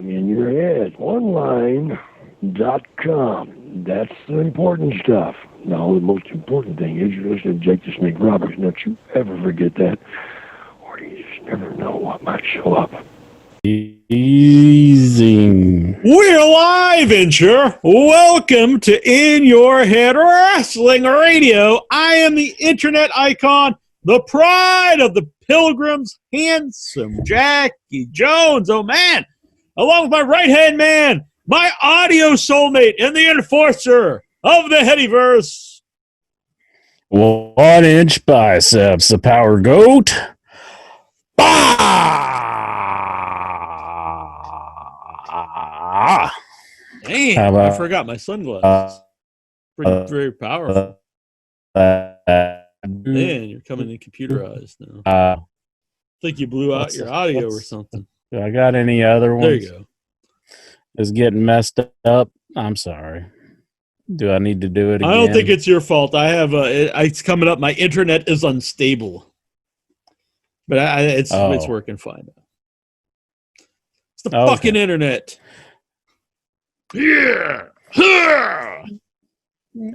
in your head. OneLine.com. That's the important stuff. Now, the most important thing is you're listening to Jake the Snake Roberts. Don't you ever forget that, or you just never know what might show up. Easy. We're live, Incher. Welcome to In Your Head Wrestling Radio. I am the internet icon, the pride of the Pilgrims, handsome Jackie Jones. Oh, man. Along with my right-hand man, my audio soulmate, and the enforcer of the Headyverse. 1 inch biceps, the power goat. Damn, I forgot my sunglasses. Very powerful. Man, you're coming in computerized now. I think you blew out your audio or something. Do I got any other ones? There you go. It's getting messed up. I'm sorry. Do I need to do it again? I don't think it's your fault. I have it's coming up. My internet is unstable, but it's working fine. It's the fucking internet. Yeah.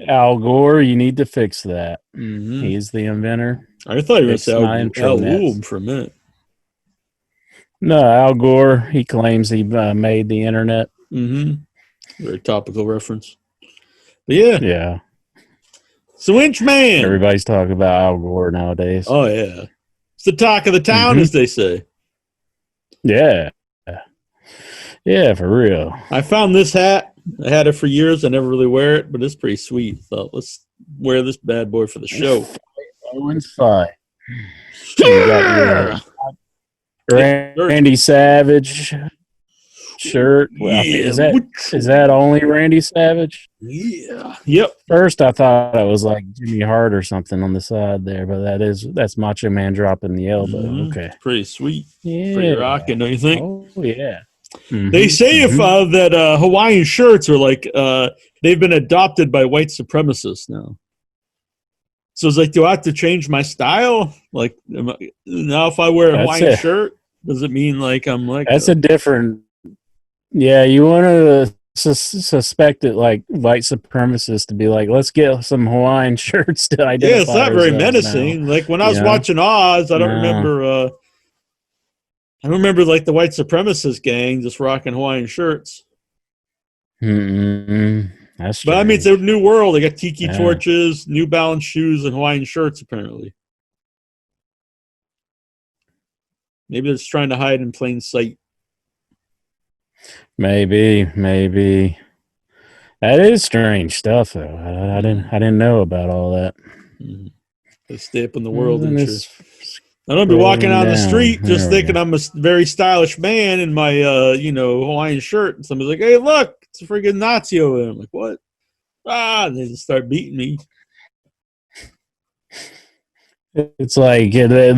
Al Gore, you need to fix that. Mm-hmm. He's the inventor. I thought you were going to say Al Woom for a minute. No, Al Gore, he claims he made the internet. Mm-hmm. Very topical reference. But yeah. Yeah. So, Inch Man. Everybody's talking about Al Gore nowadays. Oh, yeah. It's the talk of the town, as they say. Yeah. Yeah, for real. I found this hat. I had it for years. I never really wear it, but it's pretty sweet. Thought, let's wear this bad boy for the show. Owen's fine. Randy Savage shirt. Yeah. Is that only Randy Savage? Yeah. Yep. First, I thought it was like Jimmy Hart or something on the side there, but that's Macho Man dropping the elbow. Mm-hmm. Okay. Pretty sweet. Yeah. Pretty rocking, don't you think? Oh, yeah. Mm-hmm. They say if that Hawaiian shirts are like they've been adopted by white supremacists now. So it's like, do I have to change my style? Like, now if I wear a Hawaiian shirt, does it mean like I'm like? That's a different. Yeah, you want to suspect it like white supremacists to be like, let's get some Hawaiian shirts to identify. Yeah, it's not very menacing. Now. Like when I was watching Oz, I don't remember. I remember like the white supremacist gang just rocking Hawaiian shirts. Mm-hmm. That's true. But I mean, it's a new world. They got tiki torches, New Balance shoes, and Hawaiian shirts, apparently. Maybe they're just trying to hide in plain sight. Maybe. That is strange stuff, though. I didn't know about all that. Mm-hmm. They stay up in the world. I don't be walking on the street just thinking I'm a very stylish man in my, Hawaiian shirt. And somebody's like, hey, look, it's a friggin' Nazi over there. I'm like, what? And they just start beating me. It's like they'll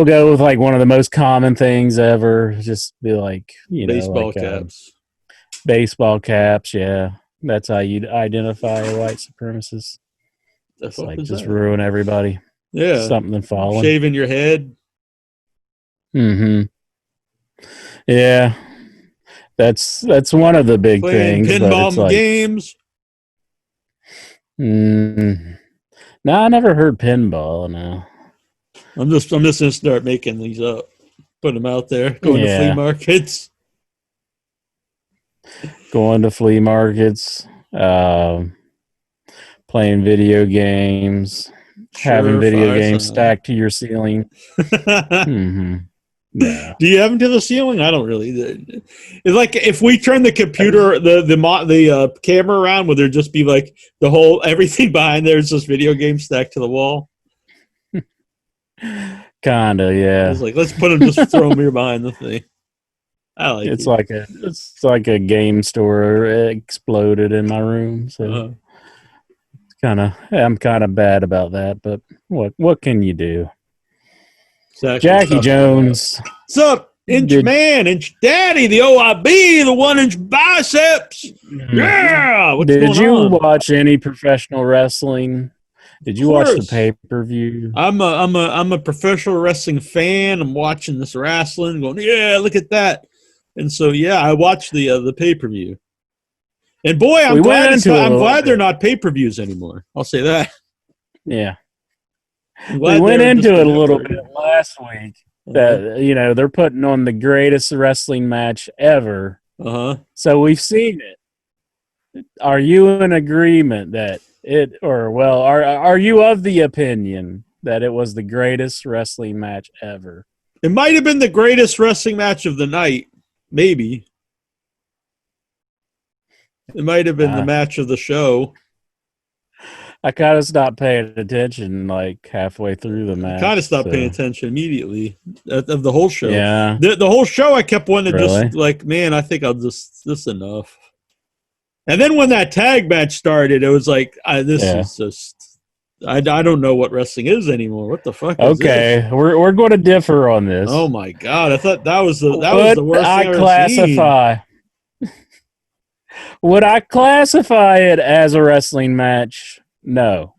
go with like one of the most common things ever. Just be like, baseball caps. Baseball caps, yeah. That's how you identify a white supremacist. It's like just ruin everybody. Yeah. Something falling. Shaving your head. Mm-hmm. Yeah. That's one of the big things. Pinball games. No, I never heard pinball. No. I'm just gonna start making these up. Put them out there. Going to flea markets. Going to flea markets. Playing video games. Having video games stacked to your ceiling. Mm-hmm. Yeah. Do you have them to the ceiling? I don't really. It's like if we turn the computer, the camera around, would there just be like everything behind there is just video games stacked to the wall? Kinda, yeah. It's like let's put them, just throw them here behind the thing. I like it's like a game store exploded in my room, so. I'm kind of bad about that, but what can you do? Jackie Jones. What's up, Inch Man, Inch Daddy, the OIB, the 1 inch biceps? Yeah. Did you watch any professional wrestling? Did you watch the pay-per-view? I'm a professional wrestling fan. I'm watching this wrestling, going, yeah, look at that. And so, yeah, I watched the pay-per-view. And boy, I'm We glad went into I'm a glad little they're bit. not pay-per-views anymore. I'll say that. Yeah. I'm We glad went they're just into it a a little network. bit last week Uh-huh. that, they're putting on the greatest wrestling match ever. Uh-huh. So we've seen it. Are you in agreement that are you of the opinion that it was the greatest wrestling match ever? It might have been the greatest wrestling match of the night. Maybe. It might have been the match of the show. I kind of stopped paying attention like halfway through the match. Kind of stopped paying attention immediately of the whole show. Yeah. The whole show I kept wanting to Really? just like, man, I think this enough. And then when that tag match started, it was like, is just, I don't know what wrestling is anymore. What the fuck is Okay, this? we're going to differ on this. Oh my God. I thought that was the worst I thing I've ever seen. Would I classify it as a wrestling match? No.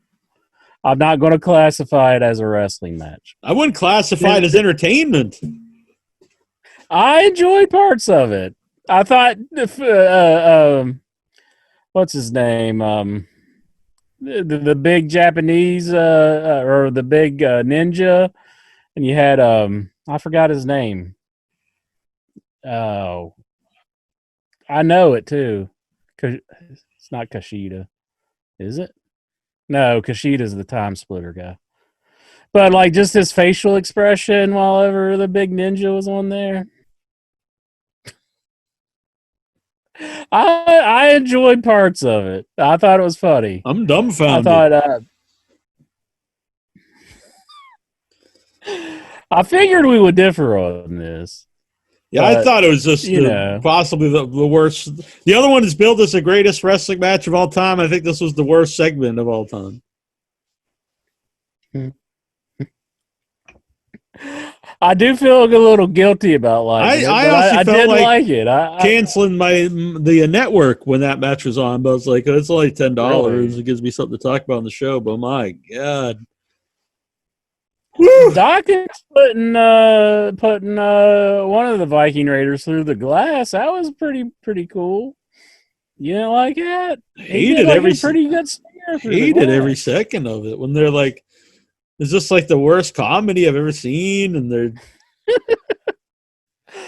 I'm not going to classify it as a wrestling match. I wouldn't classify it as entertainment. I enjoyed parts of it. I thought, what's his name? The big Japanese, or the big ninja, and you had, I forgot his name. Oh, I know it too. It's not Kushida, is it? No, Kushida's the time splitter guy. But like just his facial expression while ever the big ninja was on there. I enjoyed parts of it. I thought it was funny. I'm dumbfounded. I figured we would differ on this. Yeah, I thought it was just possibly the worst. The other one is billed as the greatest wrestling match of all time. I think this was the worst segment of all time. I do feel a little guilty about liking it. I did like it. Canceling the network when that match was on, but I was like, it's only $10. Really? It gives me something to talk about on the show. But my God. Woo! Doc is putting one of the Viking Raiders through the glass. That was pretty cool. You didn't like that? Hated every pretty good snare. Hated every second of it when they're like, "Is this like the worst comedy I've ever seen?" And they're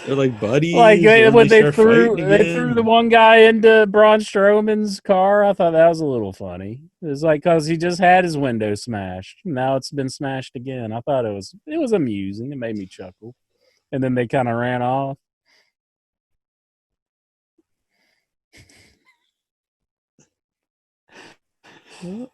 like buddies. Like when they threw the one guy into Braun Strowman's car. I thought that was a little funny. It was like because he just had his window smashed. Now it's been smashed again. I thought it was amusing. It made me chuckle. And then they kind of ran off.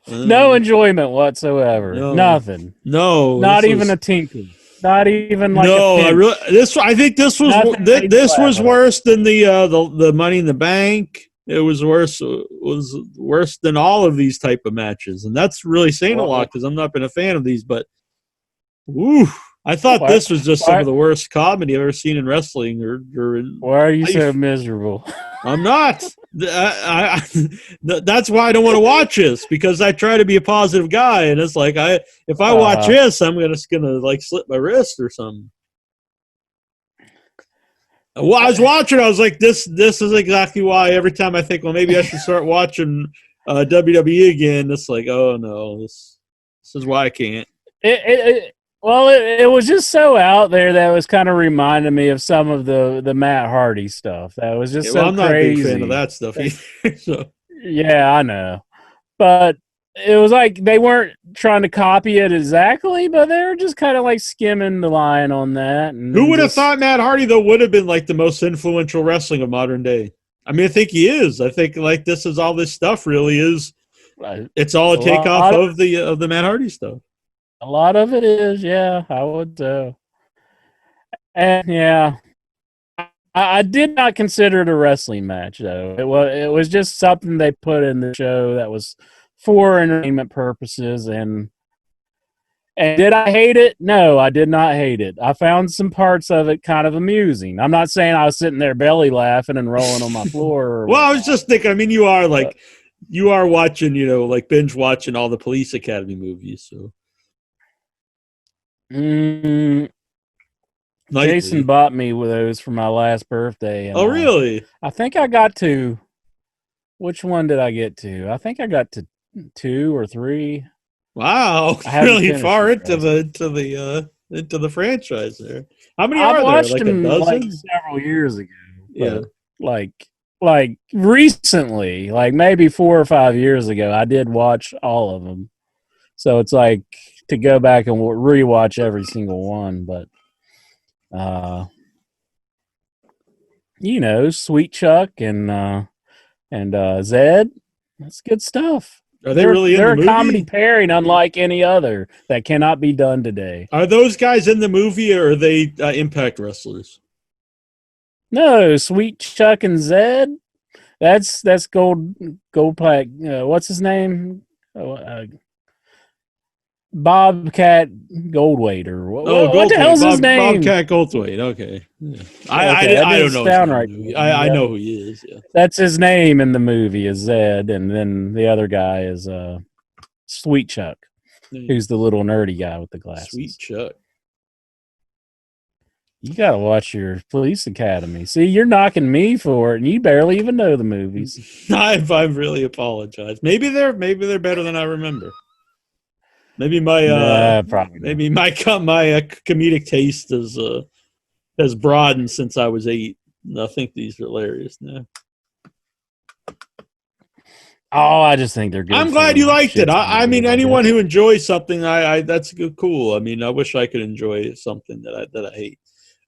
No enjoyment whatsoever. No. Nothing. No. Not even a tinkle. Not even like I think this was worse than the Money in the Bank. It was worse than all of these type of matches, and that's really saying a lot because I'm not been a fan of these. But, I thought this was just some of the worst comedy I've ever seen in wrestling. Why are you so miserable? I'm not. That's why I don't want to watch this because I try to be a positive guy, and it's like if I watch this, I'm just gonna like slip my wrist or something. Well, I was watching. I was like, this is exactly why. Every time I think, well, maybe I should start watching WWE again. It's like, oh no, this is why I can't. It was just so out there that it was kind of reminding me of some of the Matt Hardy stuff. That was just so I'm not crazy. a big fan of that stuff either. So. Yeah, I know. But it was like they weren't trying to copy it exactly, but they were just kind of like skimming the line on that. And who would have thought Matt Hardy, though, would have been like the most influential wrestling of modern day? I mean, I think he is. I think like this is all this stuff really is. It's all a takeoff of the Matt Hardy stuff. A lot of it is, yeah, I would do. And yeah, I did not consider it a wrestling match though. It was just something they put in the show that was for entertainment purposes. And did I hate it? No, I did not hate it. I found some parts of it kind of amusing. I'm not saying I was sitting there belly laughing and rolling on my floor. Well, I was just thinking. I mean, you are watching, like binge watching all the Police Academy movies, so. nightly. Jason bought me with those for my last birthday. And, Oh, really? I think I got to. Which one did I get to? I think I got to 2 or 3. Wow, I haven't really finished far it, into the franchise there. How many I are there? watched Like a them like dozen? several years ago. Yeah. Like recently, like maybe 4 or 5 years ago, I did watch all of them. So it's like to go back and rewatch every single one, but Sweet Chuck and Zed, that's good stuff. Are they really in the They're a movie? comedy pairing unlike any other that cannot be done today. Are those guys in the movie, or are they Impact wrestlers? No, Sweet Chuck and Zed. That's Goldpack. What's his name? Bobcat Goldthwait what the hell's his name? Bobcat Goldthwait. Okay. Yeah. I don't know. Right. I know who he is. Yeah. That's his name in the movie is Zed, and then the other guy is Sweet Chuck, who's the little nerdy guy with the glasses. Sweet Chuck. You gotta watch your Police Academy. See, you're knocking me for it, and you barely even know the movies. I really apologize. Maybe they're better than I remember. Maybe my comedic taste has broadened since I was 8. I think these are hilarious now. Oh, I just think they're good. I'm glad you liked it. I mean, anyone who enjoys something, that's cool. I mean, I wish I could enjoy something that I hate,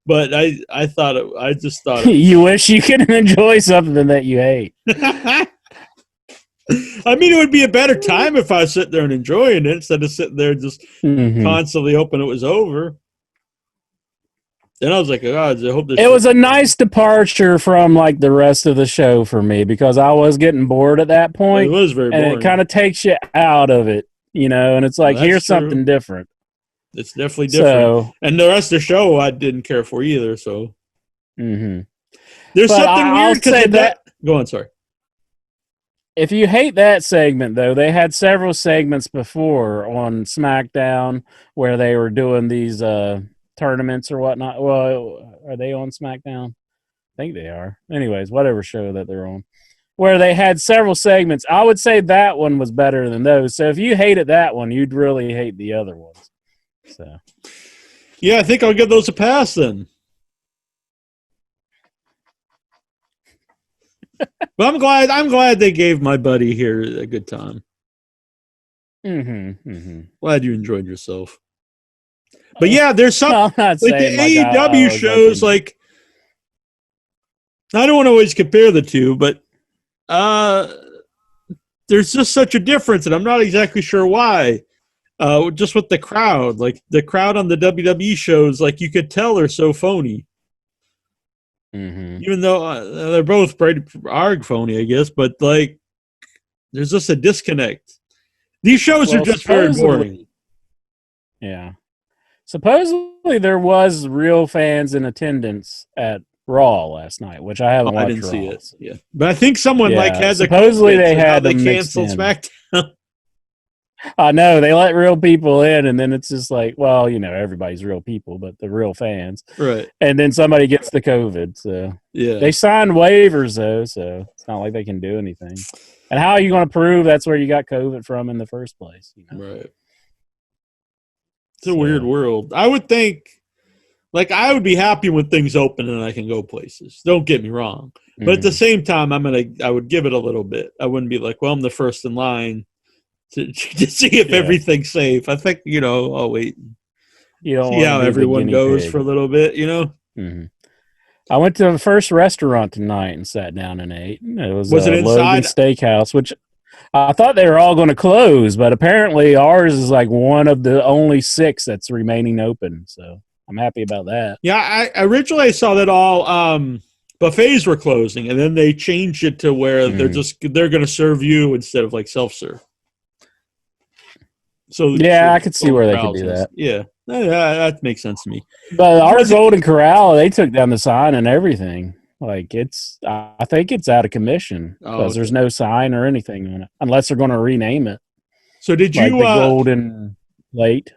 but I just thought you wish you could enjoy something that you hate. I mean, it would be a better time if I was sitting there and enjoying it instead of sitting there just constantly hoping it was over. Then I was like, oh, I hope this. It was a nice departure from like the rest of the show for me because I was getting bored at that point. It was very boring. And it kind of takes you out of it, and it's like, here's something different. It's definitely different. And the rest of the show I didn't care for either. So there's something weird because that. Go on, sorry. If you hate that segment, though, they had several segments before on SmackDown where they were doing these tournaments or whatnot. Well, are they on SmackDown? I think they are. Anyways, whatever show that they're on. Where they had several segments. I would say that one was better than those. So if you hated that one, you'd really hate the other ones. So, yeah, I think I'll give those a pass then. But I'm glad they gave my buddy here a good time. Glad you enjoyed yourself. But yeah, there's some like the AEW shows. Like, I don't want to always compare the two, but there's just such a difference, and I'm not exactly sure why. Just with the crowd, like the crowd on the WWE shows, like you could tell they're so phony. Even though they're both pretty phony, I guess, but like there's just a disconnect. These shows are just very boring. Yeah. Supposedly there was real fans in attendance at Raw last night, which I haven't watched. I didn't see it. Yeah, but I think someone had supposedly they had they canceled SmackDown. I know they let real people in, and then it's just like, well, everybody's real people, but the real fans, right? And then somebody gets the COVID, so yeah, they signed waivers though, so it's not like they can do anything. And how are you going to prove that's where you got COVID from in the first place? Right? It's a weird world. I would think, like, I would be happy when things open and I can go places. Don't get me wrong, but at the same time, I would give it a little bit. I wouldn't be like, well, I'm the first in line to see if everything's safe. I think, I'll wait. See how everyone goes for a little bit, I went to the first restaurant tonight and sat down and ate. It was it inside? Logan Steakhouse, which I thought they were all going to close, but apparently ours is like one of the only 6 that's remaining open. So I'm happy about that. Yeah, I originally saw that all buffets were closing, and then they changed it to where they're going to serve you instead of like self-serve. So yeah, I could see where they could do that. Yeah, that makes sense to me. But our Golden Corral, they took down the sign and everything. Like I think it's out of commission because there's no sign or anything on it, unless they're going to rename it. So did you the Golden Late?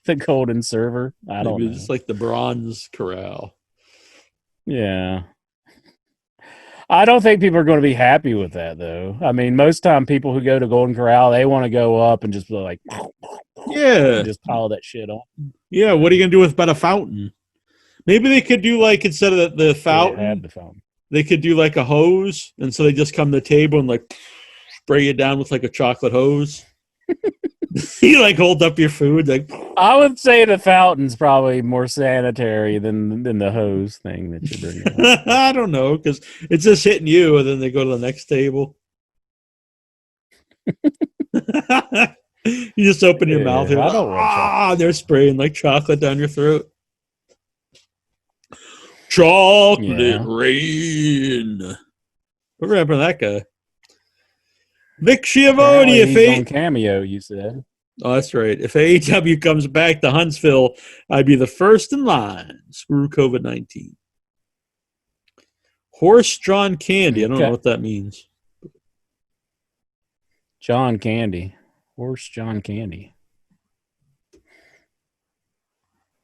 the golden server. I don't know. It's like the bronze corral. Yeah. I don't think people are going to be happy with that, though. I mean, most time people who go to Golden Corral, they want to go up and just be like, yeah, just pile that shit on. Yeah, what are you going to do with about a fountain? Maybe they could do like, instead of the fountain, they could do like a hose, and so they just come to the table and like spray it down with like a chocolate hose. You like hold up your food. Like, I would say the fountain's probably more sanitary than the hose thing that you bring up. I don't know, because it's just hitting you, and then they go to the next table. You just open your mouth and they're spraying like chocolate down your throat. Chocolate rain. What happened to that guy? Vic Schiavone. He's on Cameo, you said. Oh, that's right. If AEW comes back to Huntsville, I'd be the first in line. Screw COVID-19. Horse-drawn candy. I don't know what that means. John Candy. Horse John Candy. Is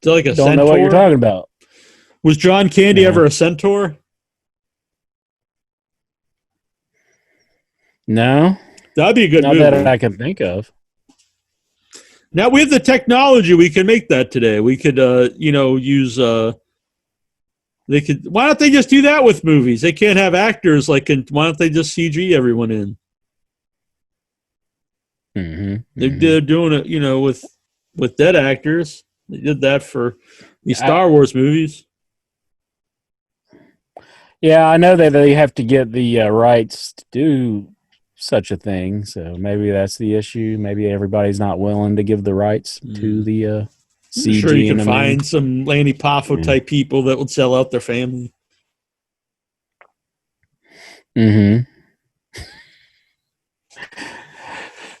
that like a Don't centaur? know what you're talking about. Was John Candy ever a centaur? No. That'd be a good movie. Not that I can think of. Now, with the technology, we can make that today. We could, use... They could. Why don't they just do that with movies? They can't have actors why don't they just CG everyone in? They're doing it, with dead actors. They did that for the Star Wars movies. Yeah, I know that they have to get the rights to do such a thing, so maybe that's the issue. Maybe everybody's not willing to give the rights to the CG. I'm sure you can find some Lanny Poffo type people that would sell out their family.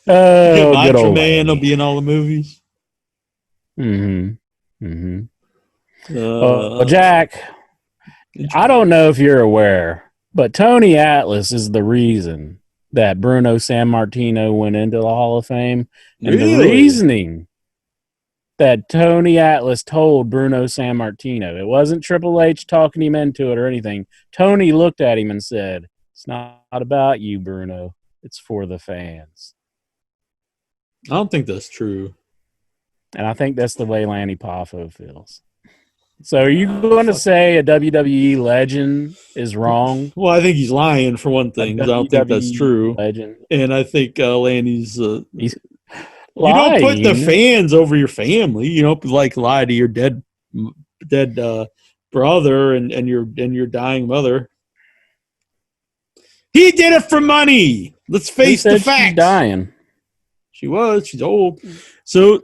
Macho Man will be in all the movies. Jack, I don't know if you're aware, but Tony Atlas is the reason that Bruno Sammartino went into the Hall of Fame. And the reasoning that Tony Atlas told Bruno Sammartino, it wasn't Triple H talking him into it or anything. Tony looked at him and said, "It's not about you, Bruno. It's for the fans." I don't think that's true. And I think that's the way Lanny Poffo feels. So are you going to say a WWE legend is wrong? Well, I think he's lying, for one thing, because I don't think that's true. Legend. And I think Lanny's... he's you don't put the fans over your family. You don't lie to your dead brother and your dying mother. He did it for money. Let's face the facts. She's dying. She was. She's old. So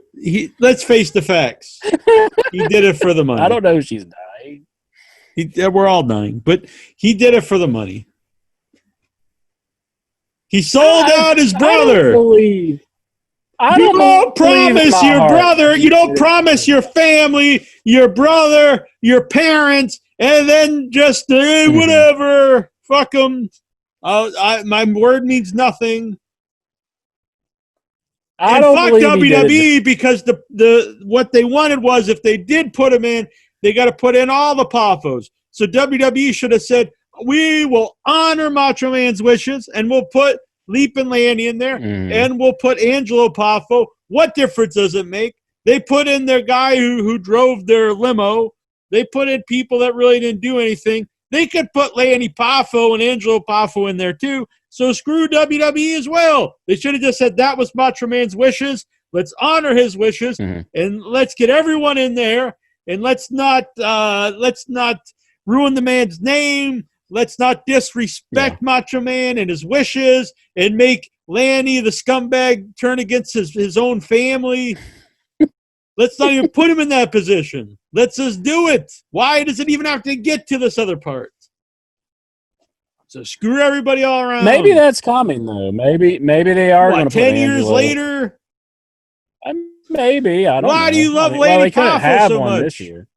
let's face the facts. He did it for the money. I don't know if she's dying. We're all dying, but he did it for the money. He sold out his brother. You don't promise your brother. You don't promise your family, your brother, your parents, and then just whatever. Fuck them. My word means nothing. I don't fuck WWE, because the what they wanted was, if they did put him in, they got to put in all the Poffos. So WWE should have said, we will honor Macho Man's wishes, and we'll put Leap and Lanny in there, and we'll put Angelo Poffo. What difference does it make? They put in their guy who drove their limo. They put in people that really didn't do anything. They could put Lanny Poffo and Angelo Poffo in there too. So screw WWE as well. They should have just said that was Macho Man's wishes. Let's honor his wishes, and let's get everyone in there. And let's not ruin the man's name. Let's not disrespect Macho Man and his wishes, and make Lanny the scumbag turn against his own family. Let's not even put him in that position. Let's just do it. Why does it even have to get to this other part? So screw everybody all around. Maybe that's coming, though. Maybe they are going to put 10 years later? Maybe. I don't know. Why do you love Lanny Poffo so much? This year.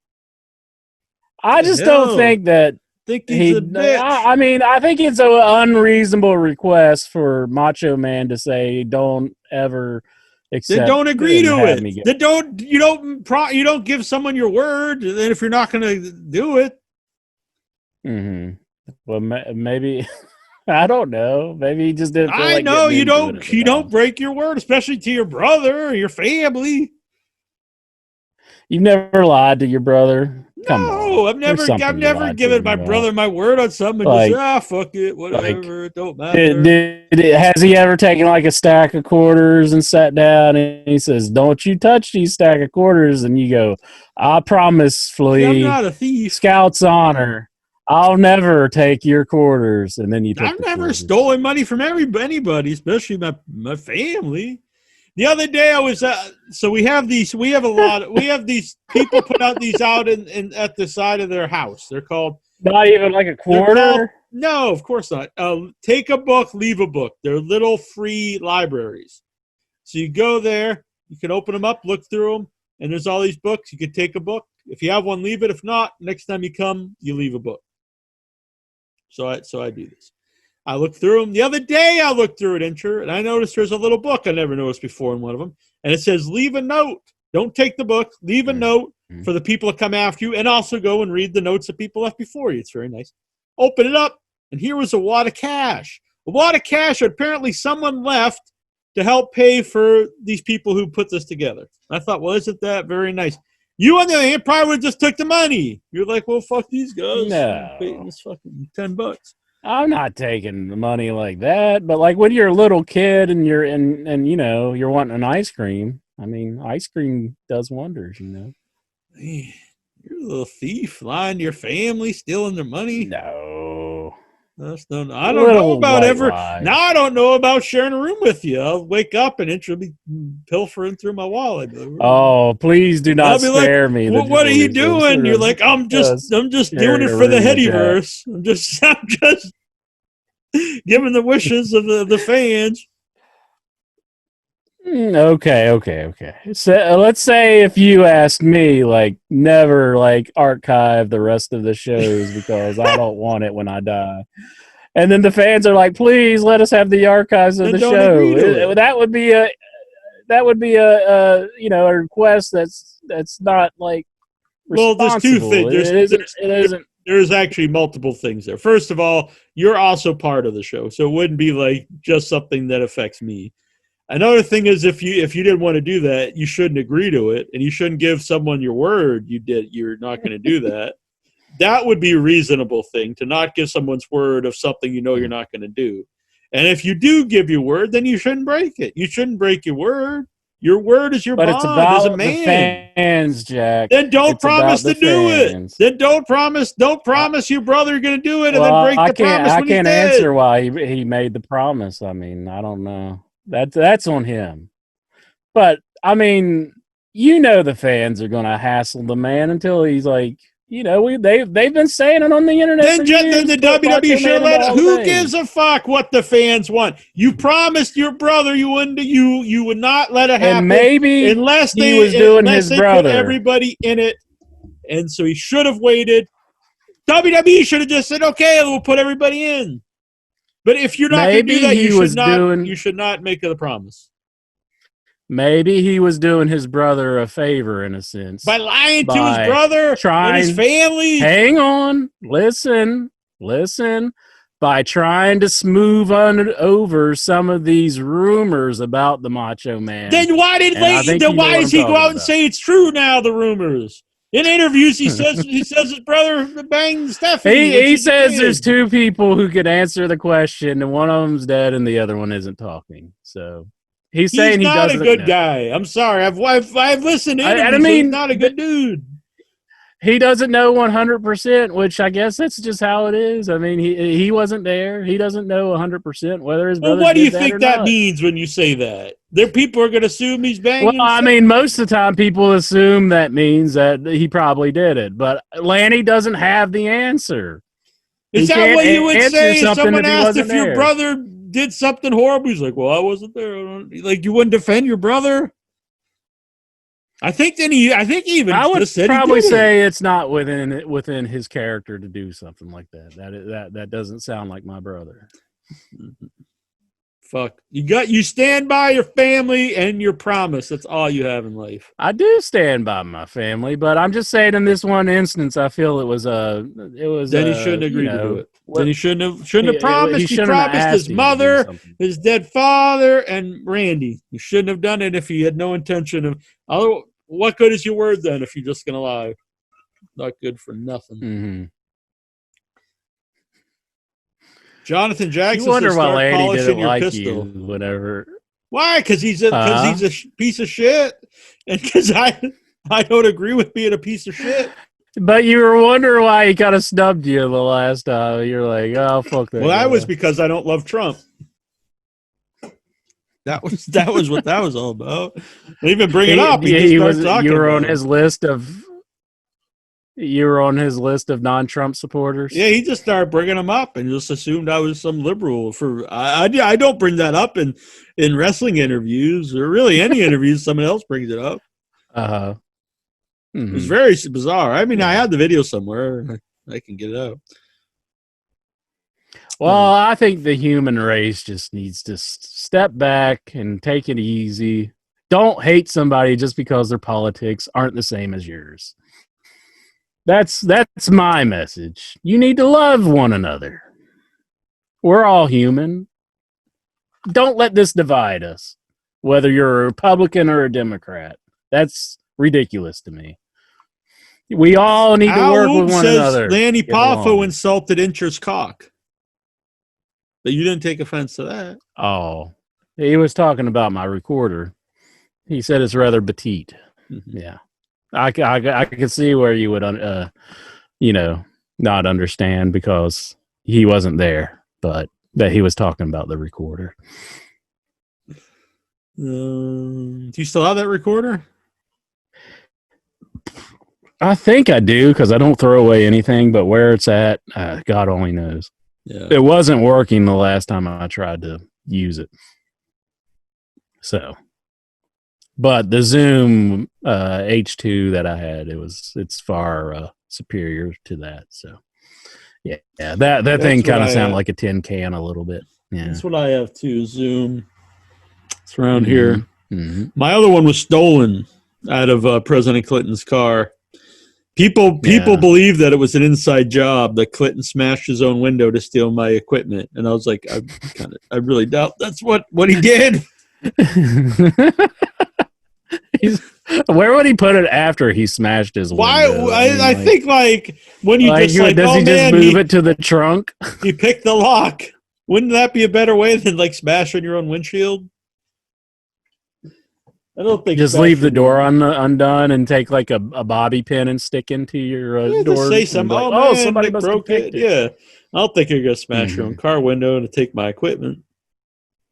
I just don't think that he's a bitch. I think it's an unreasonable request for Macho Man to say, don't ever Except don't agree didn't to have it. me get- Then you don't give someone your word. And then if you're not going to do it, Well, maybe I don't know. Maybe he just didn't feel I like know getting you into it don't. at the You time. don't break your word, especially to your brother or your family. You've never lied to your brother. Come No, on. I've never There's something you given lied to my him brother my word on something and Like- just fuck it, whatever, it don't matter. Has he ever taken like a stack of quarters and sat down and he says, "Don't you touch these stack of quarters"? And you go, "I promise, See, Flea, I'm not a thief. Scout's honor, I'll never take your quarters." And then you took I've the never quarters. stolen money from anybody, especially my family. The other day I was so we have these people put out these out in at the side of their house. They're called Not even like a quarter. no, of course not. Take a book, leave a book. They're little free libraries. So you go there, you can open them up, look through them, and there's all these books. You can take a book. If you have one, leave it. If not, next time you come, you leave a book. So I do this. I looked through them. The other day I looked through it, Incher, and I noticed there's a little book I never noticed before in one of them. And it says, leave a note. Don't take the book. Leave a note for the people to come after you, and also go and read the notes that people left before you. It's very nice. Open it up, and here was a wad of cash. A wad of cash apparently someone left to help pay for these people who put this together. I thought, well, isn't that very nice? You, on the other hand, probably would have just took the money. You're like, well, fuck these guys. No. It's fucking $10. I'm not taking the money like that. But like when you're a little kid and you're and you know you're wanting an ice cream. I mean, ice cream does wonders. You know. Man, you're a little thief, lying to your family, stealing their money. No. I don't know about lie. Now I don't know about sharing a room with you. I'll wake up and it will be pilfering through my wallet. Oh, please do not I'll be spare like, me. What are you doing? You're like, I'm just doing it for the Headyverse. I'm just giving the wishes of the fans. Okay. So let's say if you asked me, like, never like archive the rest of the shows because I don't want it when I die, and then the fans are like, please let us have the archives of the show. That would be a you know a request that's not like well. There's two things. It isn't. There's actually multiple things there. First of all, you're also part of the show, so it wouldn't be like just something that affects me. Another thing is if you didn't want to do that, you shouldn't agree to it, and you shouldn't give someone your word you're not going to do that. That would be a reasonable thing, to not give someone's word of something you know you're not going to do. And if you do give your word, then you shouldn't break it. You shouldn't break your word. Your word is your bond It's about as a man. The fans, Jack. Then don't promise to do it. Then don't promise your brother you're going to do it and then break the promise when I can't he's dead. answer why he made the promise. I mean, I don't know. That's on him. But I mean, you know, the fans are going to hassle the man until he's like, you know, they've been saying it on the internet. Then the WWE should let it. Who gives a fuck what the fans want? You promised your brother you would not let it happen. And maybe unless he was doing his brother. Put everybody in it, and so he should have waited. WWE should have just said, "Okay, we'll put everybody in." But if you're not going to do that, you should not make it a promise. Maybe he was doing his brother a favor in a sense. By lying to his brother and his family. Hang on. Listen. By trying to smooth over some of these rumors about the Macho Man. Then why does he go out and say it's true now, the rumors? In interviews, he says his brother banged Stephanie. He says there's two people who could answer the question, and one of them's dead, and the other one isn't talking. So he's saying not a good guy. I'm sorry. I've listened to interviews. He's not a good dude. He doesn't know 100%, which I guess that's just how it is. I mean, he wasn't there. He doesn't know 100% whether his brother. Well, what do you think that means when you say that? People are going to assume he's banging. Well, I mean, most of the time people assume that means that he probably did it, but Lanny doesn't have the answer. Is that what you would say if someone asked if your brother did something horrible? He's like, "Well, I wasn't there." Like, you wouldn't defend your brother? I think I would probably say it's not within his character to do something like that. That doesn't sound like my brother. fuck. You stand by your family and your promise. That's all you have in life. I do stand by my family, but I'm just saying in this one instance, I feel it was Then he shouldn't agree to do it. Then he shouldn't have promised. He shouldn't have promised asked his him to do mother, something. his dead father, and Randy. You shouldn't have done it if he had no intention of. What good is your word then if you're just gonna lie? Not good for nothing. Mm-hmm. Jonathan Jackson You wonder says why start Lady polishing didn't your like pistol. you whenever. Why? Because he's a piece of shit, and because I don't agree with being a piece of shit. But you were wondering why he kind of snubbed you the last time. You're like, oh fuck that. Well, that guy. was because I don't love Trump. That was what that was all about. They even bring it up. You were on his list of. You were on his list of non-Trump supporters. Yeah, he just started bringing them up and just assumed I was some liberal. I don't bring that up in wrestling interviews or really any interviews. Someone else brings it up. Mm-hmm. It was very bizarre. I mean, I had the video somewhere. I can get it out. Well, I think the human race just needs to step back and take it easy. Don't hate somebody just because their politics aren't the same as yours. That's my message. You need to love one another. We're all human. Don't let this divide us, whether you're a Republican or a Democrat. That's ridiculous to me. We all need to work with one another. Lanny Poffo insulted Incher's cock. But you didn't take offense to that. Oh, he was talking about my recorder. He said it's rather petite. Mm-hmm. Yeah. I can see where you would, not understand because he wasn't there, but that he was talking about the recorder. Do you still have that recorder? I think I do because I don't throw away anything, but where it's at, God only knows. Yeah. It wasn't working the last time I tried to use it. So. But the Zoom H2 that I had, it's far superior to that. So, yeah, that thing kind of sounded like a tin can a little bit. Yeah, that's what I have too. Zoom. It's around here. Mm-hmm. My other one was stolen out of President Clinton's car. People believe that it was an inside job, that Clinton smashed his own window to steal my equipment, and I was like, I really doubt that's what he did. Where would he put it after he smashed his window? I think when you does he just move it to the trunk? He picked the lock. Wouldn't that be a better way than smashing your own windshield? I don't think just leave the door undone and take a bobby pin and stick into your door. Just say something. Somebody must broke it. Yeah, I don't think you're gonna smash your own car window to take my equipment.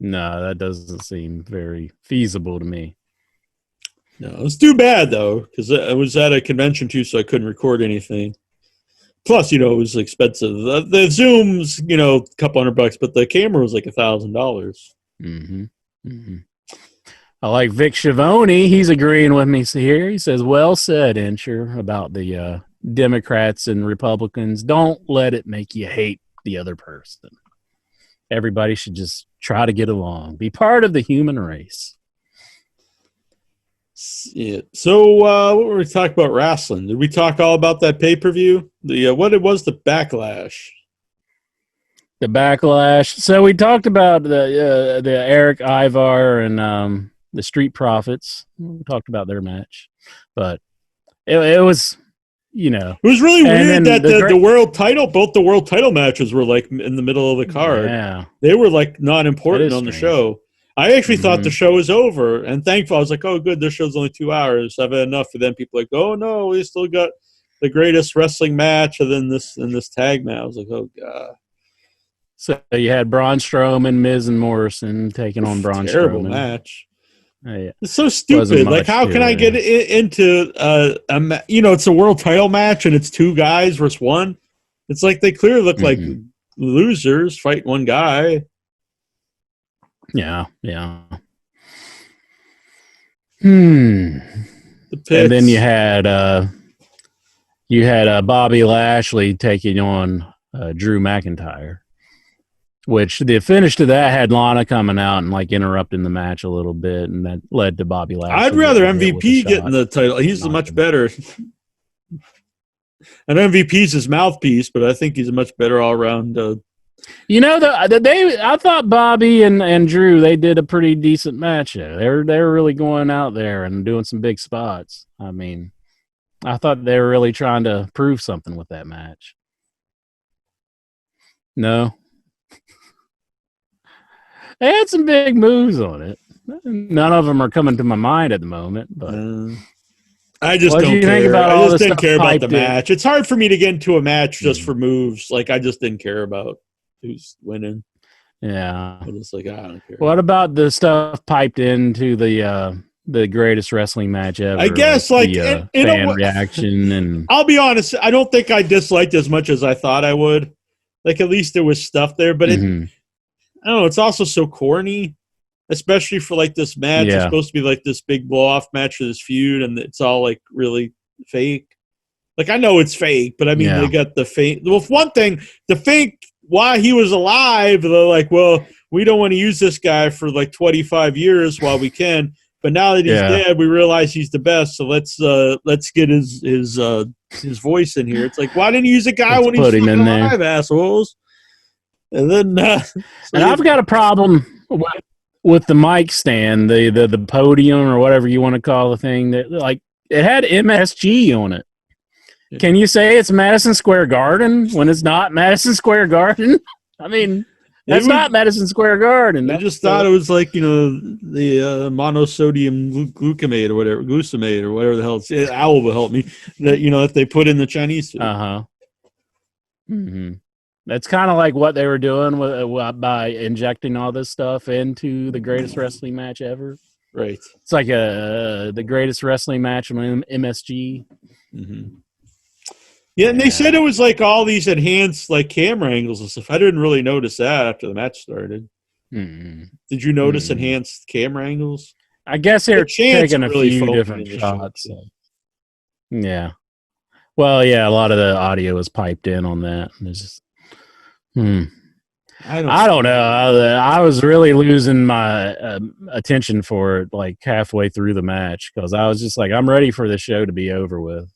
No, that doesn't seem very feasible to me. No, it's too bad though, because I was at a convention too, so I couldn't record anything. Plus, it was expensive. The Zoom's, a couple $100, but the camera was like $1,000. Mm-hmm. Mm-hmm. I like Vic Schiavone. He's agreeing with me here. He says, "Well said, Incher, about the Democrats and Republicans. Don't let it make you hate the other person. Everybody should just try to get along. Be part of the human race." Yeah. So what were we talking about wrestling? Did we talk all about that pay-per-view? What it was, the Backlash. The Backlash. So we talked about the Eric Ivar and the Street Profits. We talked about their match, but it was, it was really weird that the world title, both the world title matches were in the middle of the card. Yeah, they were not important on the show. I actually thought the show was over, and thankful. I was like, "Oh, good, this show's only 2 hours. I've had enough." And then people "Oh no, we still got the greatest wrestling match," and then this tag match. I was like, "Oh god." So you had Braun Strowman, Miz, and Morrison taking on Braun Strowman. Terrible match. Yeah. It's so stupid. How can I get into it's a world title match and it's 2 guys versus 1? It's they clearly look like losers fighting one guy. Yeah. And then you had Bobby Lashley taking on Drew McIntyre, Which the finish to that had Lana coming out and like interrupting the match a little bit, and that led to Bobby Lashley. I'd rather MVP getting the title. He's much better. And MVP's his mouthpiece, but I think he's a much better all around. I thought Bobby and Drew, they did a pretty decent match. They were really going out there and doing some big spots. I mean, I thought they were really trying to prove something with that match. No. They had some big moves on it. None of them are coming to my mind at the moment. But I just don't care. I just didn't care about the match. It's hard for me to get into a match just for moves. Like, I just didn't care about who's winning. Yeah. I was like, I don't care. What about the stuff piped into the greatest wrestling match ever? I guess, like the fan reaction. And I'll be honest, I don't think I disliked as much as I thought I would. Like, at least there was stuff there, but I don't know. It's also so corny, especially for like this match. Yeah. It's supposed to be like this big blow off match for this feud, and it's all like really fake. Like, I know it's fake, but I mean, they got the fake. Well, one thing, the fake while he was alive, they're like, well, we don't want to use this guy for like 25 years while we can. But now that he's dead, we realize he's the best. So let's get his voice in here. It's like, why didn't you use a guy when he's alive, assholes? And then, and I've got a problem with the mic stand, the podium or whatever you want to call the thing. That like it had MSG on it. Can you say it's Madison Square Garden when it's not Madison Square Garden? I mean, that's not Madison Square Garden. I just thought it was like, the monosodium glutamate or whatever the hell it's. Owl will help me. That they put in the Chinese food. Mm-hmm. That's kind of like what they were doing by injecting all this stuff into the greatest wrestling match ever. Right. It's like the greatest wrestling match on MSG. Mm-hmm. Yeah, and they said it was like all these enhanced like camera angles and stuff. I didn't really notice that after the match started. Mm-hmm. Did you notice enhanced camera angles? I guess they're taking a few different shots. Yeah. Well, yeah, a lot of the audio was piped in on that. There's just, I don't know. I was really losing my attention for it like halfway through the match because I was just like, I'm ready for the show to be over with.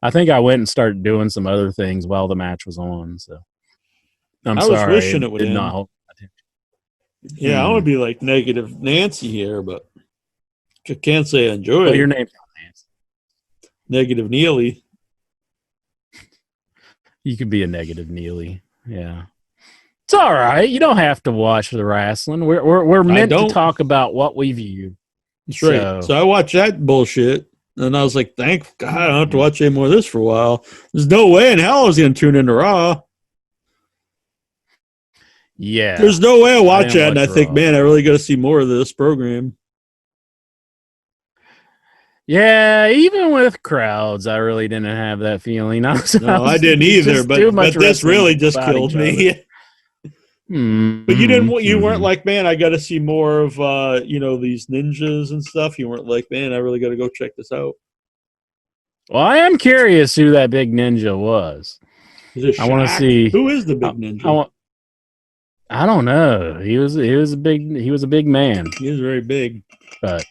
I think I went and started doing some other things while the match was on. So I was wishing it would end. Not hold my attention. Yeah, I would be like negative Nancy here, but I can't say I enjoy it. Your name's not Nancy. Negative Neely. You could be a negative Neely. Yeah. It's all right. You don't have to watch the wrestling. We're meant to talk about what we view. That's right. So I watched that bullshit, and I was like, thank God I don't have to watch any more of this for a while. There's no way in hell I was going to tune into Raw. Yeah. There's no way I watch that, and I think, man, I really got to see more of this program. Yeah, even with crowds, I really didn't have that feeling. I didn't either, but this really just killed me. But you weren't like, man, I got to see more of these ninjas and stuff. You weren't like, man, I really got to go check this out. Well, I am curious who that big ninja was. I want to see who is the big ninja. I don't know. He was a big man. He was very big, but.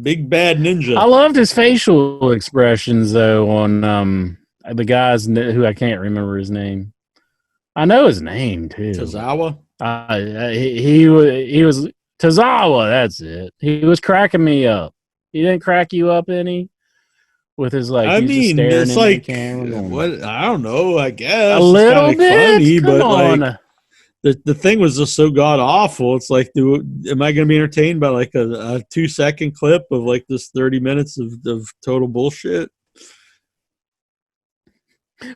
Big bad ninja. I loved his facial expressions though on the guys who I can't remember his name. I know his name too. Tozawa. He was Tozawa. That's it. He was cracking me up. He didn't crack you up any with his like. I mean, it's like what I don't know. I guess a little bit funny, but like. The thing was just so god awful. It's like, am I going to be entertained by like a 2-second clip of like this 30 minutes of total bullshit?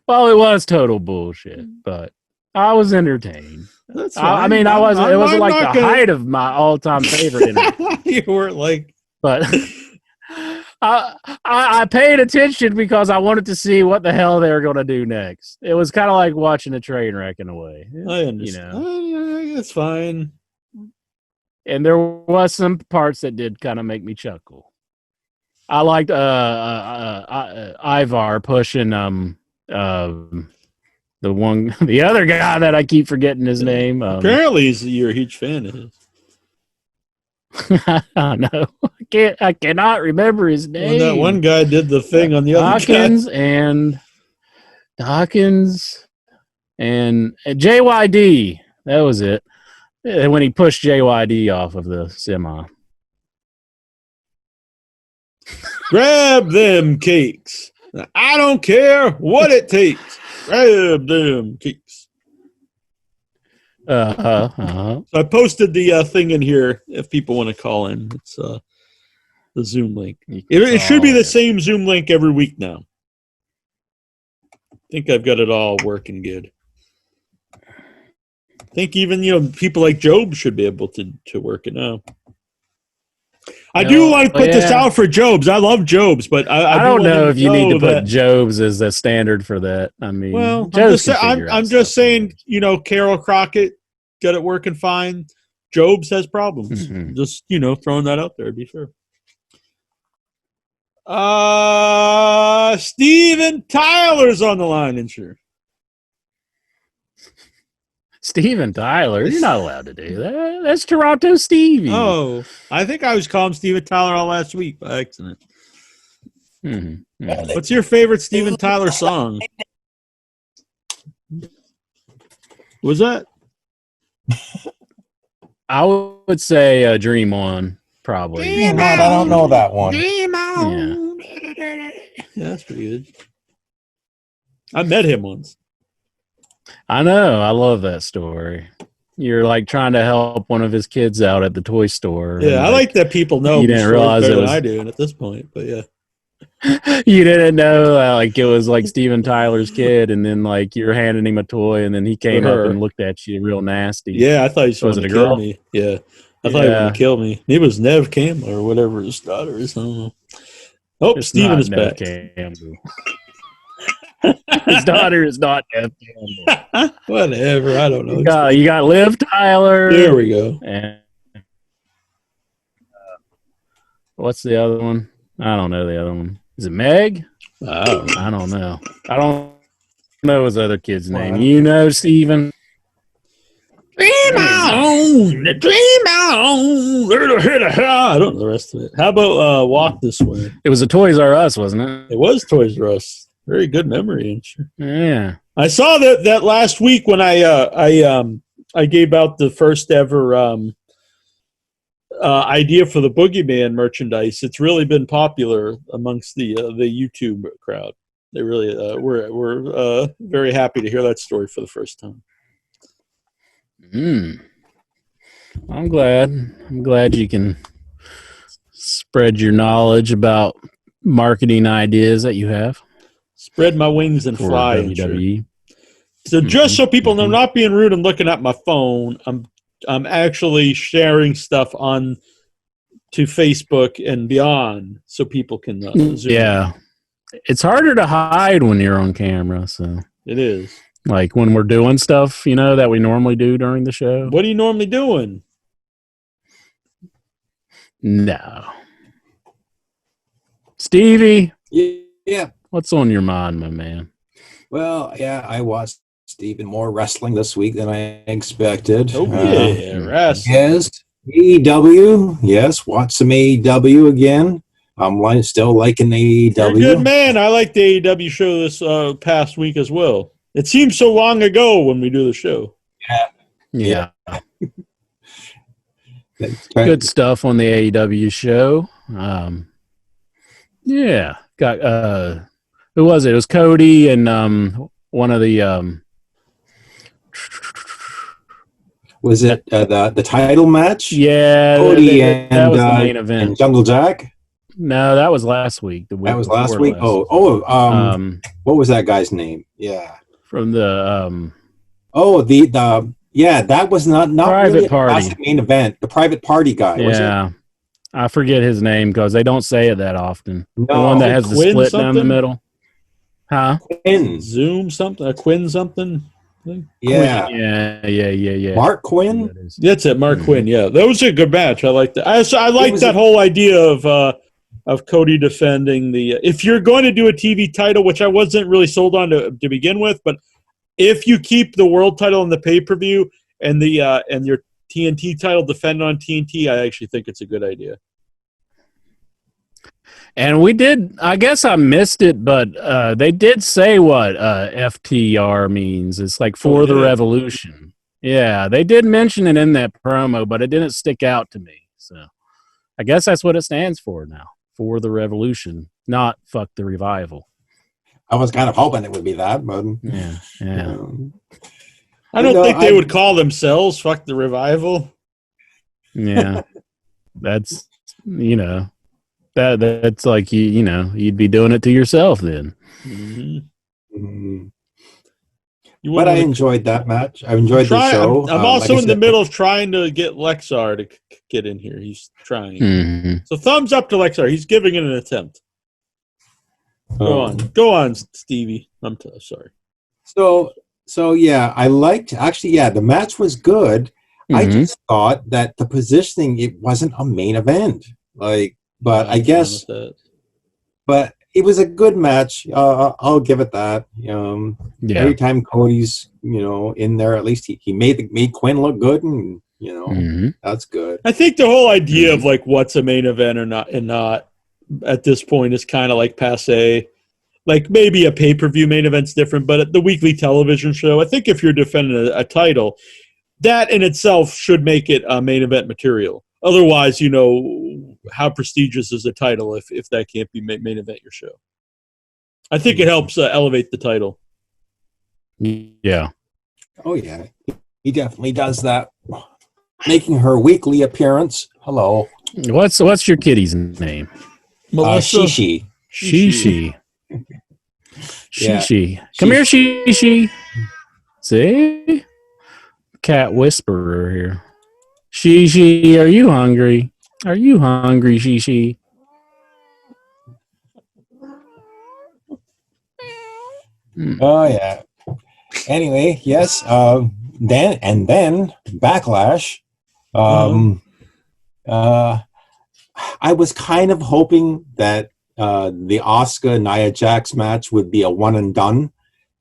Well, it was total bullshit, but I was entertained. That's fine. It wasn't like the height of my all-time favorite. You weren't like, but I paid attention because I wanted to see what the hell they were going to do next. It was kind of like watching a train wreck in a way. I understand. It's fine. And there was some parts that did kind of make me chuckle. I liked Ivar pushing the other guy that I keep forgetting his name. Apparently, you're a huge fan of his. I know. I cannot remember his name. When that one guy did the thing on the other Dawkins guy. and JYD. That was it. When he pushed JYD off of the semi. Grab them cakes. I don't care what it takes. Grab them cakes. So I posted the thing in here if people want to call in. It's the Zoom link. It should be the same Zoom link every week now. I think I've got it all working good. I think even people like Job should be able to work it now. I do want to put this out for Jobs. I love Jobs, but I don't know if you need to put Jobs as a standard for that. I mean, well, I'm just saying, Carol Crockett got it working fine. Jobs has problems. Mm-hmm. Just, throwing that out there to be fair. Steven Tyler's on the line, and sure. Steven Tyler? You're not allowed to do that. That's Toronto Stevie. Oh, I think I was calling Steven Tyler all last week by accident. Mm-hmm. What's your favorite Steven Tyler song? Was that? I would say Dream On, probably. Dream On. I don't know that one. Dream On. Yeah, that's pretty good. I met him once. I know. I love that story. You're like trying to help one of his kids out at the toy store. Yeah, I like that people know. You didn't realize better it was. than I do at this point, but yeah. You didn't know it was like Steven Tyler's kid, and then like you're handing him a toy, and then he came up and looked at you real nasty. Yeah, I thought he was going to kill me. Yeah, I thought he was going to kill me. It was Nev Campbell or whatever his daughter is. I don't know. Oh, it's Steven is back. His daughter is not Nev Campbell. Whatever, I don't know. You got Liv Tyler. There we go. And what's the other one? I don't know the other one. Is it Meg? Oh. I don't know. I don't know his other kid's name. You know, Steven? Dream on! Dream on! I don't know the rest of it. How about Walk This Way? It was a Toys R Us, wasn't it? It was Toys R Us. Very good memory. Yeah. I saw that last week when I gave out the first ever idea for the Boogeyman merchandise. It's really been popular amongst the YouTube crowd. They really were very happy to hear that story for the first time. I'm glad you can spread your knowledge about marketing ideas that you have. Spread my wings and fly. WWE. So just so people know, not being rude and looking at my phone, I'm actually sharing stuff on to Facebook and beyond, so people can zoom. Yeah, it's harder to hide when you're on camera. So it is. Like when we're doing stuff, that we normally do during the show. What are you normally doing? No, Stevie. Yeah. What's on your mind, my man? Well, yeah, I watched even more wrestling this week than I expected. Oh, yeah, wrestling. Yes, AEW. Yes, watch some AEW again. I'm still liking AEW. You're a good man. I like the AEW show this past week as well. It seems so long ago when we do the show. Yeah. Good stuff on the AEW show. Yeah. Got who was it? It was Cody and one of the was it the title match? Yeah, Cody that was the main event. And Jungle Jack? No, that was last week. That was last week. What was that guy's name? Yeah. From the that was not Private really Party. The main event. The Private Party guy. Yeah. Was it? I forget his name because they don't say it that often. No. The one that has the Quinn split something? down the middle. Huh? Quinn. Zoom something? Quinn something? Yeah. Yeah. Mark Quinn? That's it, Mark Quinn. Yeah, that was a good match. I like that. I like that whole idea of Cody defending the. If you're going to do a TV title, which I wasn't really sold on to begin with, but if you keep the world title in the pay-per-view and your TNT title defended on TNT, I actually think it's a good idea. And we did, I guess I missed it, but they did say what FTR means. It's like for the revolution. Yeah, they did mention it in that promo, but it didn't stick out to me. So I guess that's what it stands for now. For the revolution, not fuck the revival. I was kind of hoping it would be that, but yeah. I don't think they would call themselves fuck the revival. Yeah, that's that's like you'd be doing it to yourself then. Mm-hmm. But I enjoyed that match. I enjoyed the show. I'm also in the middle of trying to get Lexar to get in here. He's trying. Mm-hmm. So thumbs up to Lexar. He's giving it an attempt. Go on, Stevie. I'm sorry. So yeah, I liked the match was good. Mm-hmm. I just thought that the positioning, it wasn't a main event. But I guess, but it was a good match. I'll give it that. Every time Cody's, in there, at least he made Quinn look good, and that's good. I think the whole idea of like what's a main event or not and not at this point is kind of like passe. Like maybe a pay-per-view main event's different, but at the weekly television show, I think if you're defending a title, that in itself should make it a main event material. Otherwise, how prestigious is a title if that can't be main event your show? I think it helps elevate the title. Yeah. Oh, yeah. He definitely does that. Making her weekly appearance. Hello. What's your kitty's name? Melissa. Shishi. Shishi. Shishi. Come here, Shishi. See? Cat whisperer here. Shishi, are you hungry? Are you hungry, Shishi? Oh, yeah. Anyway, yes. Then Backlash. I was kind of hoping that the Asuka Nia Jax match would be a one and done.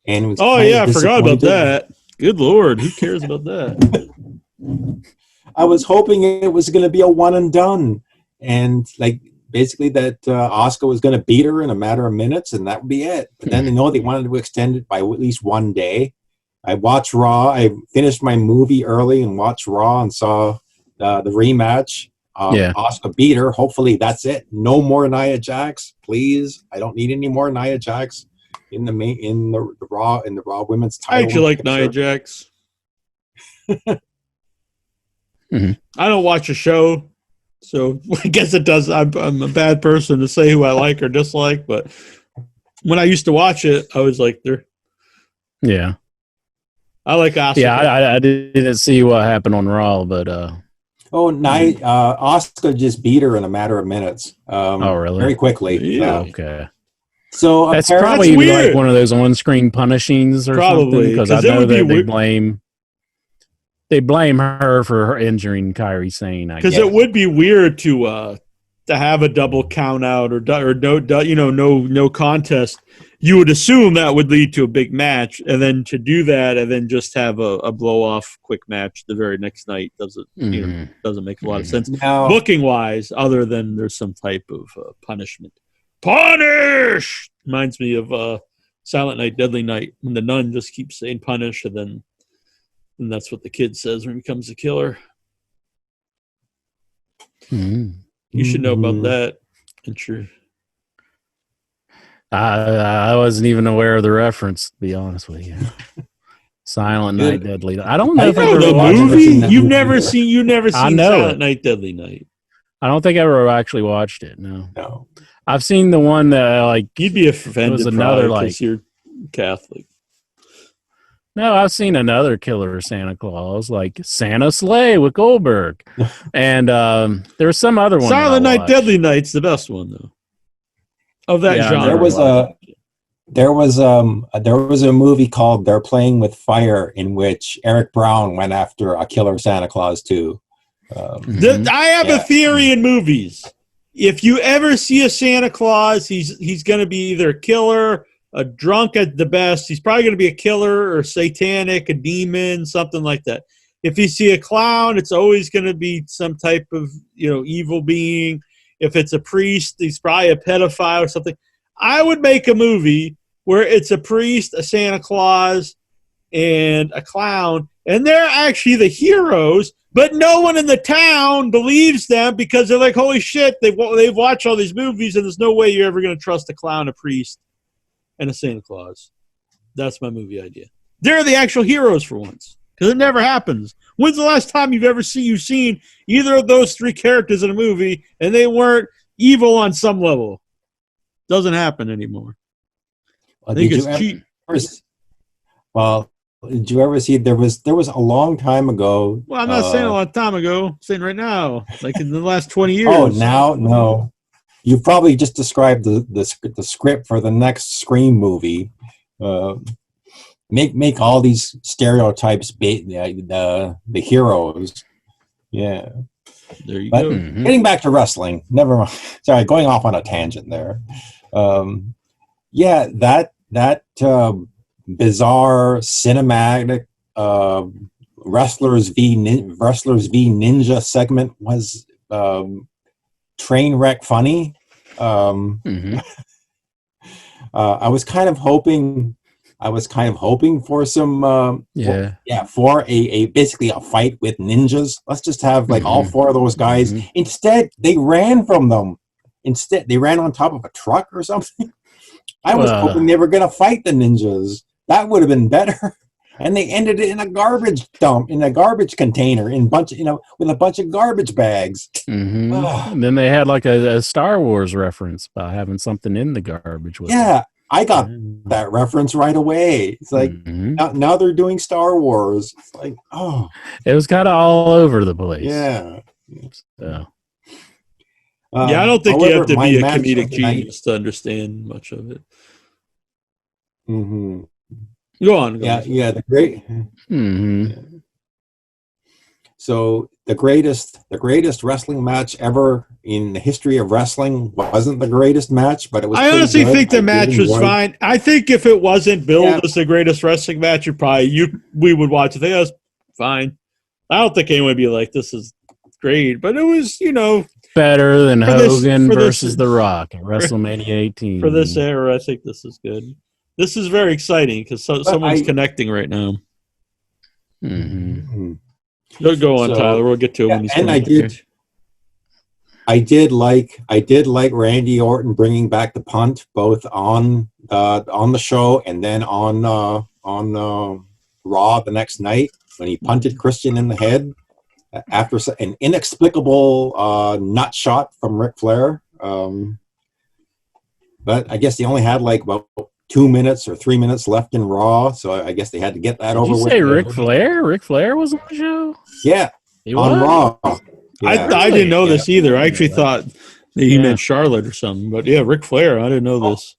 And it was I forgot about that. Good Lord, who cares about that? I was hoping it was going to be a one and done, and basically that Asuka was going to beat her in a matter of minutes, and that would be it. But then they wanted to extend it by at least one day. I watched Raw. I finished my movie early and watched Raw and saw the rematch. Asuka beat her. Hopefully that's it. No more Nia Jax, please. I don't need any more Nia Jax in the Raw women's title. I actually like Nia Jax. Mm-hmm. I don't watch a show, so I guess it does. I'm a bad person to say who I like or dislike, but when I used to watch it, I was like, "There." Yeah, I like Asuka. Yeah, I didn't see what happened on Raw, but Asuka just beat her in a matter of minutes. Really? Very quickly. Yeah. Okay. So that's probably like one of those on-screen punishings or something, because I know that they blame her for her injuring Kairi Sane. Because it would be weird to have a double count out or no contest. You would assume that would lead to a big match, and then to do that and then just have a blow off quick match the very next night doesn't make a lot of sense booking wise. Other than there's some type of punishment. Punish reminds me of Silent Night, Deadly Night, when the nun just keeps saying punish, and that's what the kid says when he becomes a killer. Mm-hmm. You should know about that. I wasn't even aware of the reference, to be honest with you. Silent Night, Deadly Night. I don't know if I've ever watched the movie. You've never seen Silent Night, Deadly Night. I don't think I ever actually watched it. No. I've seen the one that you'd be offended. Was another because you're Catholic. No, I've seen another killer Santa Claus, like Santa Sleigh with Goldberg, and there's some other one. Silent Night, Deadly Night's the best one though. Of that genre, there was a movie called "They're Playing with Fire" in which Eric Brown went after a killer Santa Claus too. I have a theory in movies. If you ever see a Santa Claus, he's going to be either a killer a drunk at the best. He's probably going to be a killer or satanic, a demon, something like that. If you see a clown, it's always going to be some type of, evil being. If it's a priest, he's probably a pedophile or something. I would make a movie where it's a priest, a Santa Claus, and a clown, and they're actually the heroes, but no one in the town believes them because they're like, holy shit, they've watched all these movies, and there's no way you're ever going to trust a clown, a priest, and a Santa Claus. That's my movie idea. They're the actual heroes for once, because it never happens. When's the last time you've seen either of those three characters in a movie, and they weren't evil on some level? Doesn't happen anymore. I think it's cheap. Well, did you ever see there was a long time ago? Well, I'm not saying a long time ago. I'm saying right now, like in the last 20 years. Oh, now no. You probably just described the script for the next Scream movie. Make all these stereotypes the heroes. Yeah. There you go. Getting back to wrestling. Never mind. Sorry, going off on a tangent there. That bizarre cinematic wrestlers v ninja segment was train wreck funny. I was kind of hoping for some for a basically a fight with ninjas. Let's just have like all four of those guys. Instead, they ran from them. Instead, they ran on top of a truck or something. I was hoping they were going to fight the ninjas. That would have been better. And they ended it in a garbage dump, in a garbage container, with a bunch of garbage bags. And then they had like a Star Wars reference by having something in the garbage. With them. I got that reference right away. It's like now they're doing Star Wars. It's like, it was kind of all over the place. Yeah. So. I don't think you have to be a comedic genius to understand much of it. Go on. The great. So the greatest wrestling match ever in the history of wrestling wasn't the greatest match, but it was. I honestly think the match was fine. I think if it wasn't billed as the greatest wrestling match, we would watch it. That's fine. I don't think anyone would be like, "This is great," but it was, better than Hogan versus The Rock at WrestleMania 18. For this era, I think this is good. This is very exciting because someone's connecting right now. Go on, Tyler. We'll get to it when he's and I did like Randy Orton bringing back the punt both on the show and then on Raw the next night when he punted Christian in the head after an inexplicable nut shot from Ric Flair. But I guess they only had like about 2 minutes or 3 minutes left in Raw, so I guess they had to get that over with. Did you say Ric Flair? Ric Flair was on the show? Yeah, he on Raw. Yeah, I didn't know this either. I actually thought that he meant Charlotte or something. But yeah, Ric Flair, I didn't know this.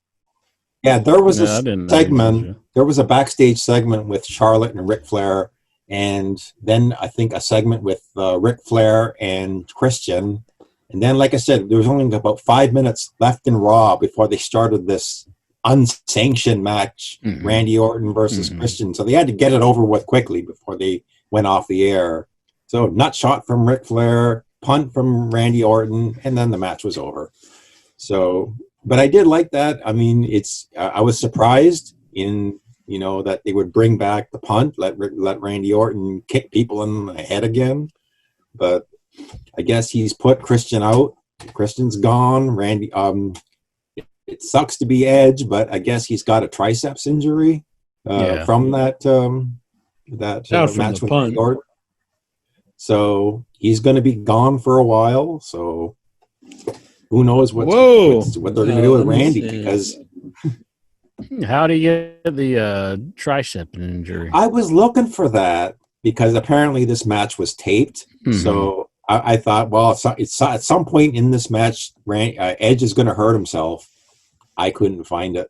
Yeah, there was a segment. There was a backstage segment with Charlotte and Ric Flair, and then I think a segment with Ric Flair and Christian. And then, like I said, there was only about 5 minutes left in Raw before they started this unsanctioned match, Randy Orton versus Christian. So they had to get it over with quickly before they went off the air. So nut shot from Ric Flair, punt from Randy Orton, and then the match was over. So, but I did like that. I mean, I was surprised that they would bring back the punt, let Randy Orton kick people in the head again. But I guess he's put Christian out. Christian's gone. Randy, it sucks to be Edge, but I guess he's got a triceps injury from that match with Randy Orton. So he's going to be gone for a while. So who knows what they're going to do with Randy? Because how do you get the tricep injury? I was looking for that because apparently this match was taped. So I thought, well, it's at some point in this match, Edge is going to hurt himself. I couldn't find it.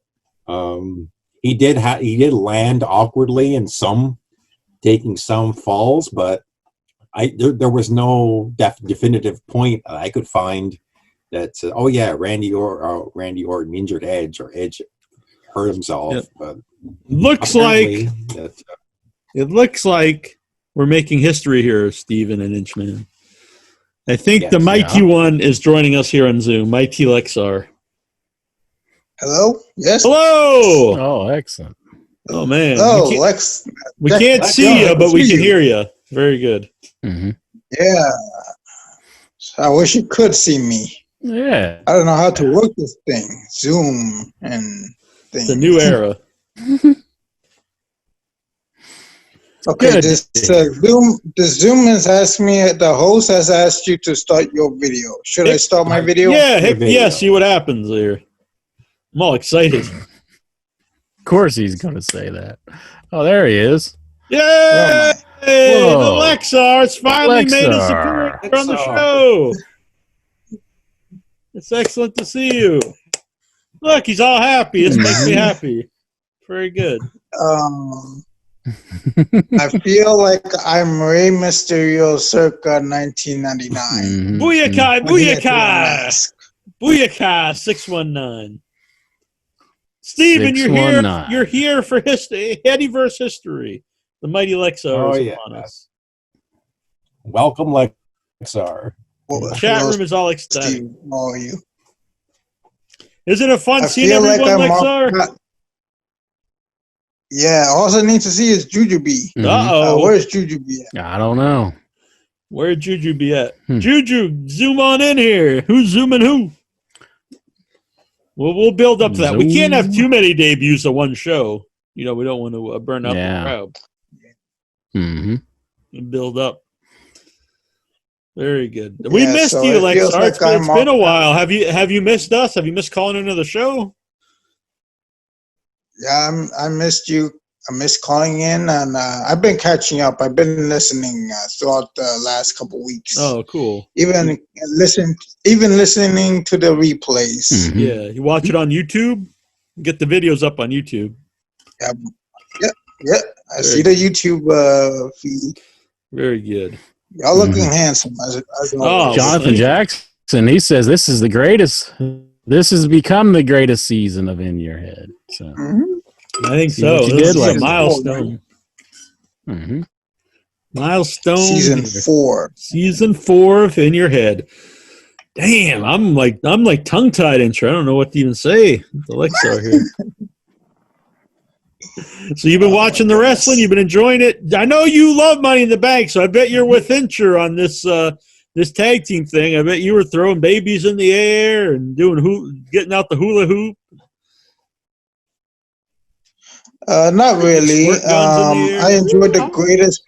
He did land awkwardly in taking some falls, but there was no definitive point that I could find that said, Randy Orton injured Edge or Edge hurt himself. Yep. But Looks apparently like that, it looks like we're making history here, Steven and Inchman. I think Yes. the Mighty One is joining us here on Zoom. Mighty Lexar. Hello? Yes? Hello! Oh, excellent. Oh, man. Oh, Lex. We can't Lex, see yeah, you, but we see can you. hear you. Very good. Mm-hmm. Yeah. I wish you could see me. Yeah. I don't know how to work this thing. Zoom and things. It's a new era. Okay, Good. the Zoom has asked me, the host has asked you to start your video. Should I start my video? Yeah, Your heck video. yeah, see what happens there. I'm all excited. Of course he's going to say that. Oh, there he is. Yay! The Whoa. Lexar has finally made his Lexar. appearance on the Lexar. show. It's excellent to see you. Look, he's all happy. This makes me happy. Very good. I feel like I'm Rey Mysterio circa 1999. Mhm. Booyaka! When he had the Booyaka! mask. Booyaka! 619. Steven, you're here. 619. You're here for Headyverse history. The mighty Lexar is upon us. welcome, Lexar. Well, Chat hello, room is all ecstatic. Steve. How are you? Isn't it fun I seeing feel like everyone, I'm Lexar? Yeah, all I need to see is Jujubee. Mhm. Uh-oh. Where's Jujubee at? I don't know. Where'd Juju be at? Hmm. Juju, zoom on in here. Who's zooming who? Well, we'll build up to that. We can't have Zoom. too many debuts of one show. You know, we don't want to burn out Yeah. the crowd. Mm-hmm. And build up. Very good. We Yeah, missed so you, it feels Lexar. like It's I'm been a on- while. Have you missed us? Have you missed calling into the show? Yeah, I missed you. I missed calling in, and I've been catching up. I've been listening throughout the last couple weeks. Oh, cool. Even listening to the replays. Mhm. Yeah, you watch it on YouTube. Get the videos up on YouTube. Yeah, I see the YouTube feed. Very good. Y'all looking Mhm. handsome as Oh, always. Jonathan thank you. Jackson, he says this is the greatest. This has become the greatest season of In Your Head. So, Mhm. I think See so. what you This did, is a Lexar. milestone. mhm. Milestone. Season here. 4. Season 4 of In Your Head. Damn, I'm like tongue tied intro. I don't know what to even say. The Lexar here. So you've been watching the wrestling. You've been enjoying it. I know you love Money in the Bank, so I bet you're with Incher on this this tag team thing. I bet you were throwing babies in the air and getting out the hula hoop. Not really. Squirt guns in the air. I enjoyed the greatest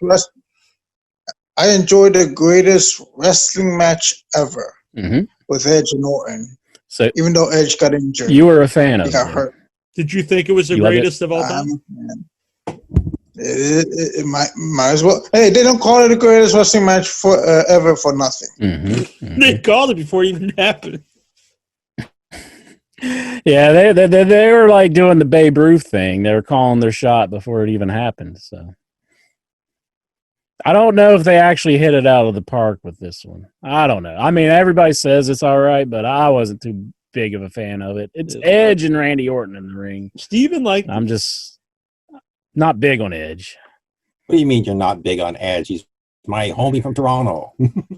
wrestling match ever Mhm. with Edge and Orton. So Even though Edge got injured, you were a fan he of got it. hurt. Did you think it was the You love it? greatest of all time? It might as well. Hey, they don't call it the greatest wrestling match for ever for nothing. Mhm. They called it before it even happened. Yeah, they were like doing the Babe Ruth thing. They were calling their shot before it even happened. So I don't know if they actually hit it out of the park with this one. I don't know. I mean, everybody says it's all right, but I wasn't too big of a fan of it. It's Edge and Randy Orton in the ring. Steven liked I'm just not big on Edge. What do you mean you're not big on Edge? He's my homie from Toronto.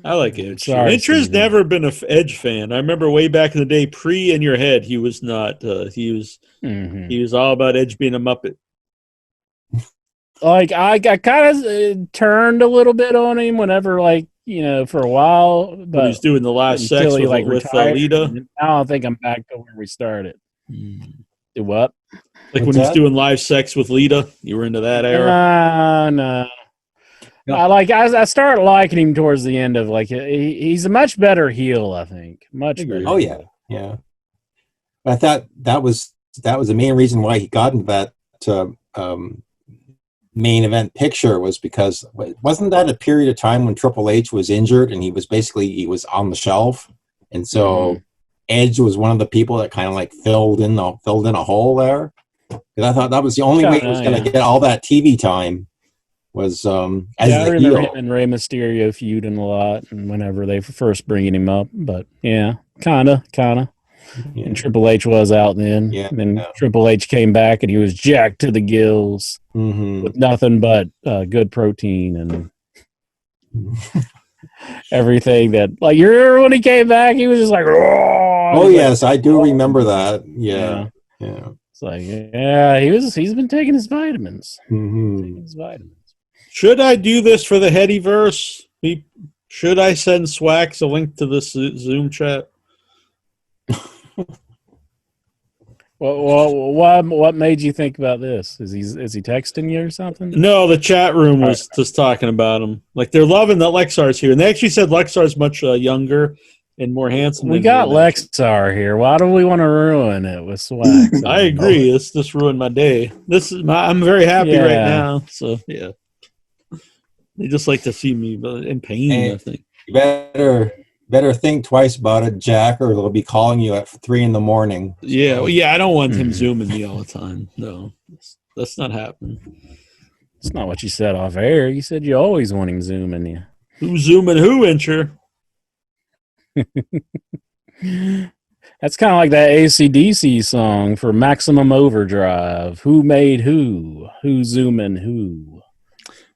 I like Edge. Sorry, Incher's Steven. never been an Edge fan. I remember way back in the day, pre In Your Head, he was not. He was all about Edge being a Muppet. Like I kind of turned a little bit on him whenever, like, you know, for a while, But but he's doing the last sex until he with retired. Lita. And now I think I'm back to where we started. Do what? Like What's when he's that? doing live sex with Lita. You were into that era. No. No. I started liking him towards the end of he's a much better heel, I think. Much Agreed. better. Oh yeah, yeah. But I thought that was the main reason why he got into that main event picture, was because wasn't that a period of time when Triple H was injured and he was on the shelf, and so Edge was one of the people that kind of like filled in a hole there. Because I thought that was the only way he was going to get all that TV time. Was as I the remember heel. him and Rey Mysterio feuding a lot, and whenever they first bringing him up, but yeah, kind of. Yeah. And Triple H was out then. Yeah. And then Triple H came back and he was jacked to the gills with nothing but good protein and everything that, like, you remember when he came back, he was just like, oh yes, I do remember that. Yeah. It's like, yeah, he's been taking his vitamins. Taking his vitamins. Should I do this for the Headyverse? Should I send Swax a link to this Zoom chat? What made you think about this? Is he texting you or something? No, the chat room was just talking about him. Like, they're loving that Lexar's here, and they actually said Lexar's much younger and more handsome. We got Lexar here. Why do we want to ruin it with Swax? I agree. This just ruined my day. I'm very happy right now. So yeah, they just like to see me in pain. I think you better think twice about it, Jack, or they'll be calling you at 3 a.m. Yeah, I don't want him zooming me all the time. No, that's not happening. That's not what you said off air. You said you always want him zooming you. Who's zooming who, Incher? That's kind of like that AC/DC song for Maximum Overdrive. Who made who? Who's zooming who?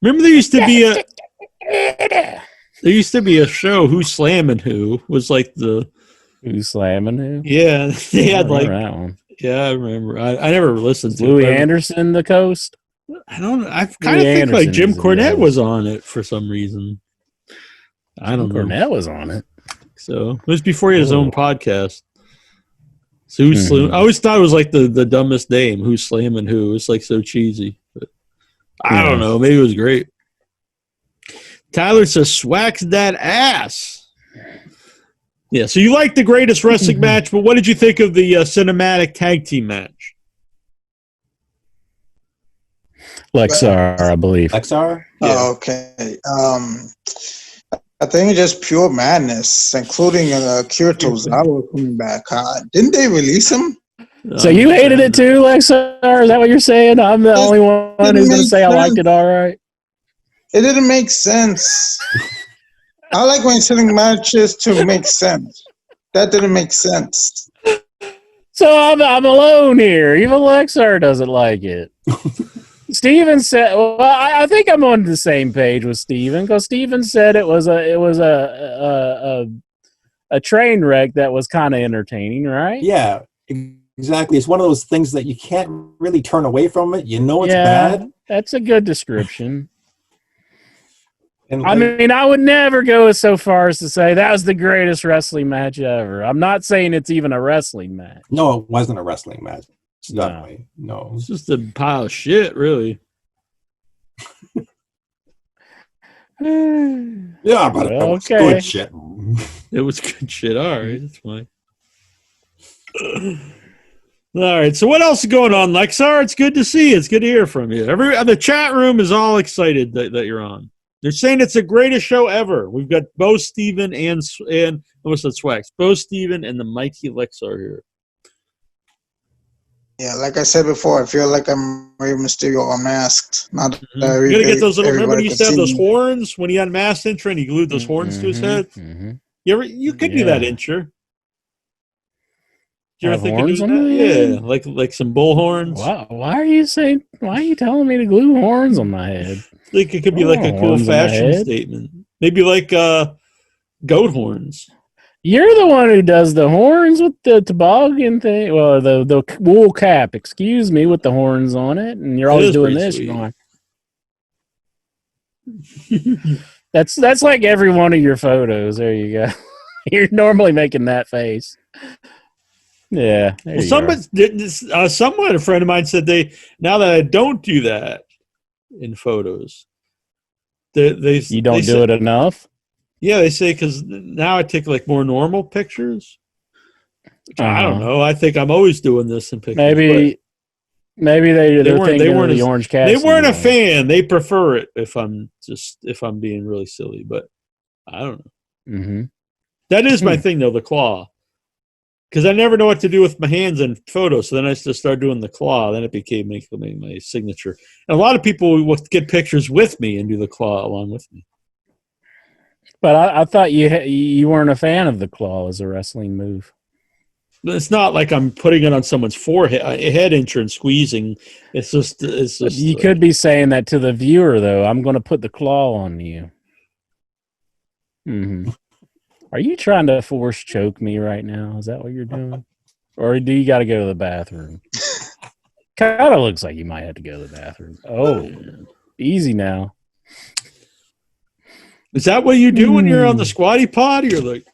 Remember there used to be a show, Who's Slamming Who, was like the Who's Slamming Who? Yeah, they had like that one. Yeah, I remember. I never listened to Louis Anderson, the coast. I don't. I kind of think like Jim Cornette was on it for some reason. I don't know. Cornette was on it. So it was before he had his own podcast. So I always thought it was like the dumbest name. Who's slamming who? It's like so cheesy. But I don't know. Maybe it was great. Tyler says, "Swax that ass." Yeah. So you like the greatest wrestling match, but what did you think of the cinematic tag team match? Lexar, I believe. Lexar? Yeah. Oh, okay. I think it's just pure madness, including Akira Tozawa coming back. Didn't they release him? So you hated it too, Lexar? Is that what you're saying? I'm the only one who's going to say I liked it all right? It didn't make sense. I like when selling matches to make sense. That didn't make sense. So I'm alone here. Even Lexar doesn't like it. Steven said, "Well, I think I'm on the same page with Steven because Steven said it was a train wreck that was kind of entertaining, right?" Yeah, exactly. It's one of those things that you can't really turn away from it. You know it's bad. That's a good description. And I mean, I would never go so far as to say that was the greatest wrestling match ever. I'm not saying it's even a wrestling match. No, it wasn't a wrestling match. No. It's just a pile of shit, really. Yeah, but it was good shit. It was good shit. All right, that's fine. All right, so what else is going on, Lexar? It's good to see you. It's good to hear from you. The chat room is all excited that you're on. They're saying it's the greatest show ever. We've got Bo Steven and almost said Swax. Bo Steven and the mighty Lexar here. Yeah, like I said before, I feel like I'm Rey Mysterio unmasked. Not you gotta get those little. Remember, he used to have those horns when he unmasked Incher and he glued those horns to his head. Mm-hmm. You could do that, Incher. You ever think of doing that? Yeah, like some bull horns. Wow, why are you telling me to glue horns on my head? Like it could be like a cool fashion statement. Maybe like goat horns. You're the one who does the horns with the toboggan thing. Well, the wool cap, excuse me, with the horns on it. And you're always doing this. You're going. That's like every one of your photos. There you go. You're normally making that face. Yeah. Someone, a friend of mine said now that I don't do that in photos, you don't do it enough. Yeah, they say because now I take like more normal pictures. I don't know. I think I'm always doing this in pictures. Maybe they weren't the Orange Cassidy. They weren't a fan. They prefer it if I'm being really silly. But I don't know. Mm-hmm. That is my thing though, the claw. Because I never know what to do with my hands in photos. So then I just started doing the claw. Then it became my signature. And a lot of people will get pictures with me and do the claw along with me. But I thought you weren't a fan of the claw as a wrestling move. It's not like I'm putting it on someone's forehead, a head incher and squeezing. It's just. You could be saying that to the viewer, though. I'm going to put the claw on you. Mm-hmm. Are you trying to force choke me right now? Is that what you're doing? Or do you got to go to the bathroom? Kind of looks like you might have to go to the bathroom. Oh, easy now. Is that what you do when you're on the squatty potty? You're like,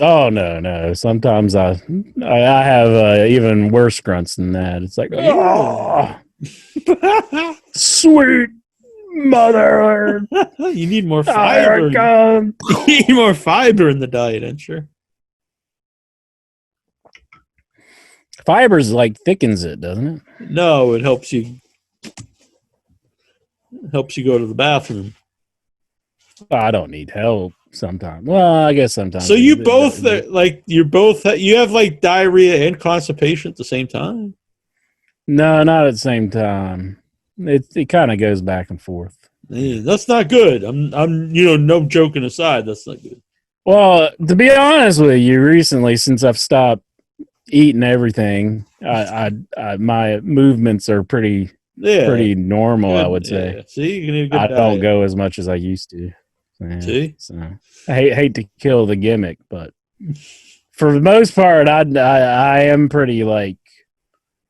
oh no. Sometimes I have even worse grunts than that. It's like, oh, sweet mother. You need more fiber. You need more fiber in the diet, I'm sure. Fibers like thickens it, doesn't it? No, it helps you. Helps you go to the bathroom. I don't need help sometimes. Well, I guess sometimes. So you both you have like diarrhea and constipation at the same time? No, not at the same time. It kind of goes back and forth. Yeah, that's not good. I'm no joking aside, that's not good. Well, to be honest with you, recently since I've stopped eating everything, my movements are pretty normal, good. I would say. Yeah. See, you can eat a good I diet. don't go as much as I used to. Yeah. See, so I hate to kill the gimmick, but for the most part, I am pretty like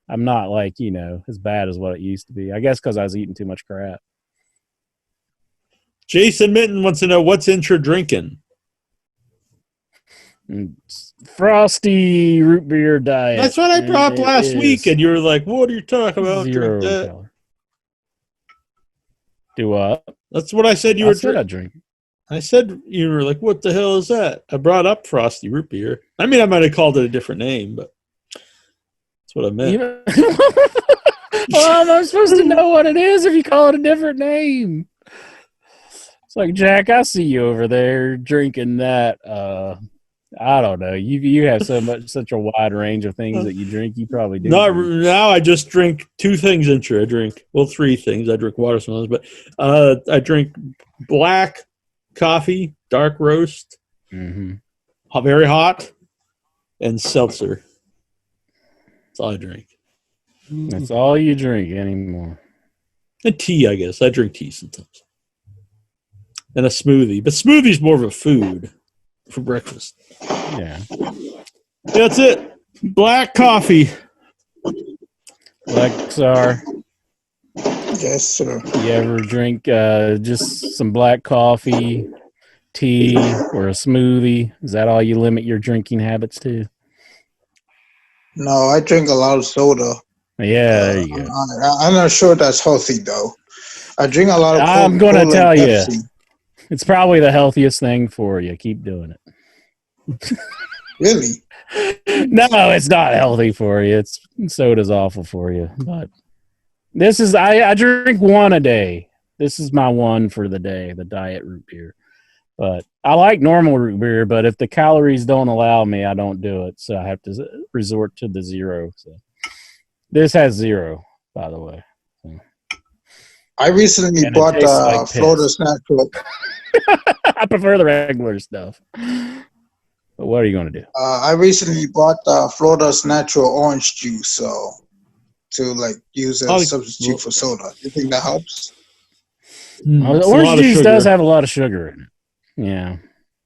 I'm not like as bad as what it used to be. I guess because I was eating too much crap. Jason Minton wants to know what's Intra drinking. Frosty root beer diet. That's what I brought up last week, and you were like, "What are you talking about?" Zero Drink that. calorie. Do what? That's what I said. You were drinking. I said you were like, "What the hell is that?" I brought up Frosty root beer. I mean, I might have called it a different name, but that's what I meant. Well, I'm supposed to know what it is if you call it a different name. It's like, Jack, I see you over there drinking that. I don't know. You have such a wide range of things that you drink. You probably do. Now I just drink two things. I drink three things. I drink water sometimes, but I drink black coffee, dark roast, very hot, and seltzer. That's all I drink. That's all you drink anymore. And tea, I guess. I drink tea sometimes. And a smoothie. But smoothie's more of a food for breakfast. Yeah. That's it. Black coffee. Lexar. Yes, sir. You ever drink just some black coffee, tea, or a smoothie? Is that all you limit your drinking habits to? No, I drink a lot of soda. Yeah, there you go. I'm not sure that's healthy, though. I drink a lot of I'm going to tell you. Pepsi. It's probably the healthiest thing for you. Keep doing it. Really? No, it's not healthy for you. Soda's awful for you. But this is I drink one a day. This is my one for the day, the diet root beer. But I like normal root beer, but if the calories don't allow me, I don't do it. So I have to resort to the zero. So this has 0, by the way. So. I recently bought the Florida's Natural. I prefer the regular stuff. But what are you going to do? I recently bought the Florida's Natural orange juice, so to use as a substitute for soda. You think that helps? Orange juice does have a lot of sugar in it. Yeah.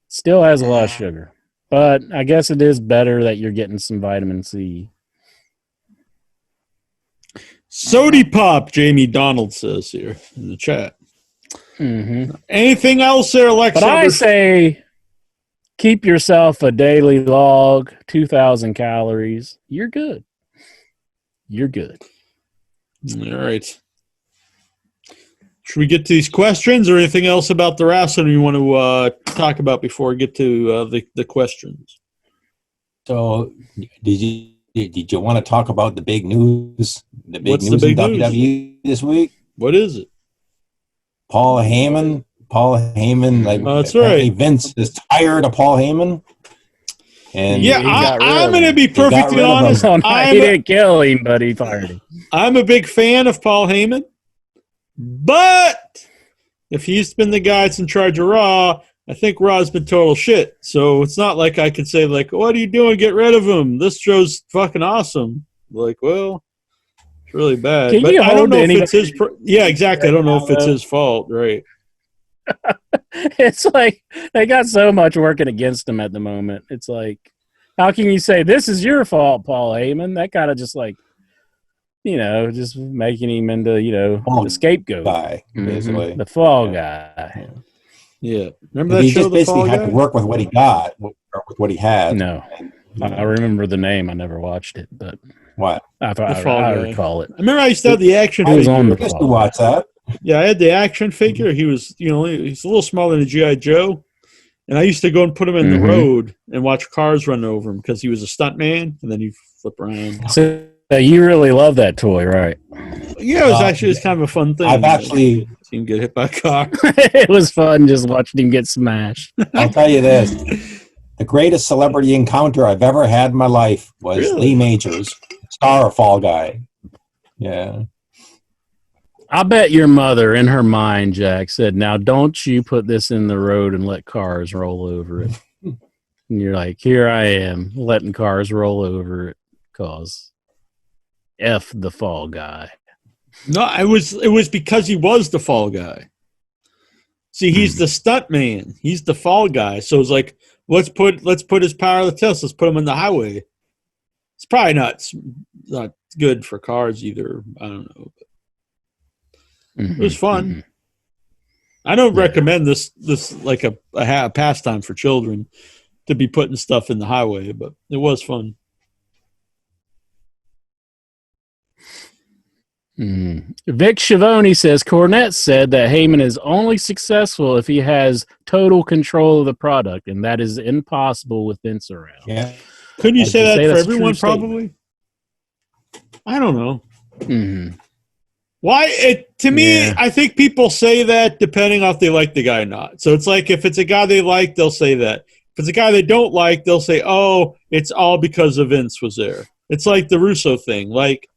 Still has a lot of sugar. But I guess it is better that you're getting some vitamin C. Sody Pop, Jamie Donald says here in the chat. Anything else there, Alexa? But I say keep yourself a daily log, 2,000 calories. You're good. You're good. All right. Should we get to these questions or anything else about the wrestling you want to talk about before we get to the questions? So, did you want to talk about the big news? What's the big news? WWE this week? What is it? Paul Heyman, that's right. Vince is tired of Paul Heyman. And yeah, I'm going to be perfectly honest. He didn't kill him, but he fired him. I'm a big fan of Paul Heyman, but if he's been the guy that's in charge of Raw, I think Raw's been total shit. So it's not like I could say, like, what are you doing? Get rid of him. This show's fucking awesome. Like, well, it's really bad. Can But you I don't hold know if anybody it's his. Yeah, exactly. I don't know if it's his fault. Right. It's like they got so much working against him at the moment. It's like, how can you say this is your fault, Paul Heyman? That kind of just like, just making him into, the scapegoat guy, basically. the fall guy. Yeah. Remember that He show, just The basically Fall had Guy? to work with what he got, or with what he had. No, I remember the name. I never watched it, but What? I Fall Guy. recall it. I remember I used to have the action It was figure. on the I used to watch that. Yeah, I had the action figure. He was, he's a little smaller than G.I. Joe. And I used to go and put him in the road and watch cars run over him because he was a stunt man, and then he'd flip around. So you really love that toy, right? Yeah, it was kind of a fun thing. I've actually... See him get hit by a car. It was fun just watching him get smashed. I'll tell you this. The greatest celebrity encounter I've ever had in my life was Really? Lee Majors, star of Fall Guy. Yeah. I bet your mother, in her mind, Jack, said, now don't you put this in the road and let cars roll over it. And you're like, here I am, letting cars roll over it, cause F the fall guy. No, it was because he was the fall guy. See, he's the stunt man. He's the fall guy. So it's like, let's put his power to the test. Let's put him on the highway. It's probably not good for cars either. I don't know. It was fun. I don't recommend this like a pastime for children to be putting stuff in the highway, but it was fun. Vic Schiavone says Cornette said that Heyman is only successful if he has total control of the product, and that is impossible with Vince around. Yeah. Couldn't you say that for that's a everyone? true statement. Probably. I don't know. Why? To me, I think people say that depending on if they like the guy or not. So it's like if it's a guy they like, they'll say that. If it's a guy they don't like, they'll say, "Oh, it's all because of Vince was there." It's like the Russo thing. Like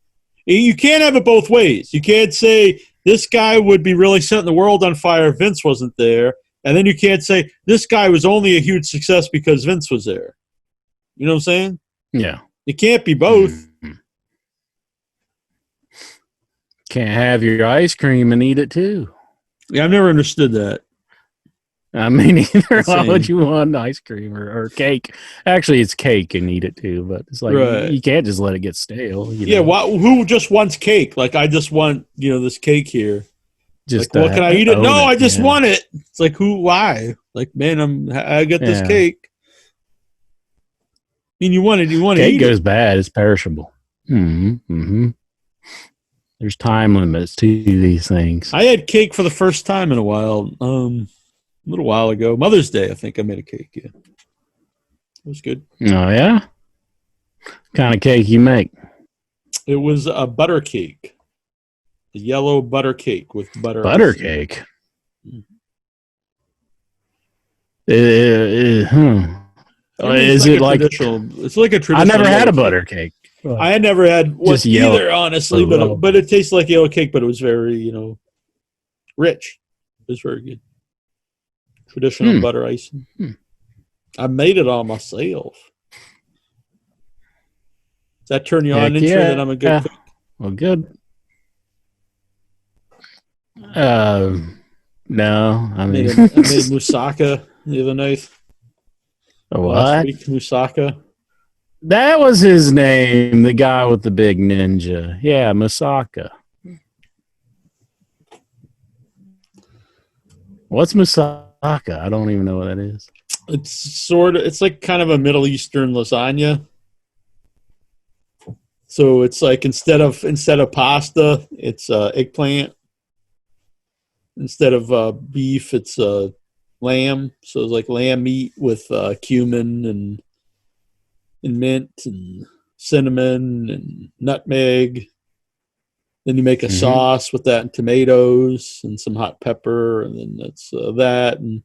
you can't have it both ways. You can't say this guy would be really setting the world on fire if Vince wasn't there, and then you can't say this guy was only a huge success because Vince was there. You know what I'm saying? Yeah. It can't be both. Can't have your ice cream and eat it too. Yeah, I've never understood that. I mean, either. Why Same. would you want ice cream or cake? Actually, it's cake and eat it too, but it's like you can't just let it get stale. Yeah, who just wants cake? Like, I just want, this cake here. Just like, what can I eat it? No, I just want want it. It's like, why? Like, man, I got this cake. I mean, you want to eat Cake goes it. bad. It's perishable. There's time limits to these things. I had cake for the first time in a while, a little while ago. Mother's Day, I think I made a cake, yeah. It was good. Oh, yeah? What kind of cake you make? It was a butter cake. A yellow butter cake with butter. Butter icing. cake? Is it like traditional? It's like a traditional. I never had a cake. butter cake. I had never had one Just yellow. either, honestly, but it tastes like yellow cake, but it was very, rich. It was very good. Traditional butter icing. I made it all myself. Does that turn you on into that I'm a good cook? Well, good. No, I mean, I made moussaka the other night. What? Last week, moussaka. That was his name, the guy with the big ninja. Yeah, Musaka. What's Musaka? I don't even know what that is. It's like kind of a Middle Eastern lasagna. So it's like instead of pasta, it's eggplant. Instead of beef, it's lamb. So it's like lamb meat with cumin and mint and cinnamon and nutmeg. Then you make a sauce with that and tomatoes and some hot pepper, and then that's that and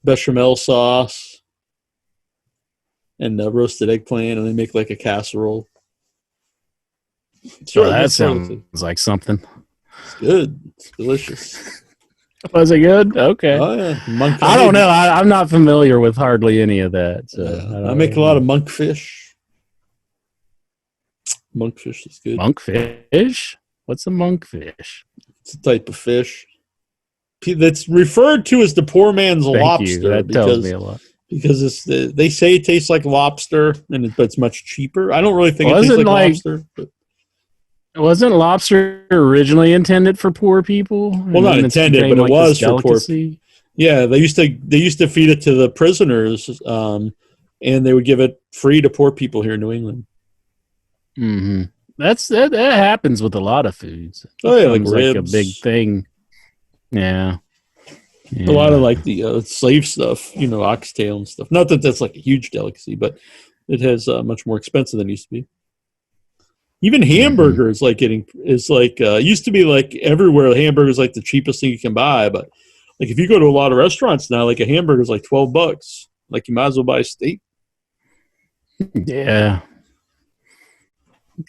bechamel sauce and roasted eggplant, and then make like a casserole. So that sounds like something. It's good. It's delicious. Was it good? Okay. Oh, yeah. I don't know. I'm not familiar with hardly any of that. So I make a lot of monkfish. Monkfish is good. Monkfish? What's a monkfish? It's a type of fish that's referred to as the poor man's lobster. That tells me a lot. Because they say it tastes like lobster, but it's much cheaper. I don't really think it tastes like lobster. But. Wasn't lobster originally intended for poor people? Well, not intended, but it was for poor people. Yeah, they used to feed it to the prisoners, and they would give it free to poor people here in New England. Mm-hmm. That happens with a lot of foods. Oh yeah, like ribs. A big thing. Yeah. A lot of like the slave stuff, oxtail and stuff. Not that that's like a huge delicacy, but it has much more expensive than it used to be. Even hamburgers used to be like everywhere. Hamburgers like the cheapest thing you can buy, but like if you go to a lot of restaurants now, like a hamburger is like $12. Like you might as well buy a steak. Yeah.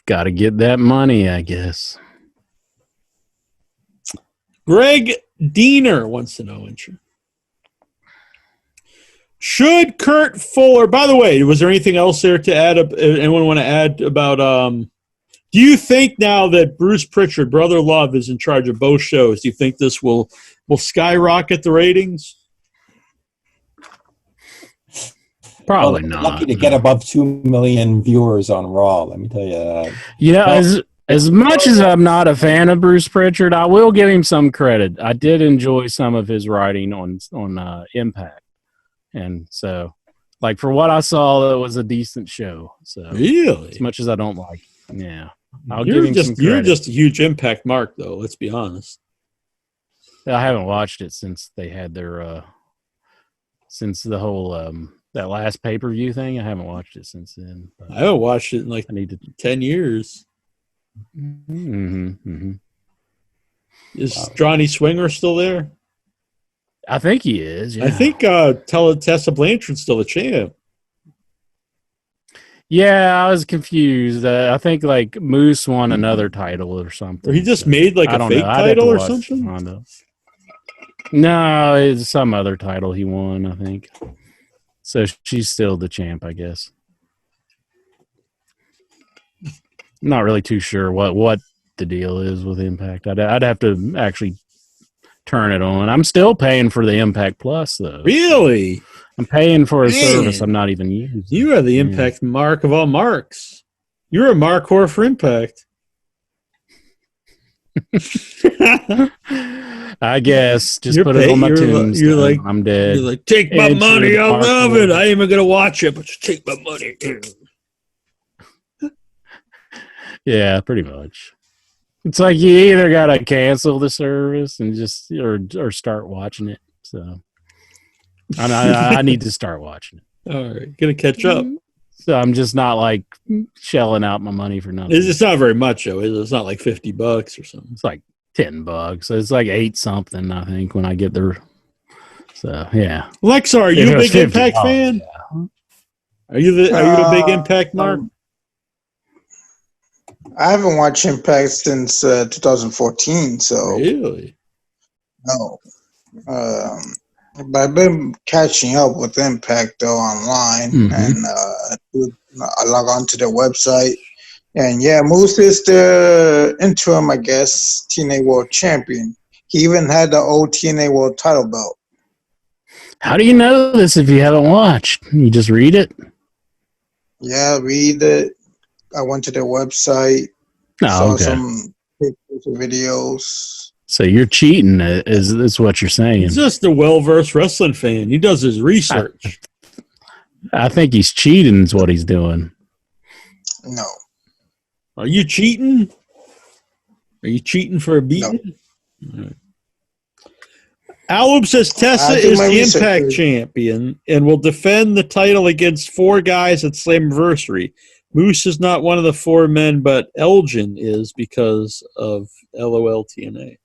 Got to get that money, I guess. Greg Diener wants to know, should Kurt Fuller, by the way, was there anything else there to add? Anyone want to add about, do you think now that Bruce Pritchard, Brother Love, is in charge of both shows, do you think this will skyrocket the ratings? Probably not. Lucky to get above 2 million viewers on Raw, let me tell you that. Yeah, as much as I'm not a fan of Bruce Pritchard, I will give him some credit. I did enjoy some of his writing on Impact. And so, like, for what I saw, it was a decent show. So really? As much as I don't like it. Yeah. You're just a huge Impact mark, though, let's be honest. I haven't watched it since they had their since the whole that last pay-per-view thing. I haven't watched it since then. I haven't watched it in like 10 years. Mm-hmm, mm-hmm. Is Johnny Swinger still there? I think he is. Yeah. I think Tessa Blanchard's still the champ. Yeah, I was confused. I think like Moose won another title or something. Or he just made like a fake title or something? No, it's some other title he won, I think. So she's still the champ, I guess. I'm not really too sure what the deal is with Impact. I'd have to actually turn it on. I'm still paying for the Impact Plus, though. Really? I'm paying for a service I'm not even using. You are the Impact mark of all marks. You're a mark whore for Impact. I guess. Just put it on my tombstone. I'm dead. You're like, take my money. I love it. I ain't even going to watch it, but just take my money. Yeah, pretty much. It's like you either got to cancel the service and just or start watching it. So I need to start watching it. All right. Going to catch up. So I'm just not like shelling out my money for nothing. It's not very much, though. It's not like $50 or something. It's like $10. So it's like 8 something, I think, when I get there. So yeah. Lexar, are you a big Impact fan? Yeah. Are you the big Impact mark? I haven't watched Impact since 2014. So really, no. But I've been catching up with Impact though online, and I log on to their website, and yeah, Moose is the interim, I guess, TNA World Champion. He even had the old TNA World title belt. How do you know this if you haven't watched? You just read it? Yeah, read it. I went to their website, saw some pictures and videos. So you're cheating, is what you're saying. He's just a well-versed wrestling fan. He does his research. I think he's cheating is what he's doing. No. Are you cheating? Are you cheating for a beating? No. Right. Alub says Tessa is the Impact champion and will defend the title against 4 guys at Slammiversary. Moose is not one of the 4 men, but Elgin is because of LOL TNA.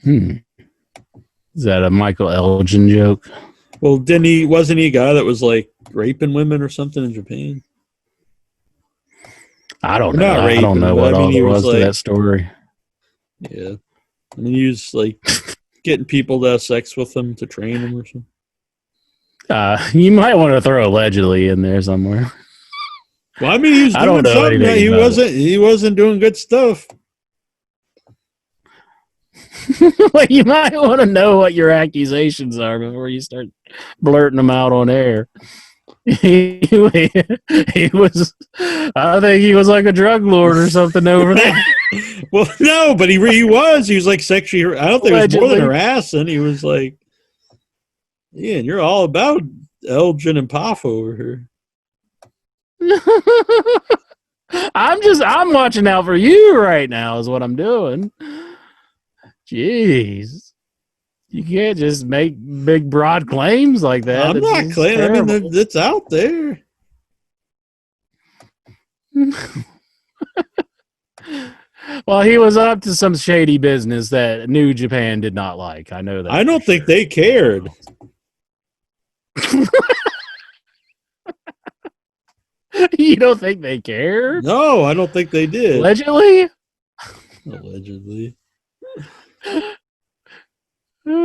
Is that a Michael Elgin joke? Well, wasn't he a guy that was like raping women or something in Japan? I don't know. I don't know what all there was to that story. Yeah. I mean, he was like getting people to have sex with him to train him or something. You might want to throw allegedly in there somewhere. Well, I mean, he was I don't doing know something. anything about He wasn't doing good stuff. Well, you might want to know what your accusations are before you start blurting them out on air. He was, I think he was like a drug lord or something over there. Well, no, but he was like sexually. I don't think it was more than Allegedly. harassing. He was like, yeah, and you're all about Elgin and Poff over here. I'm watching out for you right now is what I'm doing. Jeez. You can't just make big broad claims like that. I'm not claiming. I mean, it's out there. Well, he was up to some shady business that New Japan did not like. I know that. I don't think they cared. You don't think they care? No, I don't think they did. Allegedly? Allegedly. They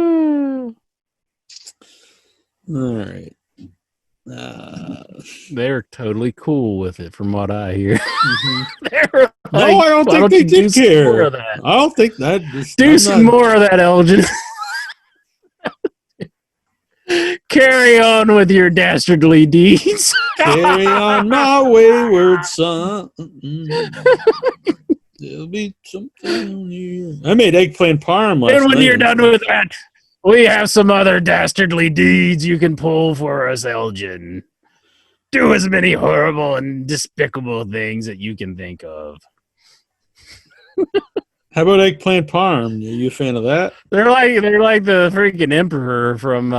All right. They're totally cool with it, from what I hear. No, I don't think they did care. I don't think that. Do some more of that, Elgin. Carry on with your dastardly deeds. Carry on my wayward son. There'll be something here. I made eggplant parm last night. And when you're done with that, we have some other dastardly deeds you can pull for us, Elgin. Do as many horrible and despicable things that you can think of. How about eggplant parm? Are you a fan of that? They're like the freaking emperor from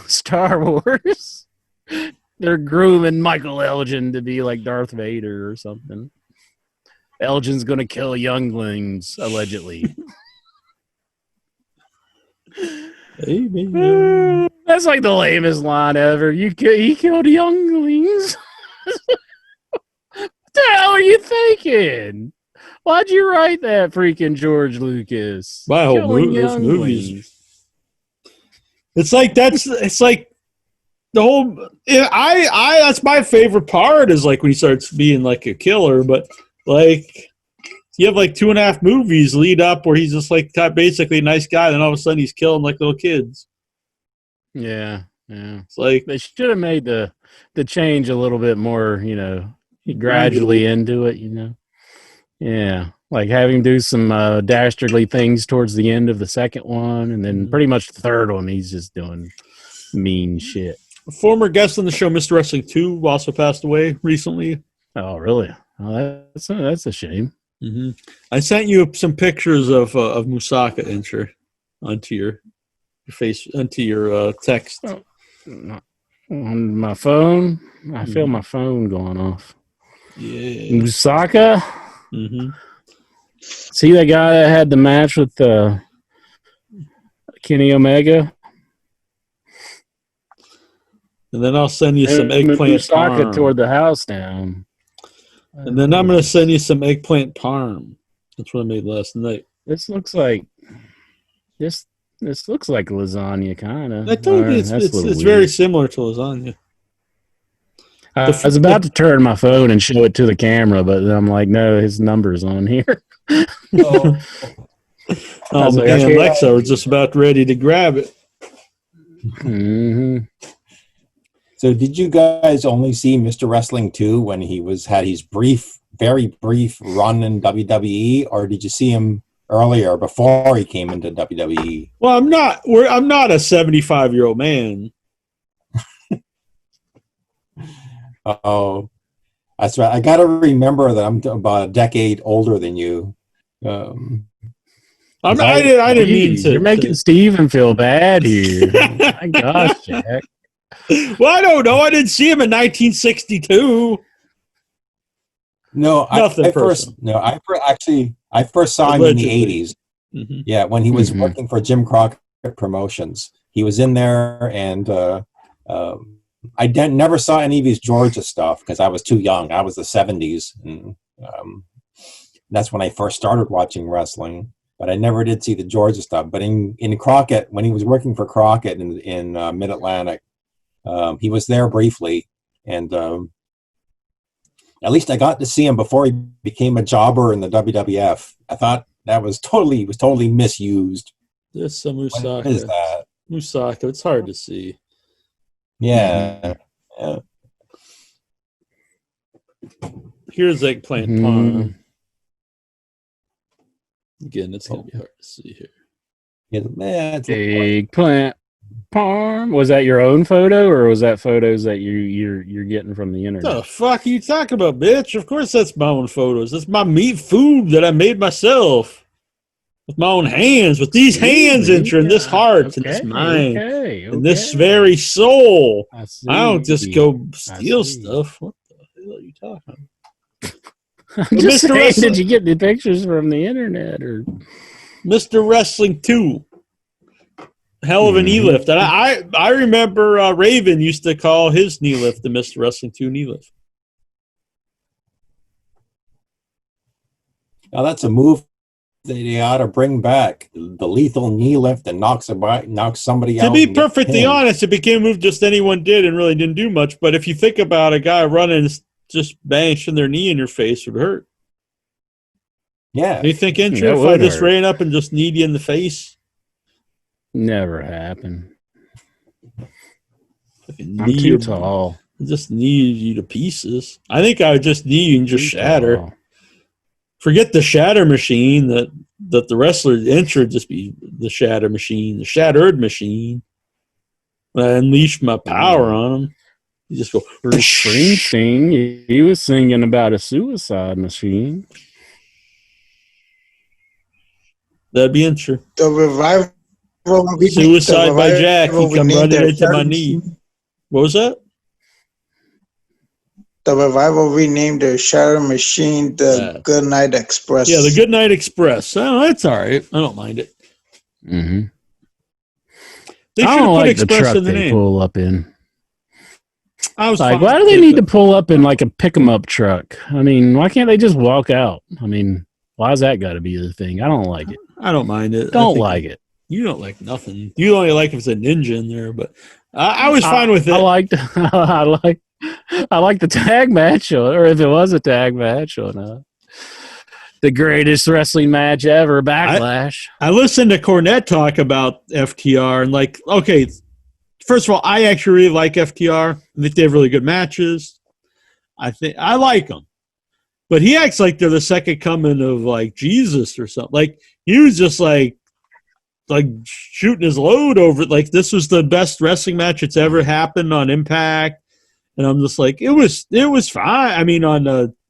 Star Wars. They're grooming Michael Elgin to be like Darth Vader or something. Elgin's gonna kill younglings, allegedly. Hey, man. That's like the lamest line ever. He killed younglings. What the hell are you thinking? Why'd you write that, freaking George Lucas? My whole Killing movie, those younglings. movies. It's like the whole. That's my favorite part is like when he starts being like a killer, but like. You have like 2.5 movies lead up where he's just like basically a nice guy, then all of a sudden he's killing like little kids. Yeah. It's like They should have made the change a little bit more, gradually into it, Yeah. Like have him do some dastardly things towards the end of the second one, and then pretty much the third one, he's just doing mean shit. a former guest on the show, Mr. Wrestling 2, also passed away recently. Oh, really? Oh, that's a shame. Mm-hmm. I sent you some pictures of Musaka Incher onto your face, onto your text. Oh, on my phone, I feel my phone going off. Yeah, Musaka. Mm-hmm. See that guy that had the match with Kenny Omega? And then I'll send you some eggplant Musaka parm. toward the house down. And then I'm going to send you some eggplant parm. That's what I made last night. This looks like lasagna, kind of. I told you it's very similar to lasagna. I was about to turn my phone and show it to the camera, but then I'm like, no, his number's on here. Oh man, Lexar was just about ready to grab it. Mm-hmm. So did you guys only see Mr. Wrestling 2 when he had his very brief run in WWE, or did you see him earlier before he came into WWE? Well, I'm not a 75-year-old man. Oh, that's right. I got to remember that I'm about a decade older than you. I didn't mean to. You're making Steven feel bad here. My gosh, Jack. Well, I don't know. I didn't see him in 1962. No, I first saw him in the 80s. Mm-hmm. Yeah, when he was working for Jim Crockett Promotions. He was in there, and I never saw any of his Georgia stuff because I was too young. I was the 70s, and that's when I first started watching wrestling. but I never did see the Georgia stuff. But in Crockett, when he was working for Crockett in Mid-Atlantic, he was there briefly, and at least I got to see him before he became a jobber in the WWF. I thought he was totally misused. There's some Musaka. What is that? Musaka. It's hard to see. Yeah. Here's eggplant parm. Again, it's gonna be hard to see here. Yeah, Eggplant parm. Was that your own photo, or was that photos that you're getting from the internet? What the fuck are you talking about, bitch? Of course that's my own photos. That's my meat food that I made myself with my own hands, with these hands entering this heart and this mind and this very soul. I don't just go steal stuff. What the hell are you talking about? I'm just saying, did you get the pictures from the internet, or Mr. Wrestling 2? Hell of a knee lift. And I remember Raven used to call his knee lift the Mr. Wrestling 2 knee lift. Now that's a move that they ought to bring back. The lethal knee lift and knock somebody out. To be perfectly honest, it became a move just anyone did and really didn't do much. But if you think about a guy running, just bashing their knee in your face would hurt. Yeah. Do you think, Intro, if I just ran up and just kneed you in the face? Never happened. I'm too tall. Just knee you to pieces. I think I would just knee you and just shatter. Tall. Forget the shatter machine that the wrestler entered, just be the shatter machine, the shattered machine. I unleash my power on him. You just go. Springsteen, he was singing about a suicide machine. That'd be interesting. The revival. Suicide by Jack. He come running into my knee. What was that? The revival renamed their Shatter Machine the Goodnight Express. Yeah, the Goodnight Express. Oh, that's all right. I don't mind it. Mm-hmm. They should have put Express in the name. Pull up in. I was like, why do they need to pull up in like a pick-em-up truck? I mean, why can't they just walk out? I mean, why has that got to be the thing? I don't like it. I don't mind it. Don't like it. You don't like nothing. You only like if it's a ninja in there, but I was fine with it. I like the tag match, or if it was a tag match, or not. The greatest wrestling match ever, Backlash. I listened to Cornette talk about FTR, and like, okay, first of all, I actually really like FTR. I think they have really good matches. I like them, but he acts like they're the second coming of like Jesus or something. Like he was just like shooting his load over it. Like this was the best wrestling match that's ever happened on Impact. And I'm just like, it was fine. I mean, on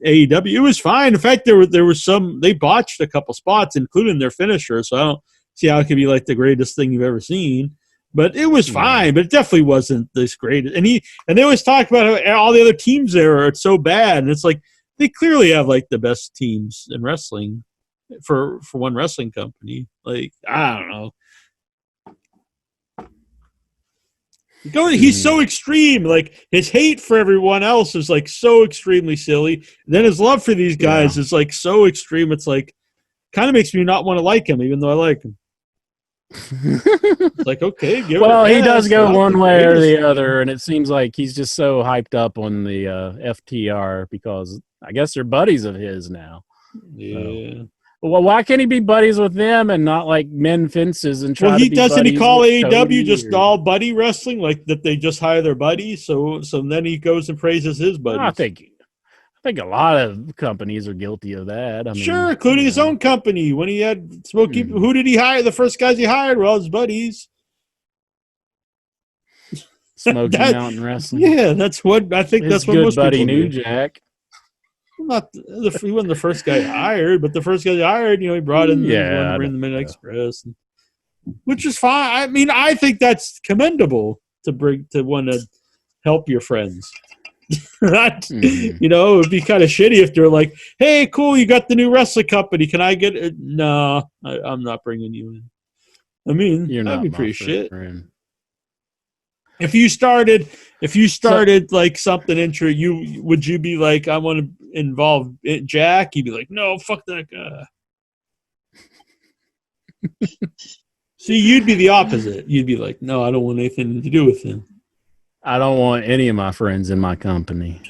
AEW, it was fine. In fact, there was some, they botched a couple spots, including their finisher. So I don't see how it could be like the greatest thing you've ever seen. But it was fine. But it definitely wasn't this great. And they always talk about how all the other teams there are so bad. And it's like they clearly have like the best teams in wrestling for one wrestling company. Like, I don't know. He's so extreme. Like his hate for everyone else is like so extremely silly. And then his love for these guys is like so extreme. It's like kind of makes me not want to like him, even though I like him. It's like, okay, he does go one way or the other, and it seems like he's just so hyped up on the FTR because I guess they're buddies of his now. Yeah. So. Well, why can't he be buddies with them and not like men fences and try? Well, he doesn't. He call AEW just all buddy wrestling, like that they just hire their buddies. So then he goes and praises his buddies. I think a lot of companies are guilty of that. I mean, sure, including his own company when he had Smokey. Who did he hire? The first guys he hired were all his buddies. Smoky Mountain Wrestling. Yeah, that's what I think. That's what good most buddy people New do. Jack. He wasn't the first guy hired, but the first guy hired, he brought in the Midnight Express, which is fine. I mean, I think that's commendable to want to help your friends. It would be kind of shitty if they're like, "Hey, cool, you got the new wrestling company. Can I get it?" No, I'm not bringing you in. I mean, that'd be pretty shit. Friend. If you started like something intro, would you be like, I want to involve Jack? You'd be like, no, fuck that guy. See, you'd be the opposite. You'd be like, no, I don't want anything to do with him. I don't want any of my friends in my company.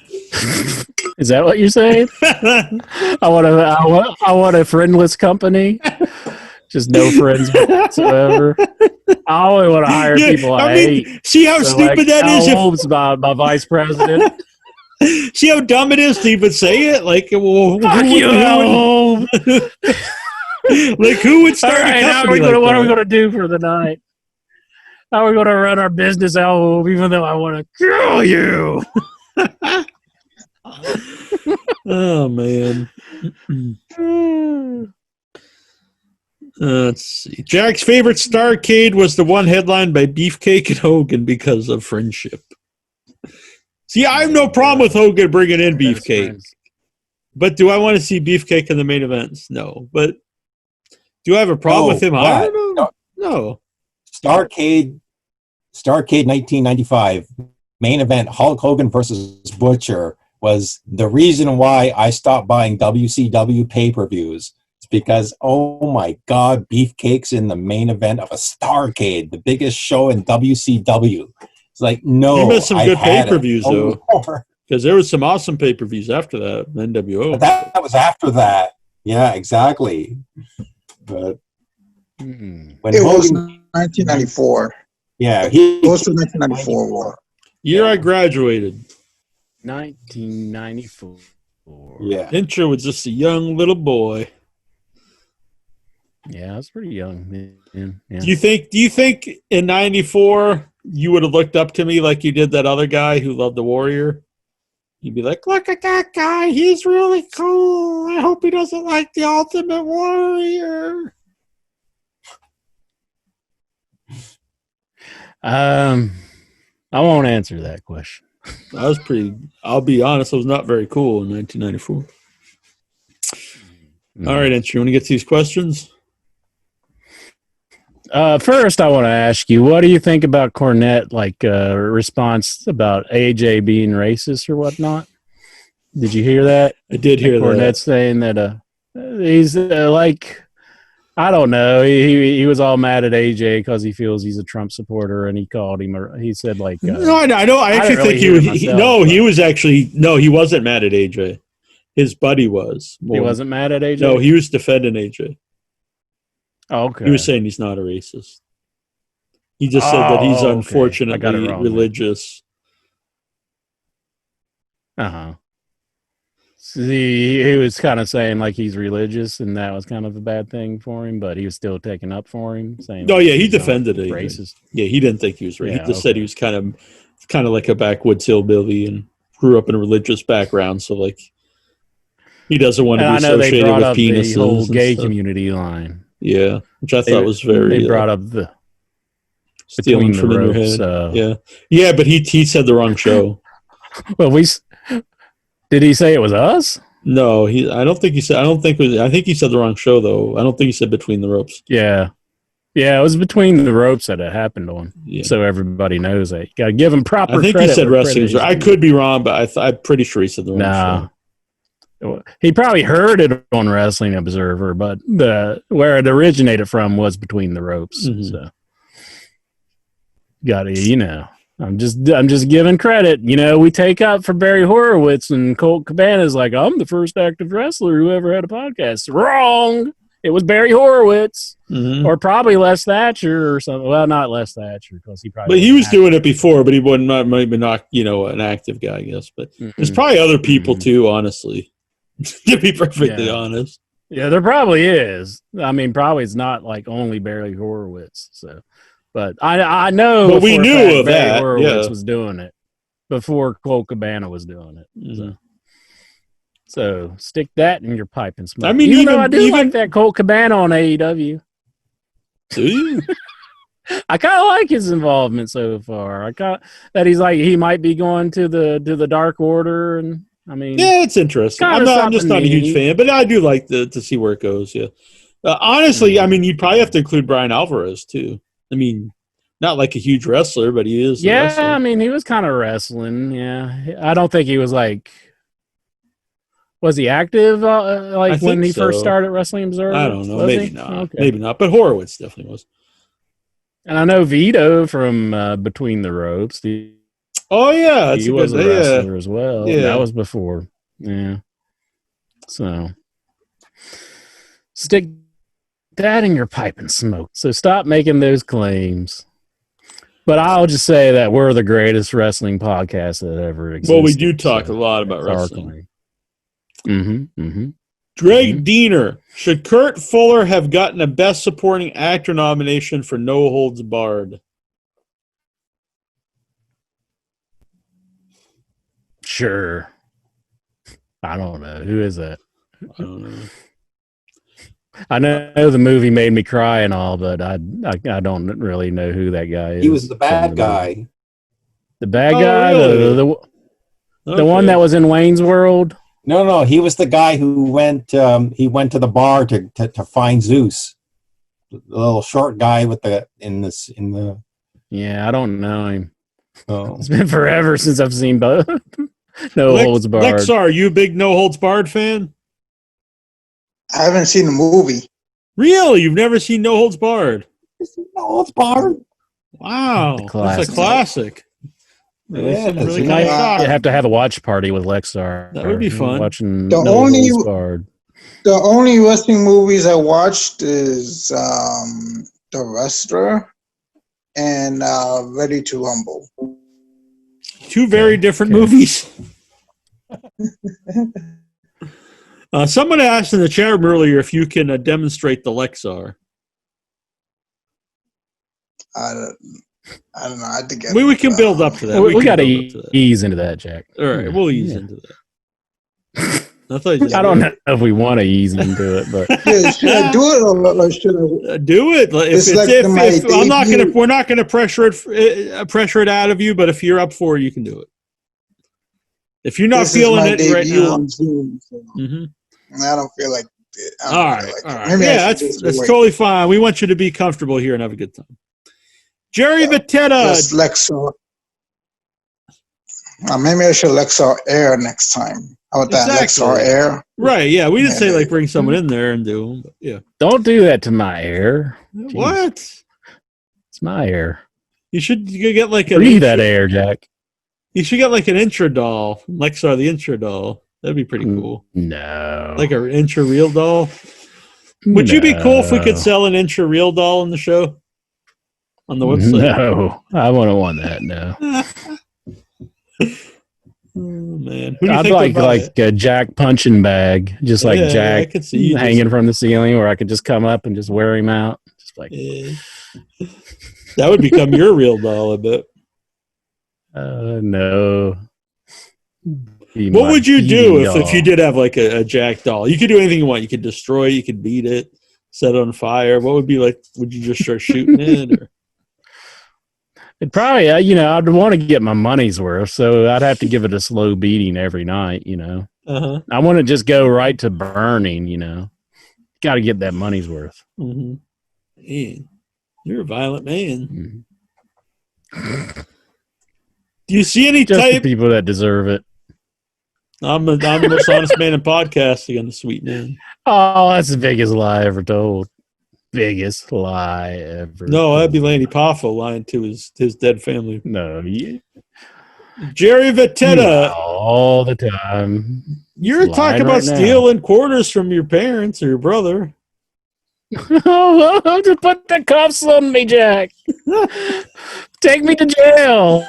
Is that what you're saying? I want a friendless company. Just no friends whatsoever. I only want to hire people I hate. See how stupid that is? Al Holmes, my vice president. See how dumb it is to even say it? Like, well, Fuck you, Al Holmes. Like, who would start a company like that? What are we going to do for the night? How are we going to run our business, Al Holmes, even though I want to kill you? Oh, man. Let's see. Jack's favorite Starrcade was the one headlined by Beefcake and Hogan because of friendship. See, I have no problem with Hogan bringing in Beefcake. But do I want to see Beefcake in the main events? No. But do I have a problem with him? I don't know. No. Starrcade 1995, main event, Hulk Hogan versus Butcher, was the reason why I stopped buying WCW pay-per-views. It's because, oh my God, Beefcake's in the main event of a Starrcade, the biggest show in WCW. It's like, no. You missed some good pay-per-views, though. Because there was some awesome pay-per-views after that, NWO. But that was after that. Yeah, exactly. But when it was 1994. Yeah, it was the 1994 war. Year I graduated. 1994. Yeah. Intro was just a young little boy. Yeah, I was pretty young, man. Yeah. Do you think in 94 you would have looked up to me like you did that other guy who loved the Warrior? You'd be like, look at that guy. He's really cool. I hope he doesn't like the Ultimate Warrior. I won't answer that question. I'll be honest, I was not very cool in 1994. All right, Entry, you want to get to these questions? First, I want to ask you, what do you think about Cornette, response about AJ being racist or whatnot? Did you hear that? I did hear Cornette saying that he's I don't know. He was all mad at AJ because he feels he's a Trump supporter, and he called him. He said no, I know. I actually think he wasn't mad at AJ. His buddy was. He wasn't mad at AJ? No, he was defending AJ. Oh, okay. He was saying he's not a racist. He just said that he's unfortunately religious. Uh-huh. See, he was kind of saying like he's religious, and that was kind of a bad thing for him, but he was still taking up for him. Saying, oh, yeah, he defended it. Racist. Yeah, he didn't think he was racist. Yeah, he just said he was kind of like a backwoods hillbilly and grew up in a religious background, so like he doesn't want to be associated with penises. The whole gay community line. Yeah, which I thought was very. They brought up the stealing from in your head. Yeah, but he said the wrong show. Well, did he say it was us? No, I don't think he said. I think he said the wrong show though. I don't think he said Between the Ropes. Yeah, it was Between the Ropes that it happened on. Yeah. So everybody knows that. You got to give him proper credit. I think he said Wrestling. I could be wrong, but I'm pretty sure he said the wrong show. He probably heard it on Wrestling Observer, but where it originated from was Between the Ropes. Mm-hmm. So, I'm just giving credit. We take up for Barry Horowitz, and Colt Cabana's like, I'm the first active wrestler who ever had a podcast. Wrong. It was Barry Horowitz, or probably Les Thatcher or something. Well, not Les Thatcher because he probably. But he was doing it before, but he wasn't maybe not an active guy, I guess. But there's probably other people too, honestly. To be perfectly honest. Yeah, there probably is. I mean, probably it's not like only Barry Horowitz. So, but I know. But we knew of Barry that. Horowitz was doing it before Colt Cabana was doing it. Mm-hmm. So stick that in your pipe and smoke. I mean, I do like that Colt Cabana on AEW. Do you? I kind of like his involvement so far. He might be going to the Dark Order and. I mean, yeah, it's interesting. I'm just not a huge fan, but I do like to see where it goes. Yeah, honestly, I mean, you'd probably have to include Brian Alvarez too. I mean, not like a huge wrestler, but he is. Yeah, I mean, he was kind of wrestling. Yeah, I don't think he was like. Was he active like when he first so. started Wrestling Observer? I don't know. Was Maybe he? not. Okay. Maybe not. But Horowitz definitely was. And I know Vito from Between the Ropes. Oh yeah, He was a wrestler as well. Yeah. That was before. Yeah. So stick that in your pipe and smoke. So stop making those claims. But I'll just say that we're the greatest wrestling podcast that ever existed. Well, we do talk a lot about wrestling. Greg Diener. Should Kurt Fuller have gotten a Best Supporting Actor nomination for No Holds Barred? Sure. I don't know. Who is that? I don't know. I know the movie made me cry and all, but I don't really know who that guy is. He was the bad guy. The bad guy? Really? The one that was in Wayne's World? No, he was the guy who went he went to the bar to find Zeus. The little short guy with the Yeah, I don't know him. Oh. It's been forever since I've seen both. No Holds Barred. Lexar, are you a big No Holds Barred fan? I haven't seen the movie. Really? You've never seen No Holds Barred? No Holds Barred. Wow. That's a classic. Yeah, really You might have to have a watch party with Lexar. That would be fun. Watching The No Holds Barred. The only wrestling movies I watched is The Wrestler and Ready to Rumble. Two very different movies. Someone asked in the chat room earlier if you can demonstrate the Lexar. I don't know. I think we can build up to that. We got to ease into that, Jack. All right, we'll ease into that. I don't know if we want to ease into it, but should I do it or should I do it? I'm not going to. We're not going to pressure it out of you. But if you're up for it, you can do it. If you're not feeling it right now, on Zoom, so I don't feel like it. All right. Maybe that's totally fine. We want you to be comfortable here and have a good time. Jerry Vitetta. Lexar. Maybe I should Lexar Air next time. How about that? Lexar Air? Right, yeah. We didn't say bring someone in there and do them, but yeah. Don't do that to my air. Jeez. What? It's my air. You get like breathe that air, Jack. You should get like an Intra doll. Lexar the Intra doll. That'd be pretty cool. No. Like an Intra real doll? Would you be cool if we could sell an Intra real doll in the show? On the website? No. I wouldn't want that, no. Oh, man. I'd like a Jack punching bag, just like Jack hanging from the ceiling, where I could just come up and just wear him out. Just like that would become your real doll, I bet. No. What would you do if you did have like a Jack doll? You could do anything you want. You could destroy it, you could beat it, set it on fire. What would be like? Would you just start shooting it? Or? It'd probably, I'd want to get my money's worth, so I'd have to give it a slow beating every night, Uh-huh. I want to just go right to burning, Got to get that money's worth. Mm-hmm. Man, you're a violent man. Mm-hmm. Do you see any just the people that deserve it? I'm the most honest man in podcasting. I'm the sweet man. Oh, that's the biggest lie ever told. Biggest lie ever. No, that'd be Lanny Poffo lying to his dead family. No, yeah. Jerry Vitetta. All the time. You're talking about stealing quarters from your parents or your brother. Oh, just put the cuffs on me, Jack. Take me to jail.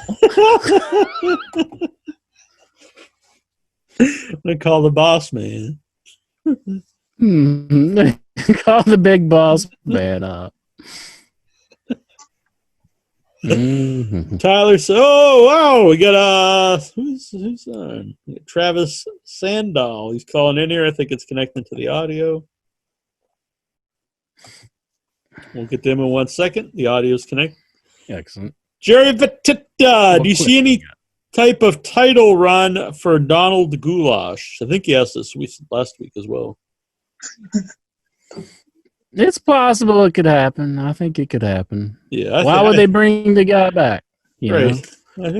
I call the boss man. Call the big boss man up. Tyler said, "Oh wow, we got who's on? Travis Sandow. He's calling in here. I think it's connecting to the audio. We'll get them in 1 second. The audio's connected. Excellent. Jerry Vitetta, do you see any type of title run for Donald Goulash? I think he asked this last week as well. It's possible it could happen. I think it could happen. Yeah. Why would they bring the guy back? You know?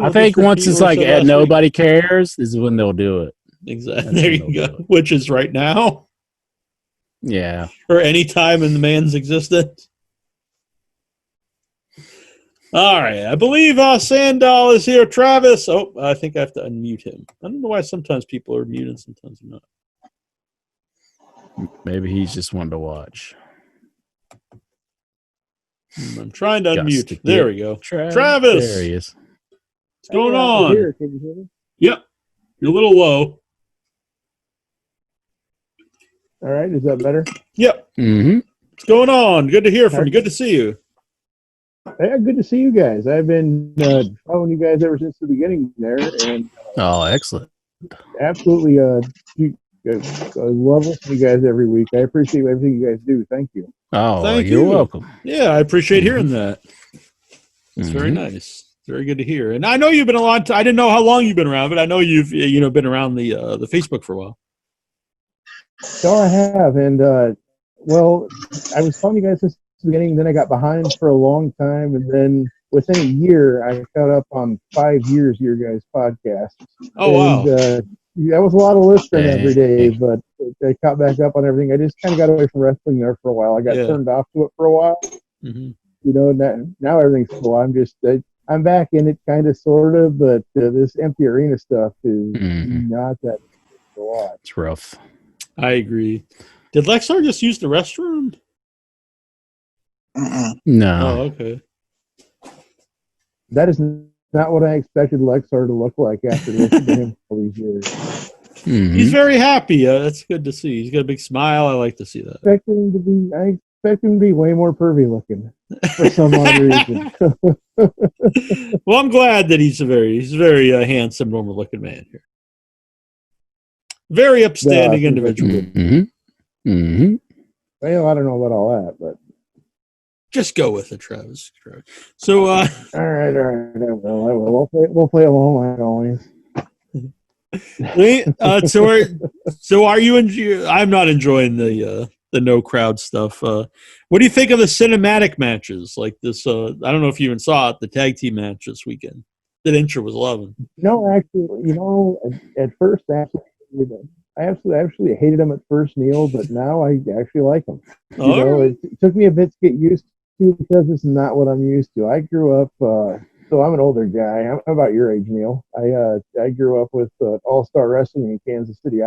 I think once it's like nobody cares is when they'll do it. Exactly. There you go. Which is right now. Yeah. Or any time in the man's existence. All right. I believe Sandal is here. Travis. Oh, I think I have to unmute him. I don't know why sometimes people are muted, sometimes they're not. Maybe he's just wanting to watch. I'm trying to unmute. There we go. Travis. There he is. What's going on? Here. Can you hear me? Yep. You're a little low. All right. Is that better? Yep. Mm-hmm. What's going on? Good to hear from you. Good to see you. Yeah, good to see you guys. I've been following you guys ever since the beginning there, and Oh, excellent. absolutely I love listening to you guys every week. I appreciate everything you guys do. Thank you. Oh, Thank you're you. welcome. Yeah, I appreciate hearing that. It's very nice. Very good to hear. And I know you've been a long time. I didn't know how long you've been around, but I know you've been around the Facebook for a while. So I have, and well, I was telling you guys since the beginning. Then I got behind for a long time, and then within a year, I caught up on 5 years of your guys' podcast. Oh, wow. That was a lot of listening every day, but I caught back up on everything. I just kind of got away from wrestling there for a while. I got turned off to it for a while. Mm-hmm. Now everything's cool. I'm back in it, kind of, sort of, but this empty arena stuff is not that to watch. It's rough. I agree. Did Lexar just use the restroom? No. Oh, okay. That is not what I expected Lexar to look like after listening to him for all these years. Mm-hmm. He's very happy. That's good to see. He's got a big smile. I like to see that. I expect him to be way more pervy looking for some odd reason. Well, I'm glad that he's a very handsome, normal looking man here. Very upstanding individual. Mm-hmm. Mm-hmm. Well, I don't know about all that, but just go with it, Travis. So, all right. I will. We'll play along like always. So are you? I'm not enjoying the no crowd stuff. What do you think of the cinematic matches like this? I don't know if you even saw it, the tag team match this weekend that Incher was loving. No, actually, at first, I absolutely hated him at first, Neil, but now I actually like him. It took me a bit to get used to because it's not what I'm used to. I grew up, so I'm an older guy. I'm about your age, Neil. I grew up with All-Star Wrestling in Kansas City,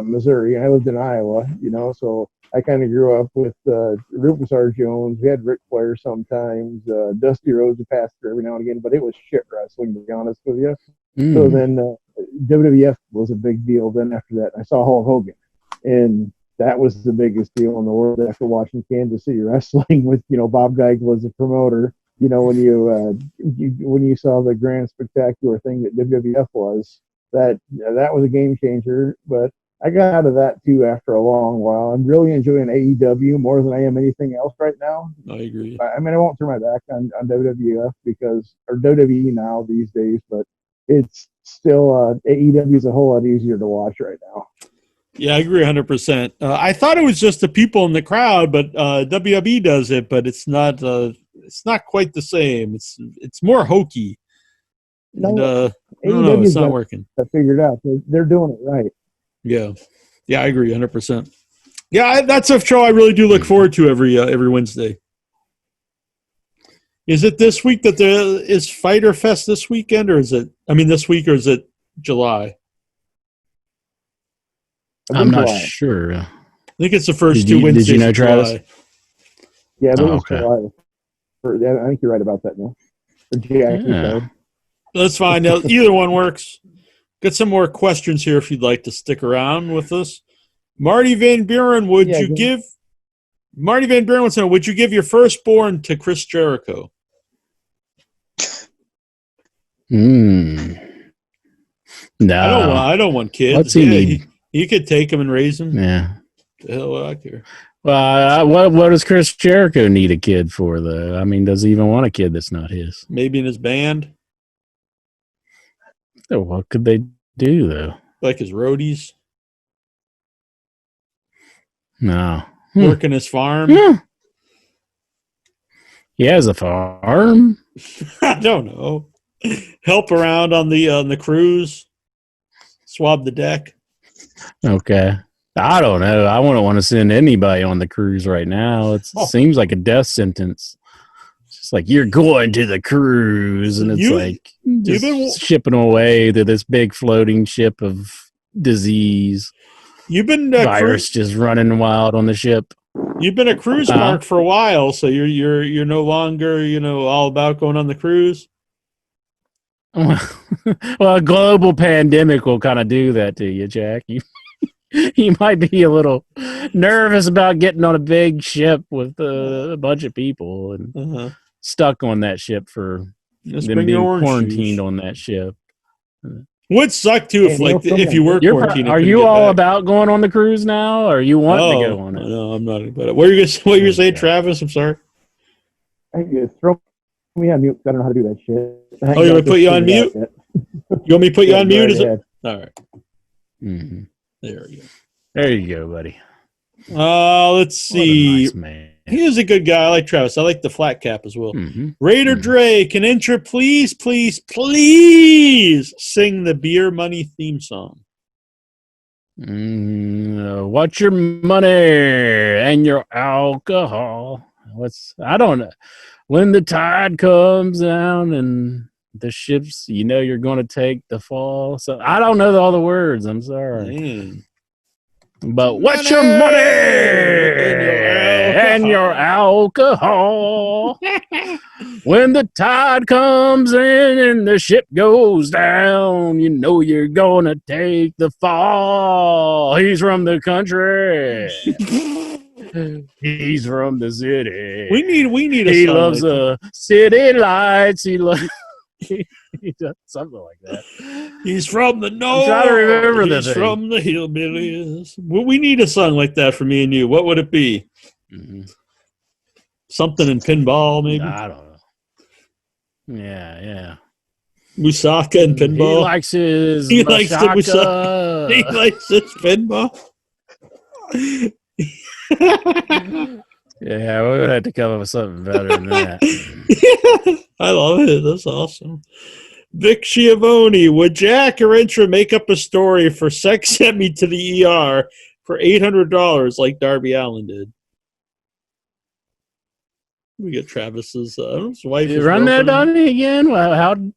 Missouri. I lived in Iowa, so I kind of grew up with Rufus R. Jones. We had Ric Flair sometimes. Dusty Rhodes would pass through every now and again, but it was shit wrestling, to be honest with you. So then WWF was a big deal. Then after that, I saw Hulk Hogan, and that was the biggest deal in the world after watching Kansas City wrestling with Bob Geigel was the promoter. When you saw the grand spectacular thing that WWF was, that was a game changer. But I got out of that too after a long while. I'm really enjoying AEW more than I am anything else right now. I agree. I won't turn my back on WWF or WWE now these days, but it's still AEW is a whole lot easier to watch right now. Yeah, I agree 100%. I thought it was just the people in the crowd, but WWE does it, but it's not quite the same. It's more hokey. And, no, it's not working. I figured out they're doing it right. Yeah, I agree 100%. Yeah, that's a show I really do look forward to every Wednesday. Is it this week that there is Fyter Fest this weekend, or is it? This week, or is it July? I'm not sure. I think it's the first 2 Wednesdays. Did you know, Travis? July. Yeah, okay. July. I think you're right about that, Neil. Yeah. That's fine. Now, either one works. Got some more questions here if you'd like to stick around with us. Marty Van Buren, would you give your firstborn to Chris Jericho? No. I don't want kids. What's he need? He could take him and raise him. Yeah. The hell would I care? Well, what does Chris Jericho need a kid for, though? Does he even want a kid that's not his? Maybe in his band. So what could they do, though? Like his roadies? No. Working his farm? Yeah. He has a farm? I don't know. Help around on the cruise? swab the deck. Okay. I don't know. I wouldn't want to send anybody on the cruise right now. It seems like a death sentence. It's just like, you're going to the cruise, and it's like just shipping away to this big floating ship of disease. You've been virus just running wild on the ship. You've been a cruise park for a while, so you're no longer, all about going on the cruise. Well, a global pandemic will kind of do that to you, Jack. You might be a little nervous about getting on a big ship with a bunch of people and stuck on that ship for them being quarantined on that ship. Would suck too if you were quarantined. Are you all about going on the cruise now, or you want to go on it? No, I'm not about it. What are you going to say, Travis? I'm sorry. Throw me on mute. I don't know how to do that shit. You want me to put you on mute? You want me to put you on mute? All right. Mm-hmm. There you go. There you go, buddy. Let's see. Nice man. He is a good guy. I like Travis. I like the flat cap as well. Mm-hmm. Raider Dre, can Intra please sing the Beer Money theme song? What's your money and your alcohol? I don't know. When the tide comes down and the ships, you're going to take the fall. So I don't know all the words. I'm sorry. Man. But what's your money and your alcohol? When the tide comes in and the ship goes down, you're going to take the fall. He's from the country. He's from the city. We need a He song loves the city lights. He loves something like that. He's from the north. I'm trying to remember this. He's from the hillbillies. Well, we need a song like that for me and you. What would it be? Mm-hmm. Something in pinball, maybe? I don't know. Yeah. Musaka and pinball. He likes his He likes the Musaka. He likes his pinball. Yeah, we would have to come up with something better than that. I love it. That's awesome. Vic Schiavone, would Jack or Intra make up a story for Sex Sent Me to the ER for $800 like Darby Allin did? We get Travis's wife. You run that on me again? How'd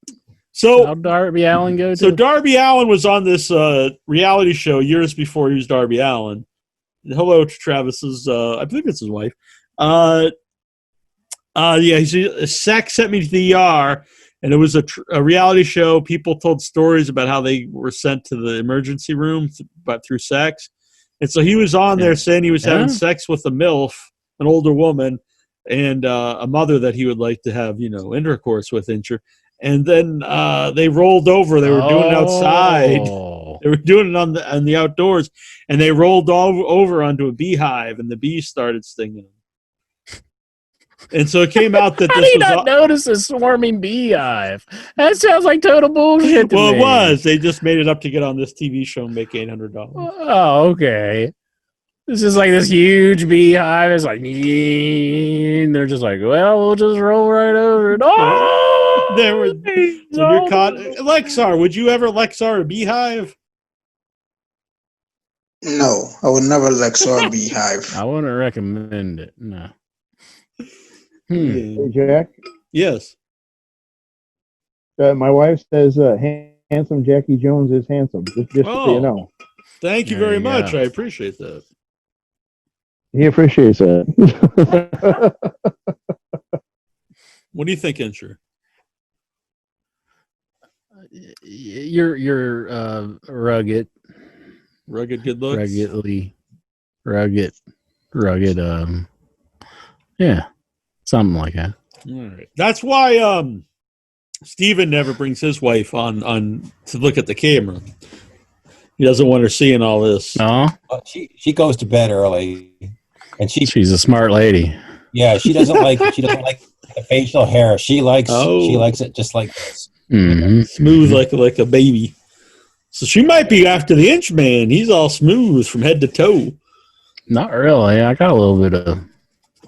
Darby Allin go to? So Darby Allin was on this reality show years before he was Darby Allin. Hello to Travis's, I believe it's his wife. Sex Sent Me to the ER, and it was a reality show. People told stories about how they were sent to the emergency room through sex. And so he was on there saying he was having sex with a MILF, an older woman, and a mother that he would like to have, intercourse with. And then they rolled over. They were doing it outside. They were doing it on the outdoors, and they rolled over onto a beehive, and the bees started stinging them. And so it came out that How this do you not notice a swarming beehive? That sounds like total bullshit to me. It was. They just made it up to get on this TV show and make $800. Oh, okay. This is like this huge beehive. It's like, they're just like, well, we'll just roll right over it. Oh, so you're caught. Lexar, would you ever Lexar a beehive? No, I would never Lexar a beehive. I wouldn't recommend it. No. Hey, Jack? Yes. My wife says handsome Jackie Jones is handsome. Just so you know. Thank you very much. I appreciate that. He appreciates it. What do you think, Insure? You're rugged. Rugged good looks? Rugged. Yeah. Something like that. All right. That's why Steven never brings his wife on to look at the camera. He doesn't want her seeing all this. No. She goes to bed early, and she's a smart lady. Yeah, she doesn't like the facial hair. She likes it just like this. Mm-hmm. Smooth like a baby. So she might be after the Inch Man. He's all smooth from head to toe. Not really. I got a little bit of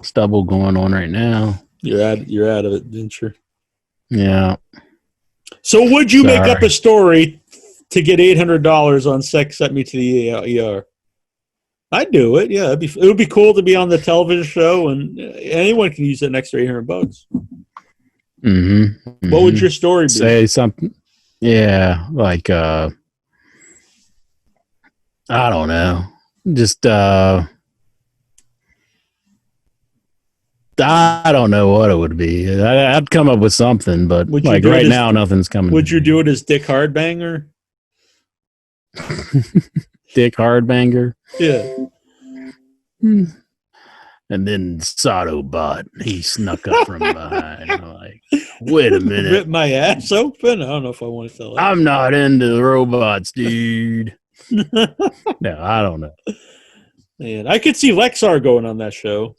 stubble going on right now. You're out of it, didn't you? Yeah. So would you make up a story to get $800 on sex sent me to the ER. I'd do it. Yeah, it would be cool to be on the television show, and anyone can use that extra $800. Mm-hmm. What would your story be? Say something. Yeah, like I don't know. Just I don't know what it would be. I'd come up with something, but like right now, nothing's coming. Would you do it as Dick Hardbanger? Dick Hardbanger? Yeah. And then Sotobot, he snuck up from behind. I'm like, wait a minute. Rip my ass open? I don't know if I want to tell that. I'm not into the robots, dude. No, I don't know. Man, I could see Lexar going on that show.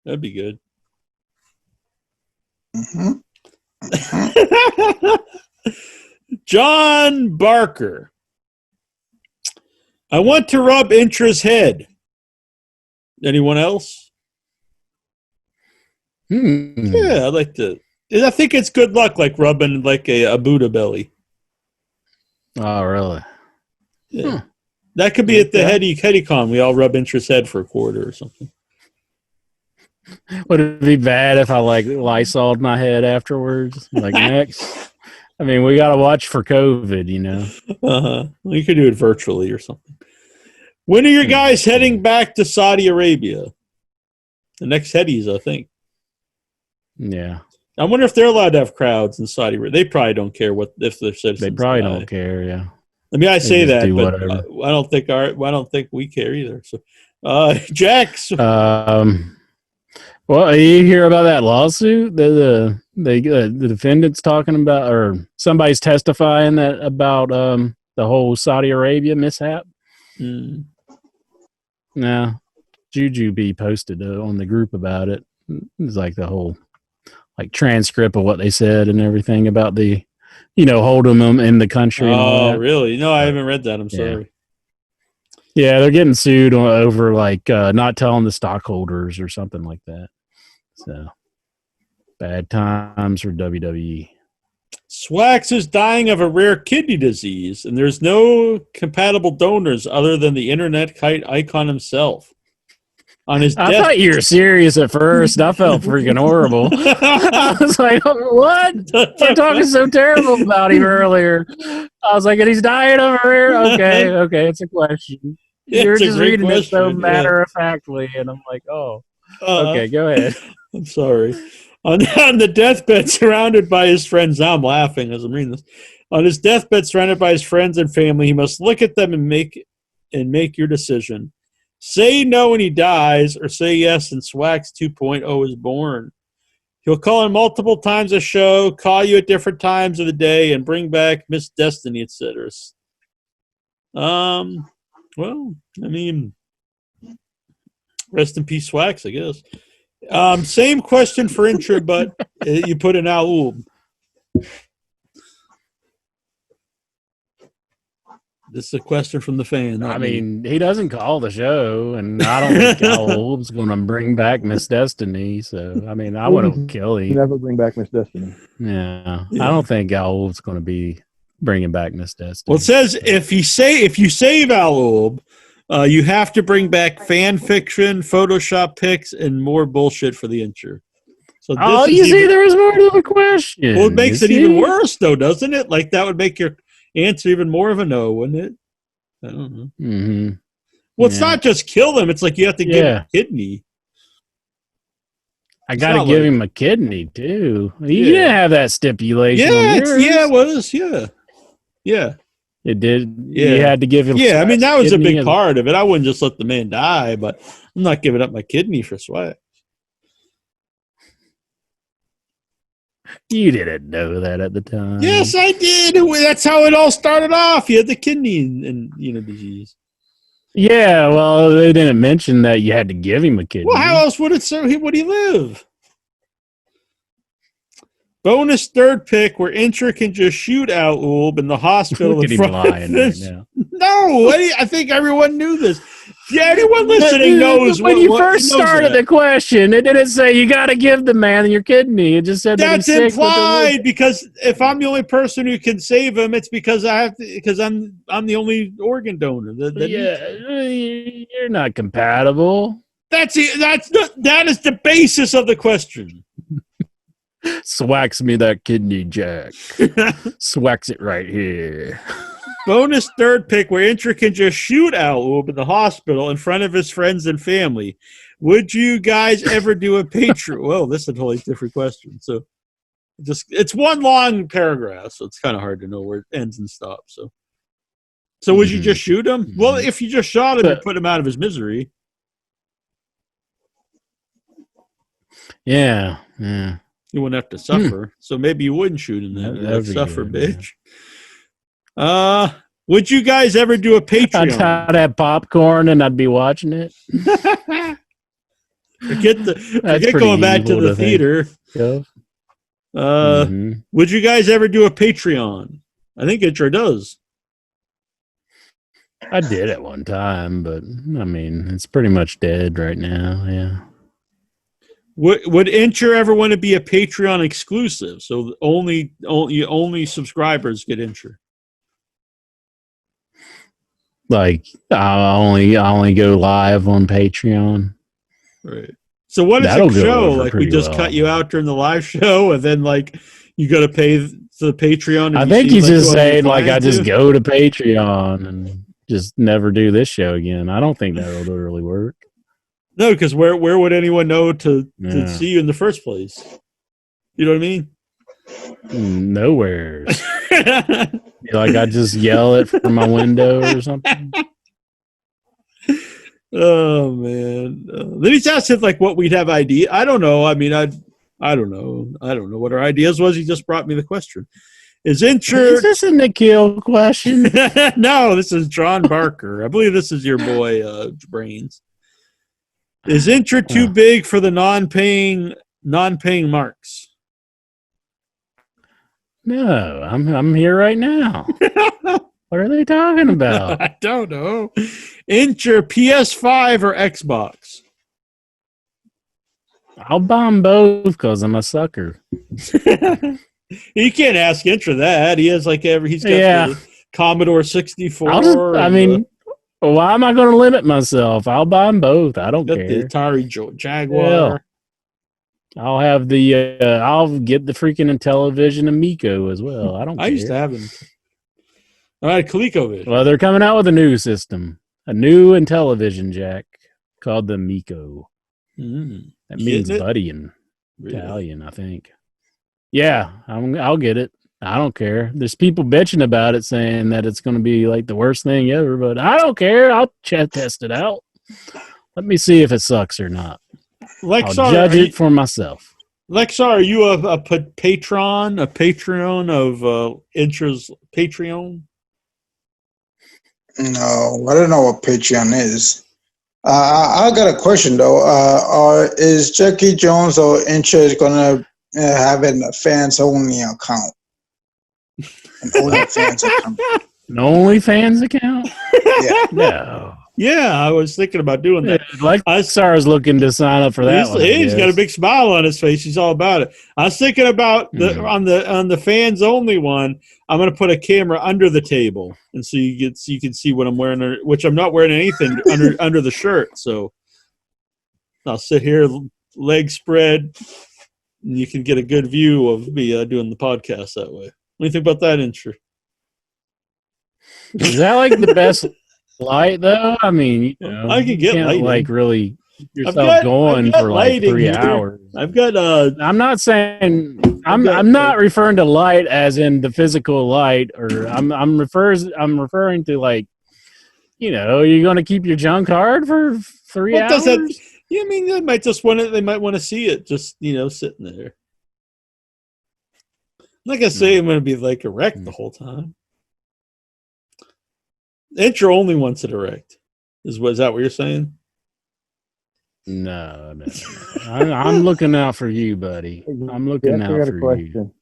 That'd be good. John Barker. I want to rub Intra's head. Anyone else? Yeah, I'd like to. I think it's good luck, like rubbing like a Buddha belly. Oh, really? Yeah. That could be at the HeadyCon. We all rub Intra's head for a quarter or something. Would it be bad if I like Lysol'd my head afterwards? Like next? I mean, we got to watch for COVID, you know. Well, you could do it virtually or something. When are your guys heading back to Saudi Arabia? The next Headies, I think. Yeah. I wonder if they're allowed to have crowds in Saudi Arabia. They probably don't care what if their citizens. They probably don't care. Yeah. I mean, I say that, but whatever. I don't think we care either. So, Jax. Well, you hear about that lawsuit? The defendant's talking about, or somebody's testifying that about the whole Saudi Arabia mishap. No, Juju B posted on the group about it. It's like the whole like transcript of what they said and everything about the, holding them in the country. And all that. Really? No, I haven't read that. I'm sorry. Yeah, they're getting sued over like not telling the stockholders or something like that. So bad times for WWE. Swax is dying of a rare kidney disease, and there's no compatible donors other than the internet icon himself. On his I thought you were serious at first. I felt freaking horrible. I was like, what? You're talking so terrible about him earlier. I was like, and he's dying of a rare. Okay, it's a question. You're just reading it so matter-of-factly, and I'm like, oh, okay, go ahead. I'm sorry. On the deathbed, surrounded by his friends. Now I'm laughing as I'm reading this. On his deathbed, surrounded by his friends and family, he must look at them and make your decision. Say no when he dies, or say yes and Swax 2.0 is born. He'll call in multiple times a show, call you at different times of the day, and bring back Miss Destiny, etc. Well, I mean, rest in peace, Swax, I guess. Same question for Intra, but you put in Al-Ub. This is a question from the fan. I mean, he doesn't call the show, and I don't think Al-Ub's going to bring back Miss Destiny. So, I mean, I wouldn't kill him. Never bring back Miss Destiny. Yeah. I don't think Al-Ub's going to be bringing back Miss Destiny. Well, it says if you save Al-Ub, you have to bring back fan fiction, Photoshop pics, and more bullshit for the Intra. So there was more to the question. Well, it makes it even worse, though, doesn't it? Like, that would make your answer even more of a no, wouldn't it? I don't know. Mm-hmm. Well, it's not just kill them. It's like you have to give him a kidney. I got to give him a kidney, too. You didn't have that stipulation. It was. Yeah. It did. Yeah. You had to give him. Yeah, I mean, that was a big part of it. I wouldn't just let the man die, but I'm not giving up my kidney for Swax. You didn't know that at the time. Yes, I did. That's how it all started off. You had the kidney and disease. Yeah, well, they didn't mention that you had to give him a kidney. Well, how else would he live? Bonus third pick where Incher can just shoot out Oob in the hospital. Look at in him front lying of right this. now. No, I think everyone knew this. Yeah, anyone listening knows when you what first knows started that. the question, it didn't say you got to give the man your kidney. It just said That's that he's sick with the implied because if I'm the only person who can save him, it's because I have to, because I'm the only organ donor. You're not compatible. That is the basis of the question. Swacks me that kidney, Jack. Swacks it right here. Bonus third pick where Incher can just shoot Oob in the hospital in front of his friends and family. Would you guys ever do a Patreon? Well, this is a totally different question. So it's one long paragraph, so it's kind of hard to know where it ends and stops. So would you just shoot him? Mm-hmm. Well, if you just shot him, you put him out of his misery. Yeah. You wouldn't have to suffer. So maybe you wouldn't shoot him then. You'd suffer, good, bitch. Yeah. Would you guys ever do a Patreon? I'd have popcorn and I'd be watching it. Forget going back to the theater. Would you guys ever do a Patreon? I think it sure does. I did at one time, but I mean, it's pretty much dead right now. Yeah. Would Incher ever want to be a Patreon exclusive? So only subscribers get Incher. Like I only go live on Patreon. Right. So what is a show? Like we just cut you out during the live show, and then like you got to pay the Patreon. I think he's just saying like I just go to Patreon and just never do this show again. I don't think that will really work. No, because where would anyone know to see you in the first place? You know what I mean? Nowhere. Like I just yell it from my window or something. Oh man! Then he's asked if like what we'd have idea. I don't know. I mean, I don't know. I don't know what our ideas was. He just brought me the question. Is this a Nikhil question? No, this is John Barker. I believe this is your boy Brains. Is Incher too big for the non-paying marks? No, I'm here right now. What are they talking about? I don't know. Incher, PS5 or Xbox? I'll buy them both because I'm a sucker. You can't ask Incher that. He has he's got the Commodore 64. Why am I going to limit myself? I'll buy them both. I don't care. The Atari Jaguar. Yeah. I'll get the freaking Intellivision Amico as well. I don't care. I used to have them. All right, ColecoVision. Well, they're coming out with a new system, a new Intellivision, Jack, called the Amico. That means buddy in Italian, I think. Yeah, I'll get it. I don't care. There's people bitching about it, saying that it's going to be like the worst thing ever, but I don't care. I'll test it out. Let me see if it sucks or not. Lexar, I'll judge it for myself. Lexar, are you a patron of Incher's Patreon? No, I don't know what Patreon is. I got a question though. Is Jackie Jones or Incher gonna have a fans only account? An OnlyFans account. An OnlyFans account? Yeah. No. Yeah, I was thinking about doing that. Lexar's looking to sign up for that one. He's got a big smile on his face. He's all about it. I was thinking about on the fans only one. I'm going to put a camera under the table, and so you can see what I'm wearing, which I'm not wearing anything under the shirt. So I'll sit here, legs spread, and you can get a good view of me doing the podcast that way. What do you think about that, Incher? Is that like the best light though? I mean, I can get lighting. Like really keep yourself going for like 3 hours. I've got I'm not saying I'm not referring to light as in the physical light, or I'm referring to like, you're going to keep your junk hard for 3 hours. Does that? I mean, they might want to see it just sitting there. I'm not gonna say I'm gonna be like erect the whole time. Incher only wants it erect. Is that what you're saying? No. I'm looking out for you, buddy. I'm looking Yes, I out got a for question.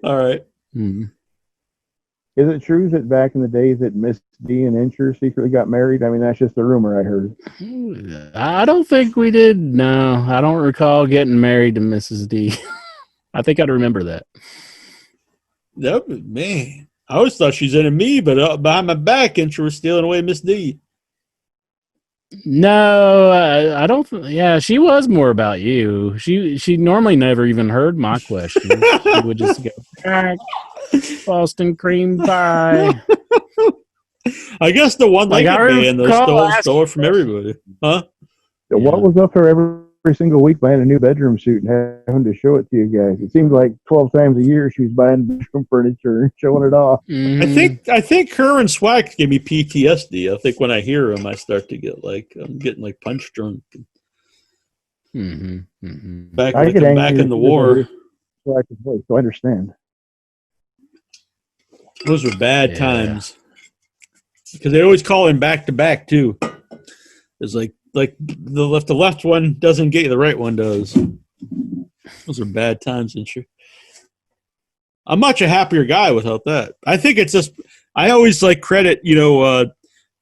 All right. you. Is it true that back in the days that Miss D and Incher secretly got married? I mean, that's just a rumor I heard. I don't think we did. No, I don't recall getting married to Mrs. D. I think I'd remember that. That was, man. I always thought she's into me, but behind my back, and she was stealing away Miss D. No, I don't. Yeah, she was more about you. She normally never even heard my questions. She would just go, Boston cream pie. I guess the one Like, like I man though stole it from everybody. Huh? So what was up her every single week buying a new bedroom suit and having to show it to you guys? It seemed like 12 times a year she was buying bedroom furniture and showing it off. I think her and Swag gave me PTSD. I think when I hear them, I start to get I'm getting like punch drunk. Back in the war. So I understand. Those were bad times. Because they always call in back to back too. It's like the left one doesn't get you, the right one does. Those are bad times and shit. I'm much a happier guy without that. I think it's just I always credit,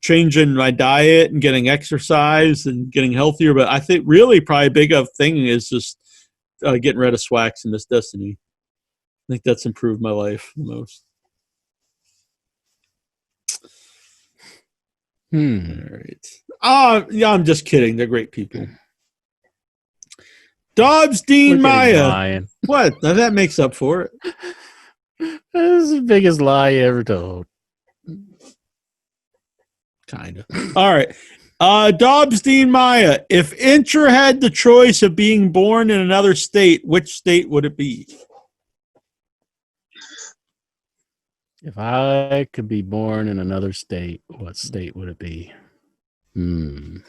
changing my diet and getting exercise and getting healthier, but I think really probably a big thing is just getting rid of Swax and Miss Destiny. I think that's improved my life the most. All right. Yeah, I'm just kidding. They're great people. Dobbs Dean Maya. What? Now that makes up for it. This is the biggest lie you ever told. Kind of. All right. Dobbs Dean Maya. If Incher had the choice of being born in another state, which state would it be? If I could be born in another state, what state would it be? Maybe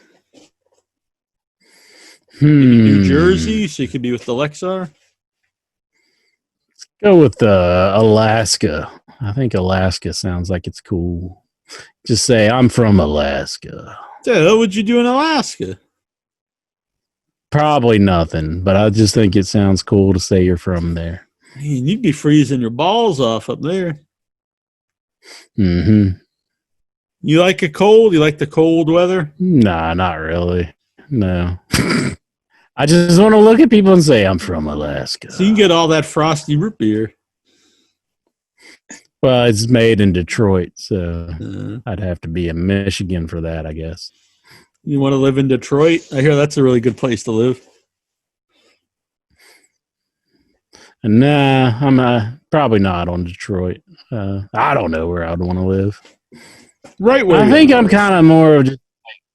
New Jersey, so you could be with the Lexar. Let's go with Alaska. I think Alaska sounds like it's cool. Just say, I'm from Alaska. What would you do in Alaska? Probably nothing, but I just think it sounds cool to say you're from there. Man, you'd be freezing your balls off up there. You like it cold? You like the cold weather? Nah, not really. No. I just want to look at people and say, I'm from Alaska. So you can get all that frosty root beer. Well, it's made in Detroit, so I'd have to be in Michigan for that, I guess. You want to live in Detroit? I hear that's a really good place to live. Nah, I'm probably not on Detroit. I don't know where I'd want to live. Right where I think I'm kind of more of just,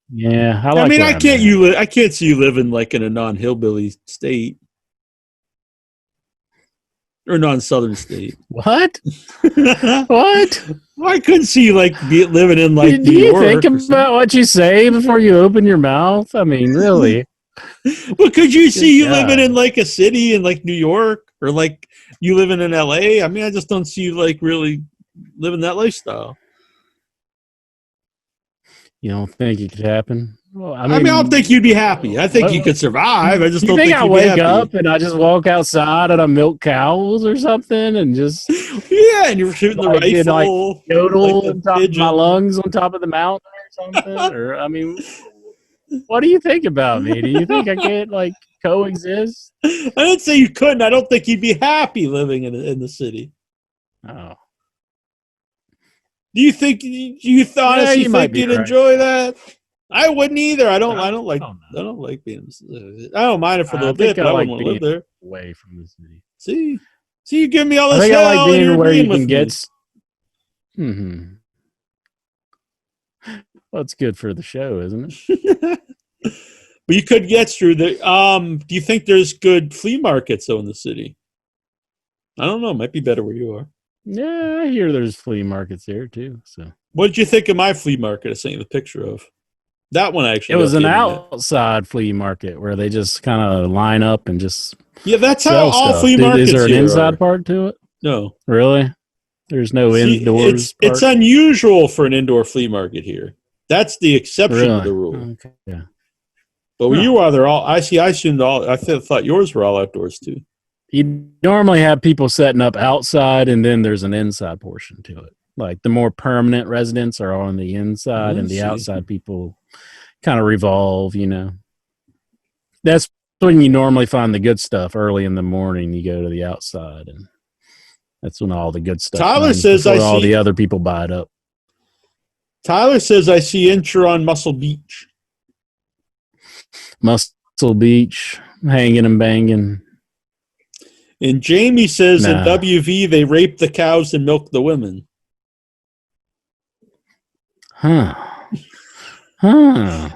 yeah. I mean, I can't see you living in a non-hillbilly state or non-southern state. What? What? Well, I couldn't see you living in Do New you York. think about what you say before you open your mouth? I mean, really? Well, could you see you living in a city in New York or you living in LA? I mean, I just don't see you really living that lifestyle. You don't think it could happen? Well, I don't think you'd be happy. I think you could survive. I just don't think I you'd wake be happy. up and I just walk outside and I milk cows or something and just and you're shooting the rifle, yodel on top of my lungs on top of the mountain or something. Or I mean, what do you think about me? Do you think I can't coexist? I didn't say you couldn't. I don't think you'd be happy living in the city. Oh. Do you think honestly think you'd enjoy that? I wouldn't either. I don't like being. I don't mind it for a little bit, but I wouldn't want to live there. Away from the city. See, you give me all this. I think hell I like being and where you with can get. Well, it's good for the show, isn't it? But you could get through the. Do you think there's good flea markets though in the city? I don't know. It might be better where you are. Yeah, I hear there's flea markets there too. So, what did you think of my flea market? I sent you the picture of that one. Actually, it was an outside flea market where they just kind of line up and just that's how all stuff. flea markets. Is there an inside part to it? No, really. There's no indoors. It's unusual for an indoor flea market here. That's the exception to the rule. Okay. Yeah. But where you are, they're all. I assumed all. I thought yours were all outdoors too. You normally have people setting up outside, and then there's an inside portion to it. Like the more permanent residents are on the inside, and the outside people kind of revolve. That's when you normally find the good stuff. Early in the morning, you go to the outside, and that's when all the good stuff. Tyler says all the other people buy it up. Tyler says I see Incher on Muscle Beach. Muscle Beach, hanging and banging. And Jamie says in WV they rape the cows and milk the women. Huh. I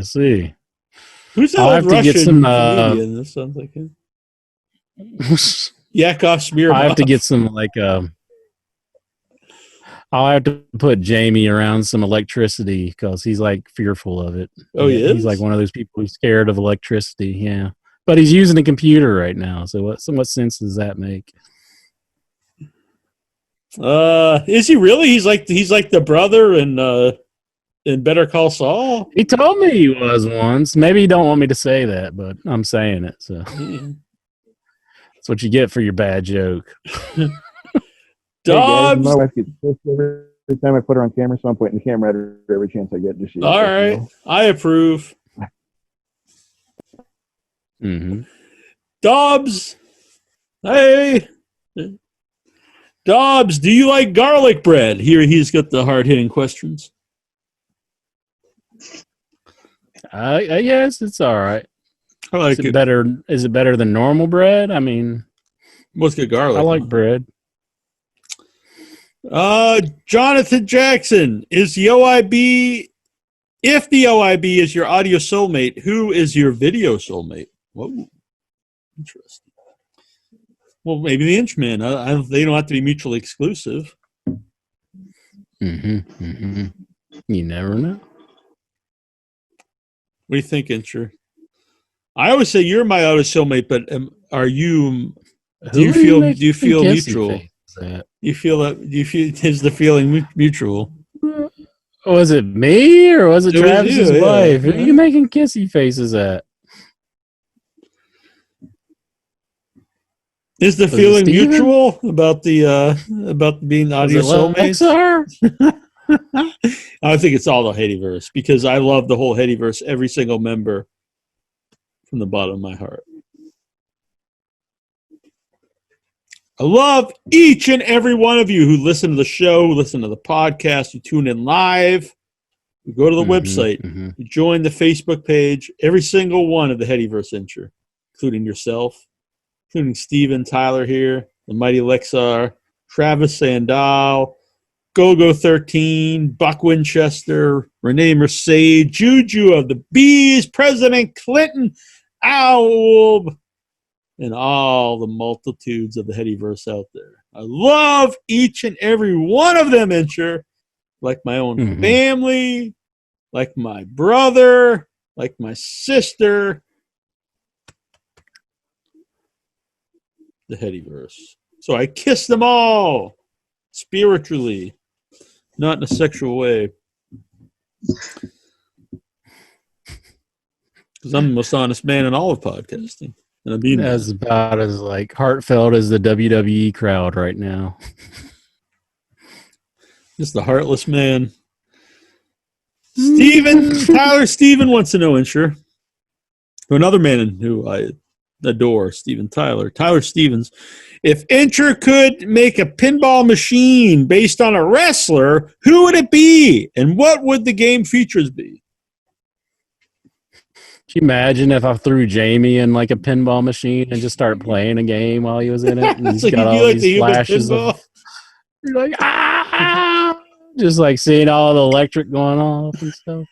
see. Who's that old Russian comedian? That sounds like him. Yakov Smirnov. I have to get some I'll have to put Jamie around some electricity because he's like fearful of it. Oh, he is? He's like one of those people who's scared of electricity. Yeah. But he's using a computer right now. So what sense does that make? Is he really? He's like the brother in Better Call Saul. He told me he was once. Maybe you don't want me to say that, but I'm saying it. So that's what you get for your bad joke. Dobbs. My wife gets pissed every time I put her on camera, so I'm putting the camera at her every chance I get. All right, I approve. Mm-hmm. Dobbs, hey, Dobbs, do you like garlic bread? Here, he's got the hard-hitting questions. Yes, it's all right. I like it. Better? Is it better than normal bread? I mean, let's get garlic. I like bread. Jonathan Jackson, is the OIB? If the OIB is your audio soulmate, who is your video soulmate? Whoa, interesting. Well, maybe the Inchman. They don't have to be mutually exclusive. Mm-hmm. You never know. What do you think, Incher? I always say you're my audio soulmate, but are you? Do you feel mutual? You feel that? Do you feel is the feeling mutual? Was it me or was it Travis's wife? Yeah. Who are you making kissy faces at? Is the feeling mutual about being audio soulmates? I think it's all the Headyverse because I love the whole Headyverse, every single member, from the bottom of my heart. I love each and every one of you who listen to the show, listen to the podcast, you tune in live, you go to the website, you join the Facebook page, every single one of the Headyverse Incher, including yourself, including Steven, Tyler here, the mighty Lexar, Travis Sandal, Gogo13, Buck Winchester, Renee Mercedes, Juju of the Bees, President Clinton, Owl, and all the multitudes of the Headyverse out there. I love each and every one of them, Incher, like my own family, like my brother, like my sister. The Headyverse. So I kiss them all spiritually, not in a sexual way. Because I'm the most honest man in all of podcasting. And I mean that's about as like heartfelt as the WWE crowd right now. Just the heartless man. Tyler Steven wants to know, Incher. Another man who I adore, Tyler Stevens. If Incher could make a pinball machine based on a wrestler, who would it be? And what would the game features be? Can you imagine if I threw Jamie in like a pinball machine and just started playing a game while he was in it? And he's like got all these flashes of, you're like, just like seeing all the electric going off and stuff.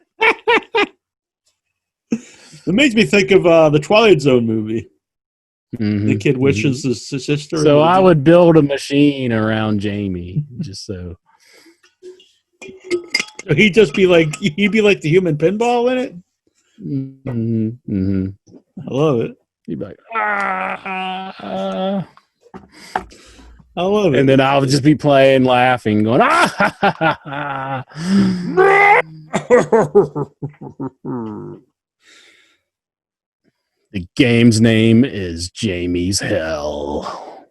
It makes me think of the Twilight Zone movie. The kid wishes his sister. So I would build a machine around Jamie, just so. He'd be like the human pinball in it. I love it. He'd be like, I love it. And then I'll just be playing, laughing, going, The game's name is Jamie's Hell.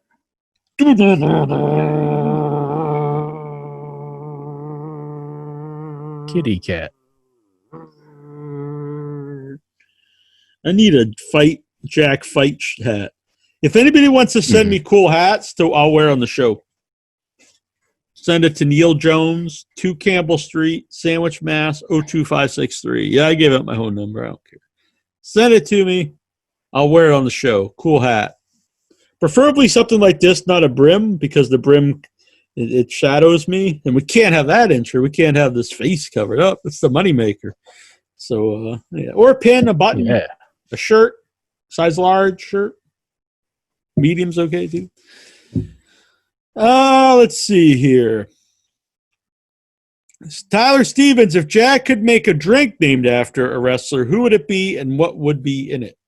Kitty cat. I need a Jack fight hat. If anybody wants to send me cool hats, I'll wear on the show. Send it to Neil Jones, 2 Campbell Street, Sandwich, Mass. 02563. Yeah, I gave out my whole number. I don't care. Send it to me. I'll wear it on the show. Cool hat. Preferably something like this, not a brim, because the brim, it shadows me. And we can't have that intro. We can't have this face covered up. It's the moneymaker. So, yeah. Or a pin, a button, a shirt, size large shirt. Medium's okay, too. Let's see here. Tyler Stevens, if Jack could make a drink named after a wrestler, who would it be and what would be in it?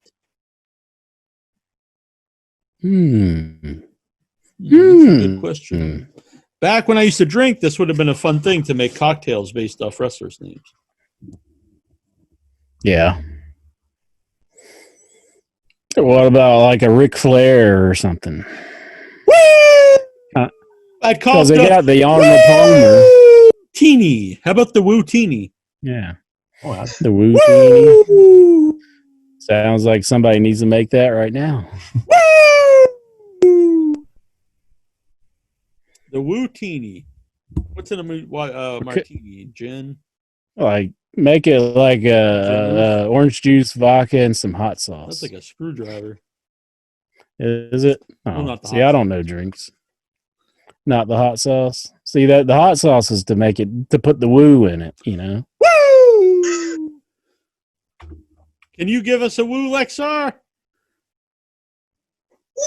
That's a good question. Back when I used to drink, this would have been a fun thing to make cocktails based off wrestlers' names. Yeah. What about like a Ric Flair or something? Woo! I'd call it they got the Arnold Palmer. Teeny. How about the Woo Teeny? Yeah. Oh, that's the Woo Teeny. Sounds like somebody needs to make that right now. The Woo Teeny. What's in a martini? Gin? Like, make it like orange juice, vodka, and some hot sauce. That's like a screwdriver. Is it? Oh, well, not the see, I don't know drinks. Not the hot sauce. See, that the hot sauce is to make it, to put the woo in it, you know? Woo! Can you give us a woo, Lexar? Woo!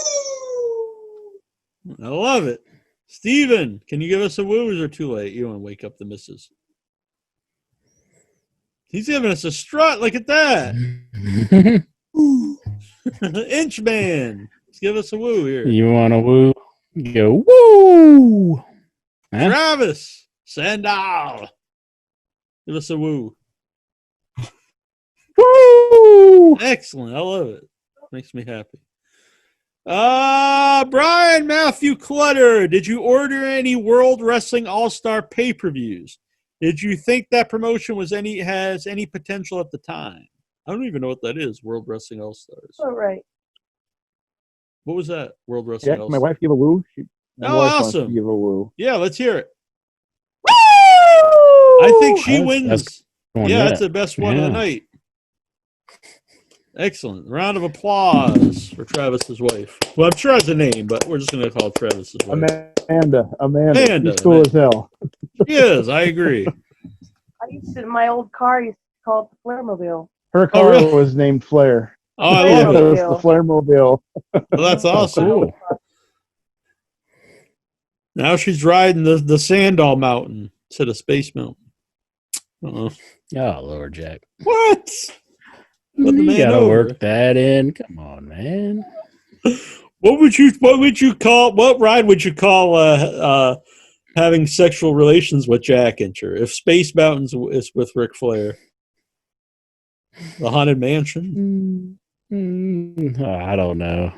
I love it. Steven, can you give us a woo, or is it too late? You want to wake up the missus. He's giving us a strut. Look at that. Inchman. Let's give us a woo here. You want a woo? Go woo. Huh? Travis Sandal. Give us a woo. Woo. Excellent. I love it. Makes me happy. Brian Matthew Clutter. Did you order any World Wrestling All-Star pay-per-views? Did you think that promotion has any potential at the time? I don't even know what that is, World Wrestling All-Stars. Oh, right. What was that, World Wrestling Yeah, All-Stars? my wife gave a woo. My Oh, wife wants awesome. to give a woo. Yeah, let's hear it. Woo! I think she wins. That's That's the best one of the night. Excellent. Round of applause for Travis's wife. Well, I'm sure has a name, but we're just going to call Travis's wife. Amanda. She's cool as hell. She is. I agree. In my old car, I used to call it the Flairmobile. Her car really? was named Flair. Oh, I love It it. was the Flairmobile. Well, that's awesome. Cool. Now she's riding the Sandal Mountain instead of Space Mountain. Uh-oh. Oh, Lord, Jack. What? Put the You man gotta over. work that in. Come on, man. What would you call? What ride would you call having sexual relations with Jack Incher if Space Mountains is with Ric Flair? The Haunted Mansion? I don't know.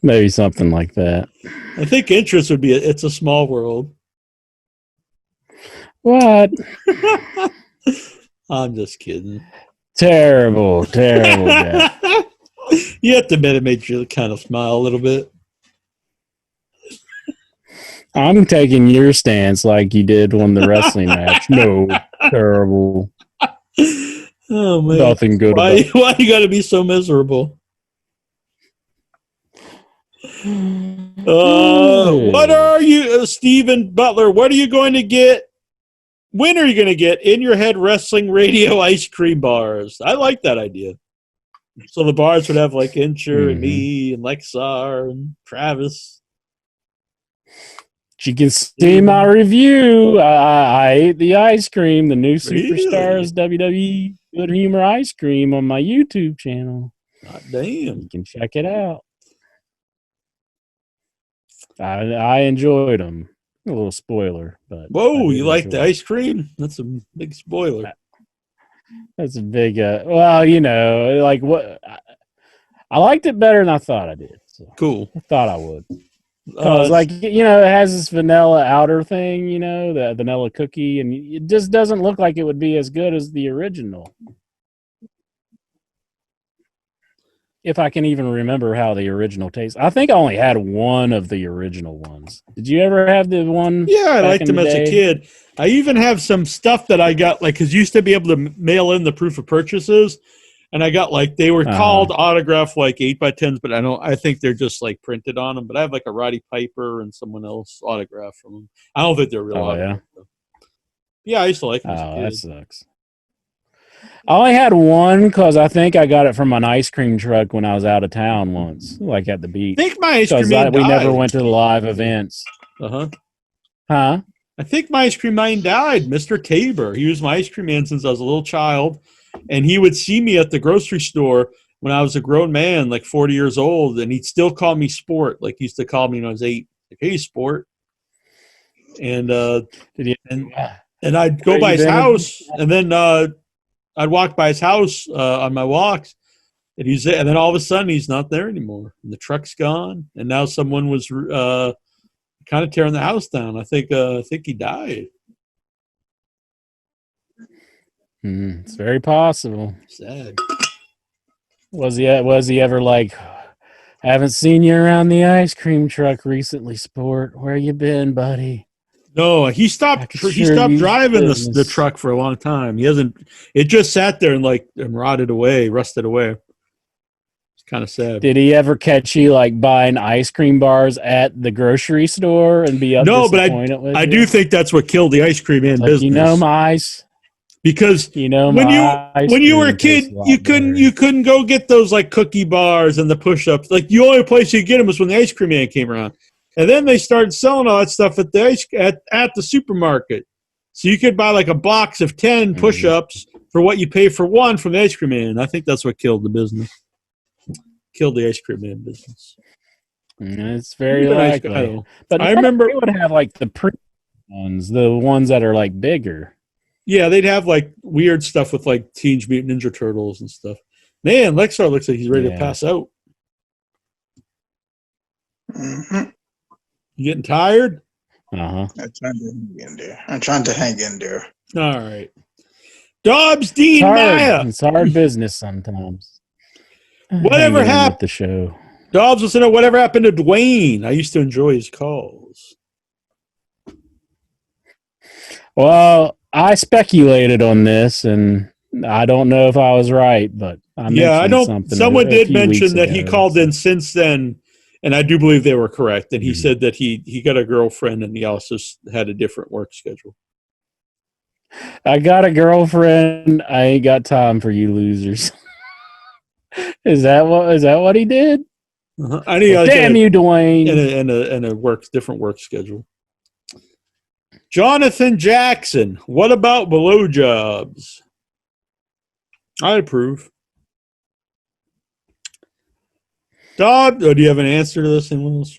Maybe something like that. I think interest would be It's a Small World. What? I'm just kidding. Terrible, Jack. You have to admit it made you kind of smile a little bit. I'm taking your stance like you did on the wrestling match. No, terrible. Oh man, Nothing good why about it. you got to be so miserable? What are you, Stephen Butler? What are you going to get? When are you going to get In Your Head Wrestling Radio ice cream bars? I like that idea. So the bars would have like Incher and me and Lexar and Travis. You can see my review. I ate the ice cream, the new Really? Superstars WWE Good Humor ice cream on my YouTube channel. God damn. You can check it out. I enjoyed them. A little spoiler, but Whoa, I you did like enjoy the it. ice cream? That's a big spoiler. That's a big. Well, like what I liked it better than I thought I did. So Cool. I thought I would. Because, it has this vanilla outer thing, the vanilla cookie, and it just doesn't look like it would be as good as the original. If I can even remember how the original tastes. I think I only had one of the original ones. Did you ever have the one? Yeah, I liked them as a kid. I even have some stuff that I got, because you used to be able to mail in the proof of purchases. And I got they were called autograph 8x10s, but I think they're just printed on them. But I have a Roddy Piper and someone else autograph from them. I don't think they're real autographs. Yeah, I used to like them as a kid. That sucks. I only had one because I think I got it from an ice cream truck when I was out of town once, at the beach. I think my ice cream man we died. never went to the live events. Huh? I think my ice cream man died, Mr. Tabor. He was my ice cream man since I was a little child. And he would see me at the grocery store when I was a grown man, 40 years old, and he'd still call me Sport, he used to call me when I was 8. Hey, Sport. And and I'd go by his house, and then I'd walk by his house on my walks, and and then all of a sudden he's not there anymore. And the truck's gone, and now someone was kind of tearing the house down. I think he died. It's very possible. Sad. Was he ever haven't seen you around the ice cream truck recently, Sport? Where you been, buddy? No, he stopped driving the truck for a long time. It just sat there and rusted away. It's kind of sad. Did he ever catch you buying ice cream bars at the grocery store and be disappointed with I you? do think that's what killed the ice cream man business. My ice. Because when you were a kid, you couldn't go get those cookie bars and the push-ups. The only place you could get them was when the ice cream man came around, and then they started selling all that stuff at the supermarket. So you could buy a box of 10 push-ups for what you pay for one from the ice cream man. I think that's what killed the business. Killed the ice cream man business. It's very likely. But I remember they would have the pre ones, the ones that are bigger. Yeah, they'd have weird stuff with Teenage Mutant Ninja Turtles and stuff. Man, Lexar looks like he's ready to pass out. Mm-hmm. You getting tired? Uh-huh. I'm trying to hang in there. All right. Dobbs Dean Maya. It's hard business sometimes. Whatever happened with the show? Dobbs wants to know whatever happened to Dwayne. I used to enjoy his calls. Well, I speculated on this, and I don't know if I was right, but someone did mention that he called in since then, and I do believe they were correct. And he said that he got a girlfriend, and he also had a different work schedule. I got a girlfriend. I ain't got time for you losers. Is that what he did? Uh-huh. Damn you, Dwayne! And a different work schedule. Jonathan Jackson, what about blowjobs? I approve. Dodd, do you have an answer to this? Anyone else?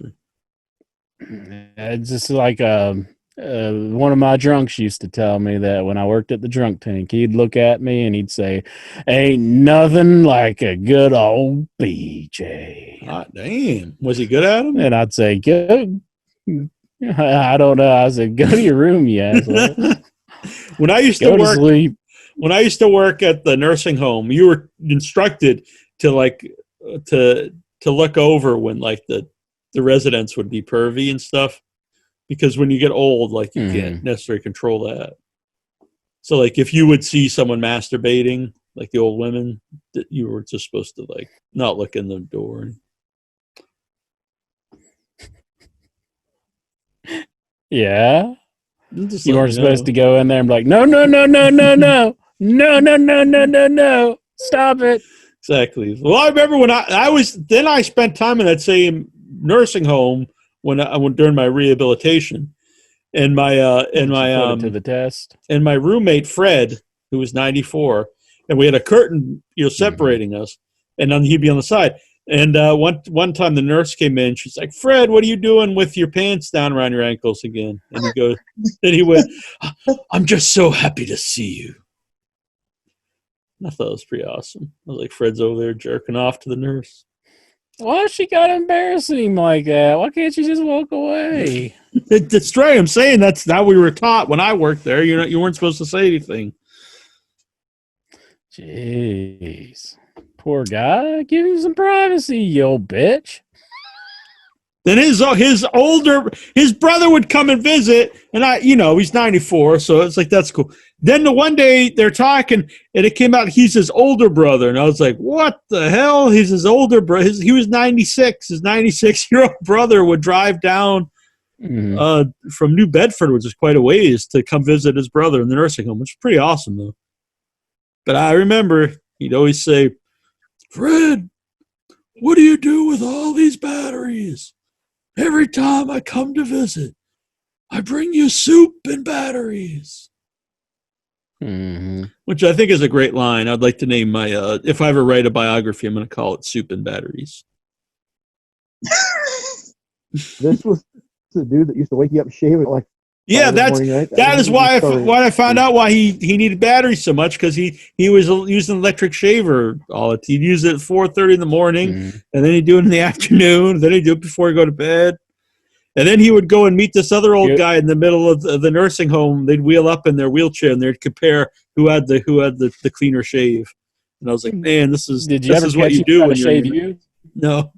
It's just one of my drunks used to tell me that when I worked at the drunk tank, he'd look at me and he'd say, "Ain't nothing like a good old BJ." Ah, damn. Was he good at them? And I'd say, "Good." I don't know. I said, "Go to your room, you asshole." When I used to work at the nursing home, you were instructed to look over when the residents would be pervy and stuff, because when you get old, you can't necessarily control that. So if you would see someone masturbating, the old women, that you were just supposed to not look in the door. Yeah. You weren't supposed to go in there and be like, no, stop it. Exactly. Well, I remember when I spent time in that same nursing home during my rehabilitation, and to the test. And my roommate Fred, who was 94, and we had a curtain separating us, and then he'd be on the side. And one time the nurse came in, she's like, "Fred, what are you doing with your pants down around your ankles again?" And he went, "I'm just so happy to see you." I thought it was pretty awesome. I was like, Fred's over there jerking off to the nurse. Why she got embarrassing him like that? Why can't she just walk away? That's right. I'm saying that's how we were taught when I worked there. You weren't supposed to say anything. Jeez. Poor guy. Give him some privacy, you old bitch. Then his brother would come and visit, and he's 94, so it's like, that's cool. Then the one day they're talking, and it came out he's his older brother, and I was like, what the hell? He's his older brother. He was 96. His 96-year-old brother would drive down from New Bedford, which is quite a ways, to come visit his brother in the nursing home, which is pretty awesome, though. But I remember he'd always say, Fred, what do you do with all these batteries? Every time I come to visit, I bring you soup and batteries. Mm-hmm. Which I think is a great line. I'd like to name my, if I ever write a biography, I'm going to call it Soup and Batteries. This was the dude that used to wake you up and shave it like. Yeah, that is why I found out why he needed batteries so much, because he was using an electric shaver all it. He'd use it at 4:30 in the morning, and then he'd do it in the afternoon. Then he'd do it before he go to bed, and then he would go and meet this other old guy in the middle of the nursing home. They'd wheel up in their wheelchair and they'd compare who had the cleaner shave. And I was like, man, this is what you do when you're you? No.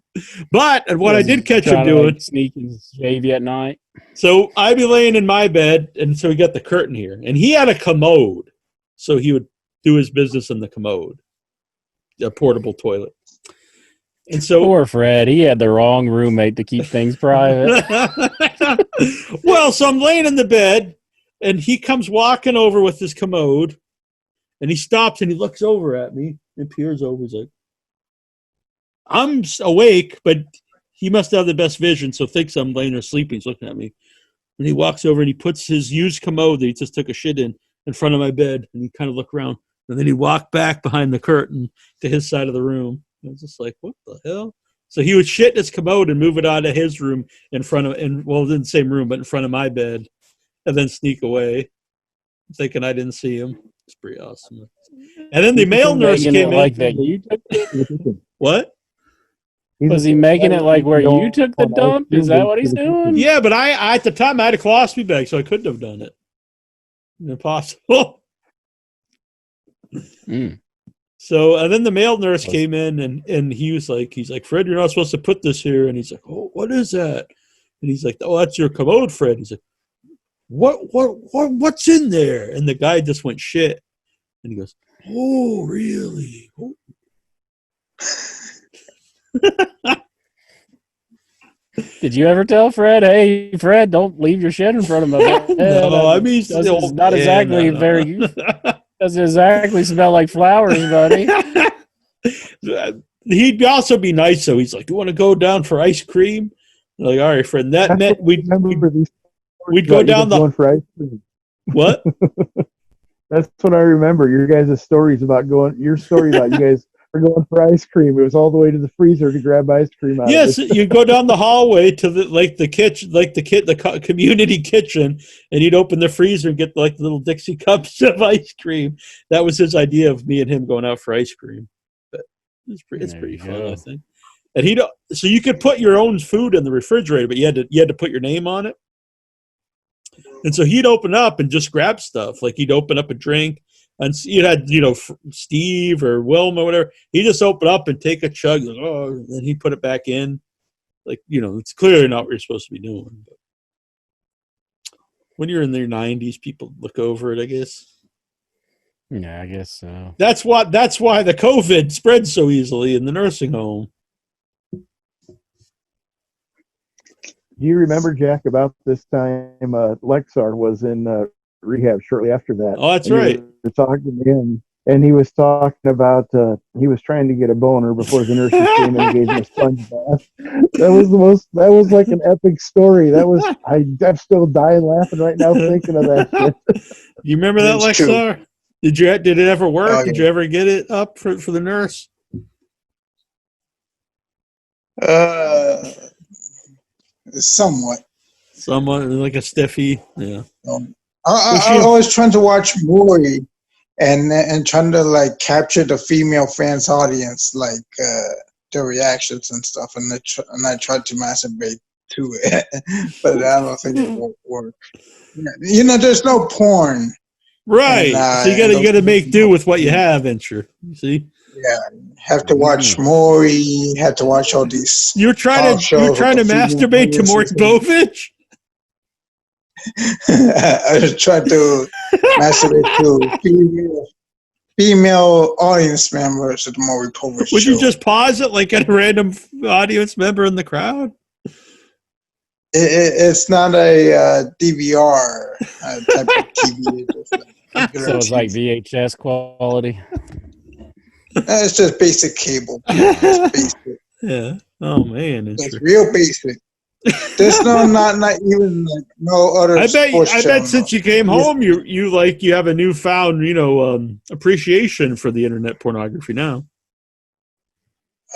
But what I did catch him doing, sneak and shave you at night. So I'd be laying in my bed, and so we got the curtain here, and he had a commode, so he would do his business in the commode, a portable toilet. And so, poor Fred, he had the wrong roommate to keep things private. Well, so I'm laying in the bed, and he comes walking over with his commode, and he stops and he looks over at me and peers over. He's like, I'm awake, but he must have the best vision, so thinks I'm laying there sleeping. He's looking at me. And he walks over and he puts his used commode that he just took a shit in front of my bed, and he kind of looked around. And then he walked back behind the curtain to his side of the room. I was just like, what the hell? So he would shit in his commode and move it out of his room in the same room, but in front of my bed, and then sneak away, thinking I didn't see him. It's pretty awesome. And then the male nurse came in. Like that you took it? What? Was he making it like where you took the dump? Is that what he's doing? Yeah, but I at the time I had a colostomy bag, so I couldn't have done it. Impossible. So and then the male nurse came in, and he's like, Fred, you're not supposed to put this here. And he's like, oh, what is that? And he's like, oh, that's your commode, Fred. He's like, what's in there? And the guy just went shit. And he goes, oh, really? Oh. Did you ever tell Fred, hey, Fred, don't leave your shit in front of my bed? No, I mean, not exactly very. Doesn't exactly smell like flowers, buddy. He'd also be nice, so he's like, you want to go down for ice cream? I'm like, all right, friend. That meant we'd go down for ice cream. What? That's what I remember. Your guys' stories about your story about you guys are going for ice cream. It was all the way to the freezer to grab ice cream out yes, of it. you'd go down the hallway to the community kitchen, and you'd open the freezer and get like little Dixie cups of ice cream. That was his idea of me and him going out for ice cream. But it's pretty fun, I think. And so you could put your own food in the refrigerator, but you had to put your name on it. And so he'd open up and just grab stuff. Like he'd open up a drink, and you had, Steve or Wilma or whatever. He'd just open up and take a chug. Like, oh, and then he'd put it back in. Like, it's clearly not what you're supposed to be doing. But when you're in their 90s, people look over it, I guess. Yeah, I guess so. That's why the COVID spreads so easily in the nursing home. Do you remember, Jack, about this time Lexar was in rehab shortly after that? Oh, that's right. We were talking to him, and he was talking about he was trying to get a boner before the nurses came in and gave him a sponge bath. That was like an epic story. I'm still dying laughing right now thinking of that shit. You remember that, Lexar? Did it ever work? Did you ever get it up for the nurse? Somewhat like a stiffy. Yeah. I was trying to watch Maury, and trying to like capture the female fans audience, like their reactions and stuff, and I tried to masturbate to it, but I don't think it won't work. You know, there's no porn, Right. And, So you gotta make do with what you have, Incher. You see? yeah, have to watch Maury, have to watch all these. You're trying to masturbate to Maury Povich? I was trying to masturbate to female audience members at the Maury Povich Would show. you just pause it like a random audience member in the crowd? It's not a DVR type of TV. So it's like VHS quality. It's just basic cable. It's basic. Yeah. Oh man, It's real basic. There's not even like no other. I bet since you came home, you have a newfound appreciation for the internet pornography now.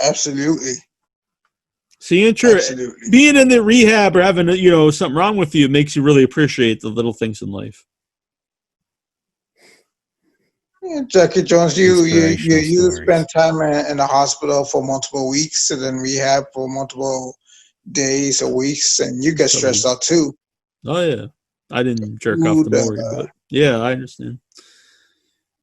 Absolutely. See, being in the rehab or having something wrong with you makes you really appreciate the little things in life. Yeah, Jackie Jones, you spent time in the hospital for multiple weeks and then rehab for multiple days or weeks, and you get stressed out too. Oh yeah, I didn't jerk off the Maury, but yeah, I understand.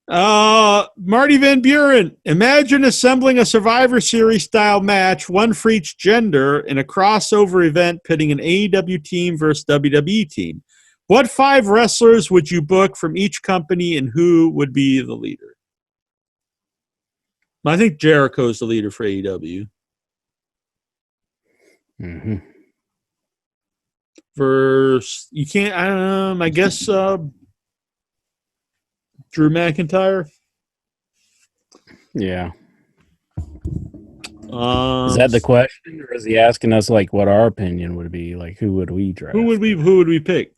Marty Van Buren, imagine assembling a Survivor Series style match, one for each gender, in a crossover event pitting an AEW team versus WWE team. What 5 wrestlers would you book from each company, and who would be the leader? I think Jericho's the leader for AEW. Mm-hmm. Versus, you can't, I guess, Drew McIntyre? Yeah. Is that the question, or is he asking us like what our opinion would be? Like, who would we draft? Who would we pick?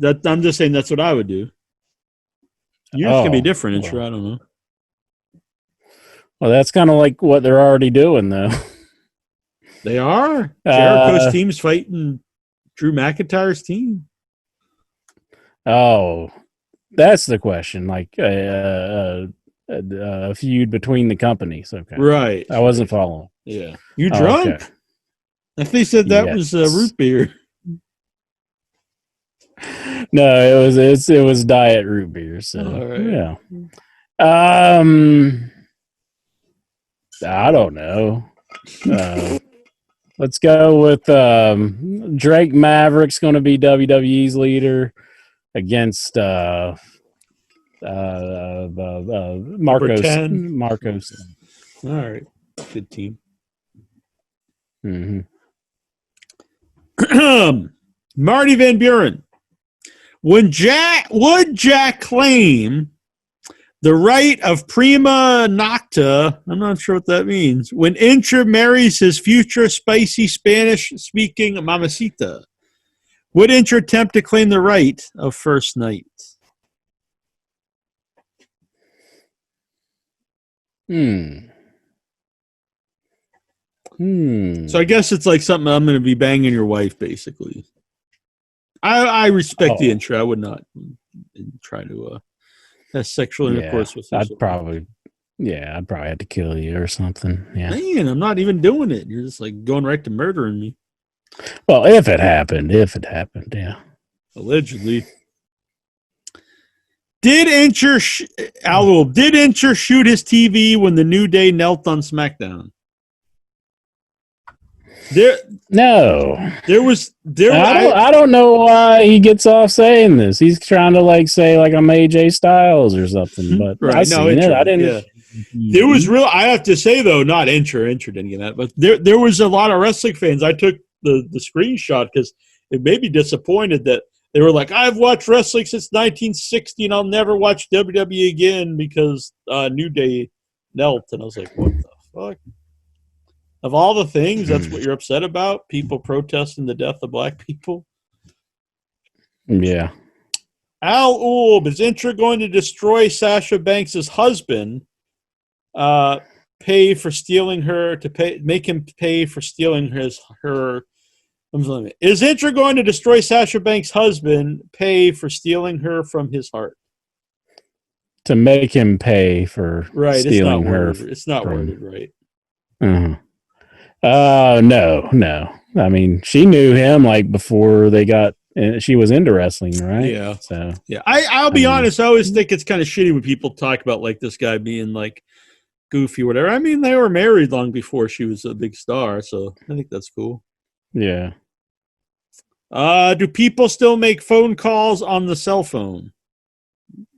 I'm just saying that's what I would do. Yours can be different, I don't know. Well, that's kind of like what they're already doing, though. They are. Jericho's team's fighting Drew McIntyre's team. Oh, that's the question. Like a feud between the companies. Okay, right. I wasn't following. Yeah, you drunk? Okay. If they said that was root beer. No, it was diet root beer. So right. Yeah. I don't know. Let's go with Drake Maverick's going to be WWE's leader against Marcos. All right, good team. Mm-hmm. Marty Van Buren. Would Jack claim the right of prima nocta? I'm not sure what that means. When Incher marries his future spicy Spanish-speaking mamacita, would Incher attempt to claim the right of first night? So I guess it's like something I'm going to be banging your wife, basically. I respect the intro. I would not try to have sexual intercourse with you. I'd probably have to kill you or something. Yeah. Man, I'm not even doing it. You're just like going right to murdering me. Well, if it happened, yeah. Allegedly. Did Incher shoot his TV when the New Day knelt on SmackDown? No. I don't know why he gets off saying this. He's trying to say I'm AJ Styles or something, but right. I seen it. I didn't. Yeah. There was I have to say though, not Incher didn't get that, but there was a lot of wrestling fans. I took the screenshot because it made me disappointed that they were like, I've watched wrestling since 1960 and I'll never watch WWE again because New Day knelt. And I was like, what the fuck? Of all the things, that's what you're upset about? People protesting the death of black people? Yeah. Al Ulb, is Incher going to destroy Sasha Banks' husband, pay for stealing her, make him pay for stealing her? Is Incher going to destroy Sasha Banks' husband, pay for stealing her from his heart? to make him pay for stealing her. It's not worded right. No. I mean, she knew him like before they got. She was into wrestling, right? Yeah. So yeah, I'll be honest. I always think it's kind of shitty when people talk about like this guy being like goofy, or whatever. I mean, they were married long before she was a big star, so I think that's cool. Yeah. Do people still make phone calls on the cell phone?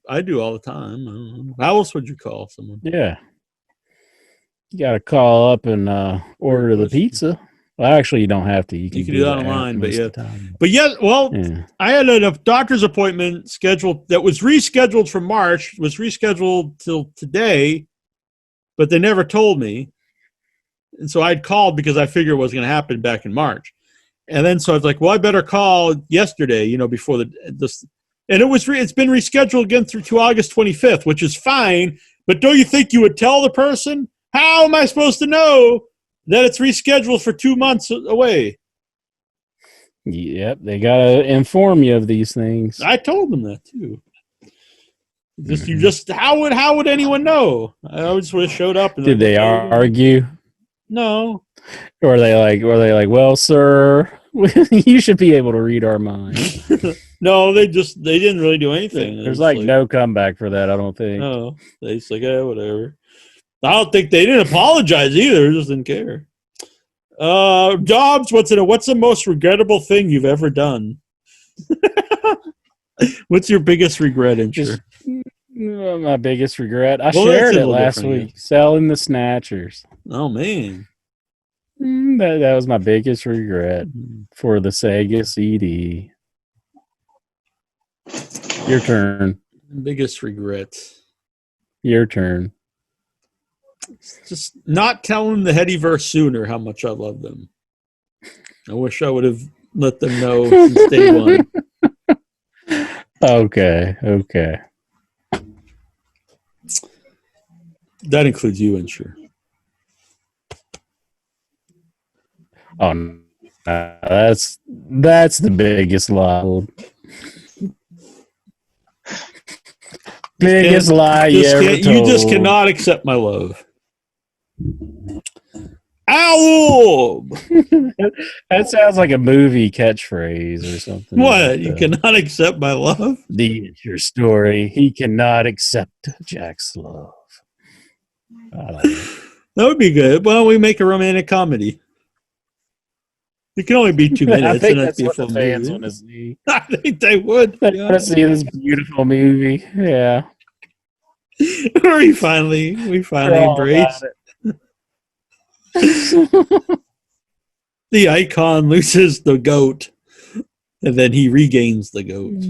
I do all the time. How else would you call someone? Yeah. You got to call up and order the pizza. Well, actually, you don't have to. You can do that online, but yeah. Yeah. I had a doctor's appointment scheduled that was rescheduled from March, was rescheduled till today, but they never told me. And so I'd called because I figured it was going to happen back in March. And then so I was like, well, I better call yesterday, before this. And it's been rescheduled again to August 25th, which is fine. But don't you think you would tell the person? How am I supposed to know that it's rescheduled for 2 months away? Yep, they got to inform you of these things. I told them that too. How would anyone know? I just would have showed up. And did they argue? No. Or were they like, well, sir, you should be able to read our mind. No, they didn't really do anything. There's like no comeback for that, I don't think. No, they just like, whatever. I don't think they didn't apologize either. They just didn't care. Dobbs, what's the most regrettable thing you've ever done? What's your biggest regret, Incher? My biggest regret. I shared it last week. Selling the Snatchers. Oh man, that was my biggest regret for the Sega CD. Your turn. Biggest regret. Your turn. Just not telling the Headyverse sooner how much I love them. I wish I would have let them know since day one. Okay. That includes you, Incher. Oh, no. That's the biggest lie. Biggest lie you ever told. You just cannot accept my love. Ow! That sounds like a movie catchphrase or something. What? You cannot accept my love? The Incher story. He cannot accept Jack's love. That would be good. Why don't we make a romantic comedy? It can only be 2 minutes. I think that's what the fans want to see. I think they would. They want to see this beautiful movie. Yeah. we finally embrace. The icon loses the goat, and then he regains the goat.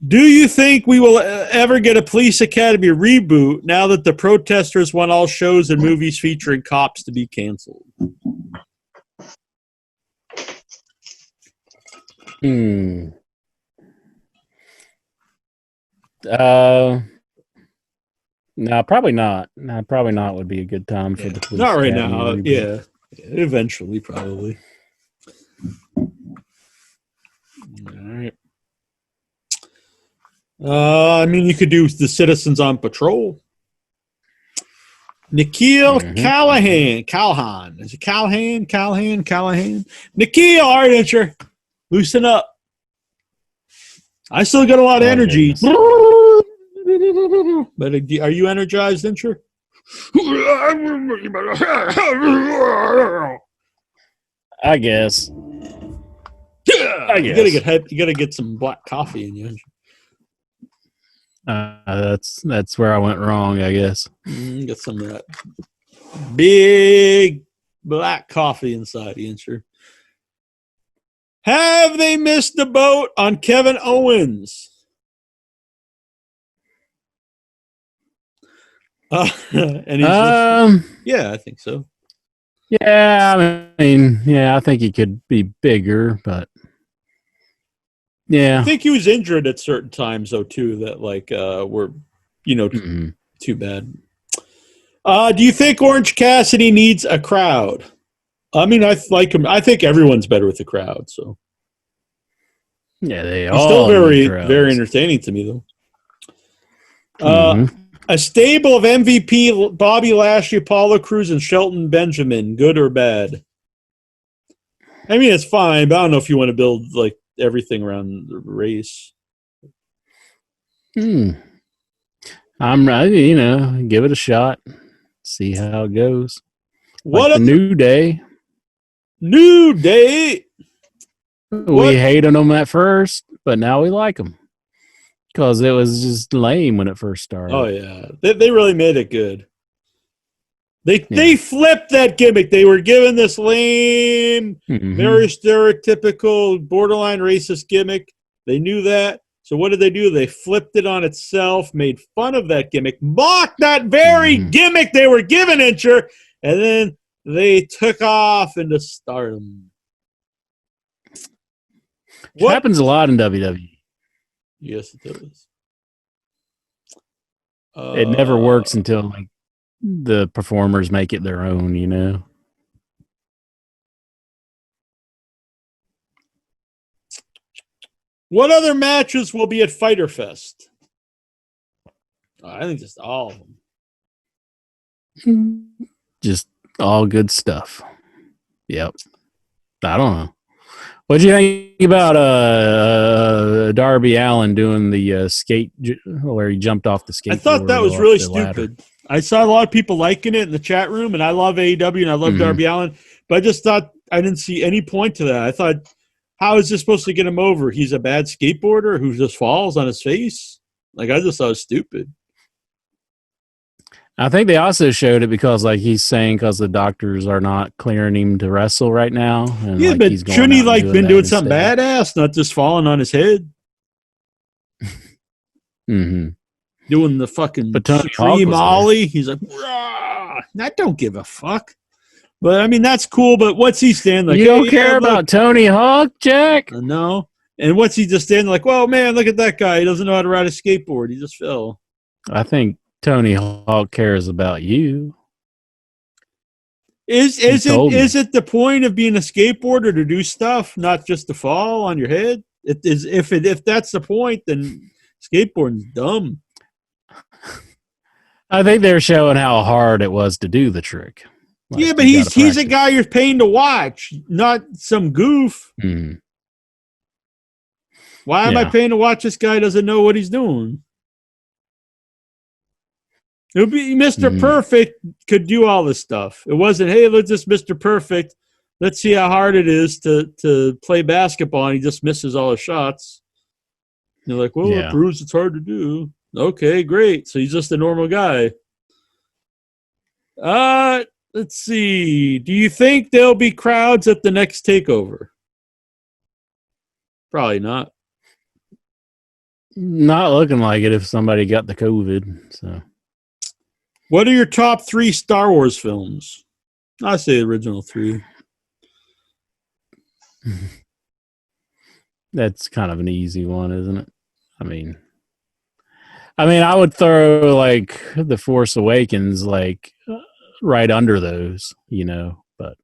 Do you think we will ever get a Police Academy reboot now that the protesters want all shows and movies featuring cops to be canceled? No, probably not. No, probably not would be a good time for the Police Not right Academy now. reboot. Yeah. Eventually, probably. All right. I mean, you could do the Citizens on Patrol. Nikhil Callahan. Is it Callahan? Nikhil, all right, Incher. Loosen up. I still got a lot of energy. But are you energized, Incher? I guess. You gotta get some black coffee in you. That's where I went wrong, I guess. Get some of that big black coffee inside you, Incher. Have they missed the boat on Kevin Owens? Yeah, I think so. Yeah, I mean, I think he could be bigger, but yeah. I think he was injured at certain times, though, too, that were, too bad. Do you think Orange Cassidy needs a crowd? I mean, I like him. I think everyone's better with the crowd. So, yeah, he's still very, very entertaining to me, though. A stable of MVP Bobby Lashley, Apollo Crews, and Shelton Benjamin. Good or bad? I mean, it's fine, but I don't know if you want to build like everything around the race. I'm ready, give it a shot. See how it goes. What like the New Day? New Day. We hated them at first, but now we like them because it was just lame when it first started. Oh yeah, they really made it good. They flipped that gimmick. They were given this lame, very stereotypical, borderline racist gimmick. They knew that. So what did they do? They flipped it on itself, made fun of that gimmick, mocked that very gimmick they were given, Incher, and then they took off into stardom. What happens a lot in WWE? Yes, it does. It never works until like the performers make it their own, What other matches will be at Fyter Fest? I think just all of them. Just all good stuff. Yep. I don't know. What do you think about Darby Allin doing the skate where he jumped off the skateboard? I thought that was really stupid. I saw a lot of people liking it in the chat room, and I love AEW and I love Darby Allin, but I just thought I didn't see any point to that. I thought, how is this supposed to get him over? He's a bad skateboarder who just falls on his face? Like, I just thought it was stupid. I think they also showed it because, like, he's saying because the doctors are not clearing him to wrestle right now. And, yeah, like, but he's shouldn't he, like, been doing something instead. badass, not just falling on his head? Doing the fucking Supreme Ollie. He's like, rah! I don't give a fuck. But, I mean, that's cool, but what's he standing like? You don't care about Tony Hawk, Jack? No. And what's he just standing like, well, man, look at that guy. He doesn't know how to ride a skateboard. He just fell. I think Tony Hawk cares about you. Is it the point of being a skateboarder to do stuff, not just to fall on your head? If that's the point, then skateboarding's dumb. I think they're showing how hard it was to do the trick. Like, yeah, but he's a guy you're paying to watch, not some goof. Why am I paying to watch this guy doesn't know what he's doing? It would be Mr. Perfect could do all this stuff. It wasn't, hey, let's just Mr. Perfect. Let's see how hard it is to play basketball, and he just misses all his shots. You're like, well, it proves it's hard to do. Okay, great. So he's just a normal guy. Let's see. Do you think there'll be crowds at the next takeover? Probably not. Not looking like it if somebody got the COVID. So, what are your top 3 Star Wars films? I say the original 3. That's kind of an easy one, isn't it? I mean, I would throw like The Force Awakens like right under those, but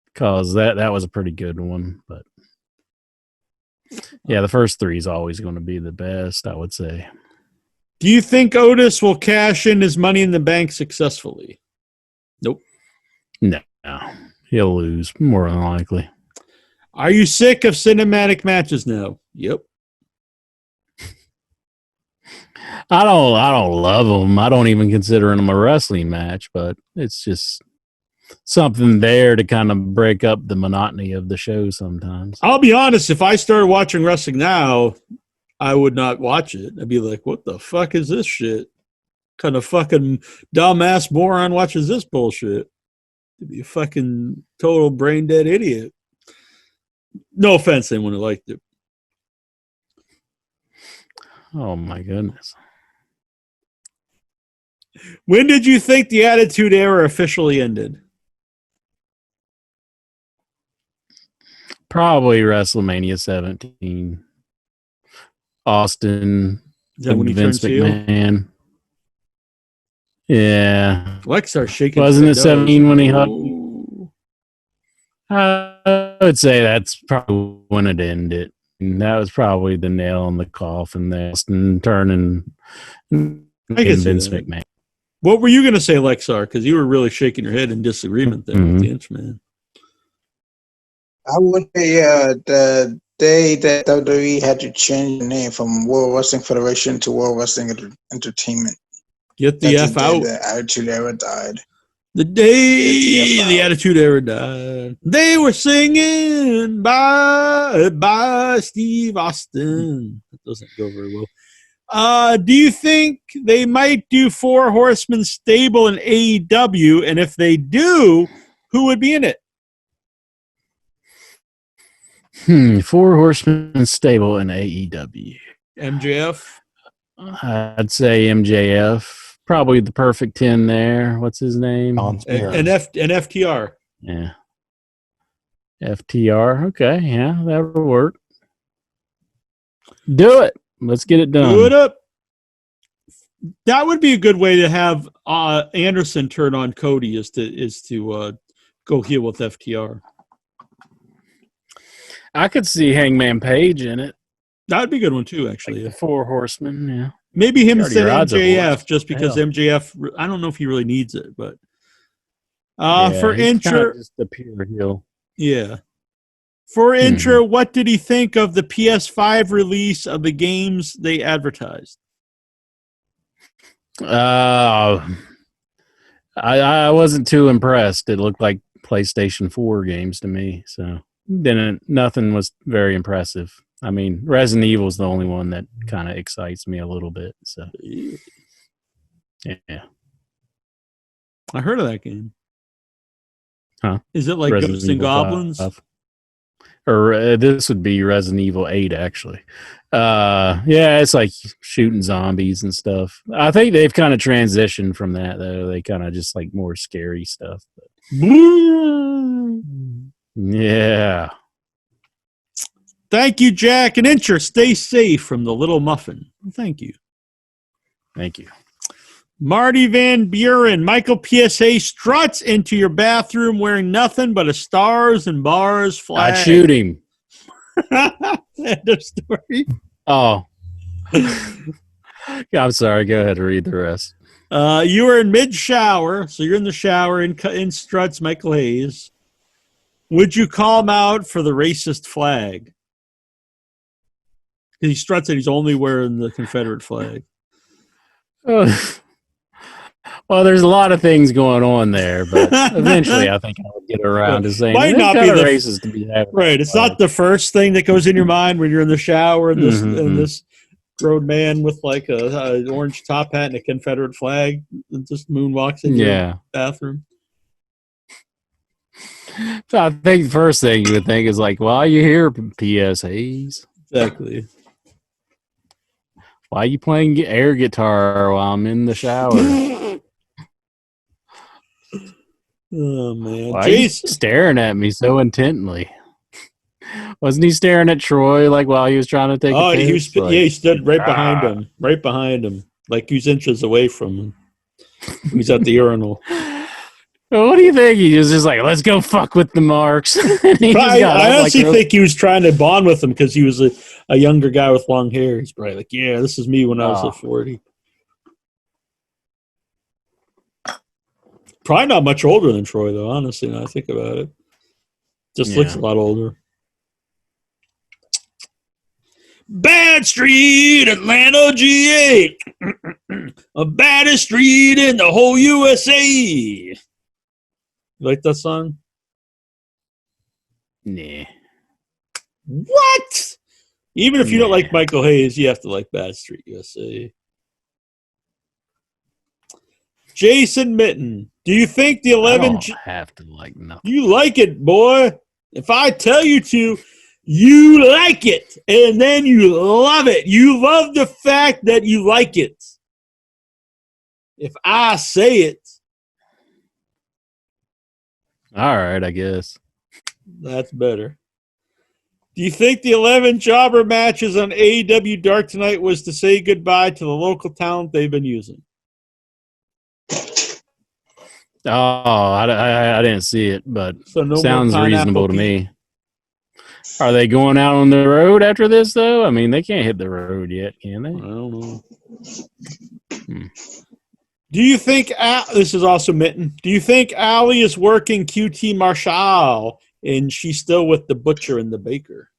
because that was a pretty good one. But yeah, the first 3 is always going to be the best, I would say. Do you think Otis will cash in his Money in the Bank successfully? Nope. No, he'll lose more than likely. Are you sick of cinematic matches now? Yep. I don't love them. I don't even consider them a wrestling match, but it's just something there to kind of break up the monotony of the show sometimes. I'll be honest, if I started watching wrestling now, I would not watch it. I'd be like, what the fuck is this shit? Kind of fucking dumbass moron watches this bullshit? To be a fucking total brain dead idiot. No offense to anyone who liked it. Oh my goodness. When did you think the Attitude Era officially ended? Probably WrestleMania 17. Austin. Is that when he Vince turned heel? McMahon. Yeah. Lexar shaking. Wasn't it 17 when he hugged? I would say that's probably when it ended. that was probably the nail in the coffin there. And turning I can see Vince that. McMahon. What were you going to say, Lexar? Because you were really shaking your head in disagreement there with the Inchman. I would say the day that WWE had to change the name from World Wrestling Federation to World Wrestling Entertainment. Get the That's F the day out. the Attitude Era died. The day Get the F the out. Attitude Era died. They were singing by Steve Austin. That doesn't go very well. Do you think they might do 4 Horsemen stable in AEW? And if they do, who would be in it? 4 Horsemen stable in AEW. MJF? I'd say MJF. Probably the perfect 10 there. What's his name? Don Spears. And FTR. Yeah. FTR. Okay. Yeah, that'll work. Do it. Let's get it done. Do it up. That would be a good way to have Anderson turn on Cody is to go heel with FTR. I could see Hangman Page in it. That would be a good one too, actually. Like the 4 Horsemen, yeah. Maybe him Already instead of rides a MJF, horse. just because Hell. MJF. I don't know if he really needs it, but Yeah, for he's intro, kinda just the pure heel. yeah. For intro, what did he think of the PS5 release of the games they advertised? I wasn't too impressed. It looked like PlayStation 4 games to me, so nothing was very impressive. I mean, Resident Evil is the only one that kind of excites me a little bit. So, yeah. I heard of that game. Huh? Is it like Resident Ghosts and Evil Goblins? 5. Or this would be Resident Evil 8, actually. Yeah, it's like shooting zombies and stuff. I think they've kind of transitioned from that, though. They kind of just like more scary stuff. But. Yeah. Thank you, Jack. And Incher, stay safe from the little muffin. Thank you. Thank you. Marty Van Buren, Michael PSA struts into your bathroom wearing nothing but a Stars and Bars flag. I'd shoot him. End of story. Oh. Yeah, I'm sorry. Go ahead and read the rest. You were in mid-shower, so you're in the shower in struts Michael Hayes. Would you call him out for the racist flag? He struts that he's only wearing the Confederate flag. Well, there's a lot of things going on there, but eventually I think I would get around to saying Might it's not be kind of the racist to be having. Right. It's not the first thing that goes in your mind when you're in the shower and this grown man with like a orange top hat and a Confederate flag just moonwalks in your bathroom. So I think the first thing you would think is like, why are you here, PSAs? Exactly. Why are you playing air guitar while I'm in the shower? Oh, man. Why are you staring at me so intently? Wasn't he staring at Troy like while he was trying to take a piss? He stood right behind him, like he was inches away from him. He's at the urinal. Well, what do you think? He was just like, let's go fuck with the marks. I honestly think he was trying to bond with him because he was a younger guy with long hair. He's probably like, yeah, this is me when I was at 40. Probably not much older than Troy, though, honestly, now I think about it. Just looks a lot older. Bad Street, Atlanta, GA. A baddest street in the whole USA. You like that song? Nah. What? Even if you don't like Michael Hayes, you have to like Bad Street USA. Jason Mitten, do you think the 11? I don't have to like nothing. You like it, boy. If I tell you to, you like it, and then you love it. You love the fact that you like it. If I say it. All right, I guess. That's better. Do you think the 11 jobber matches on AEW Dark tonight was to say goodbye to the local talent they've been using? Oh, I didn't see it, but So no sounds more reasonable to Pineapple me. Are they going out on the road after this, though? I mean, they can't hit the road yet, can they? I don't know. Do you think this is also Mitten? Do you think Allie is working QT Marshall and she's still with the butcher and the baker?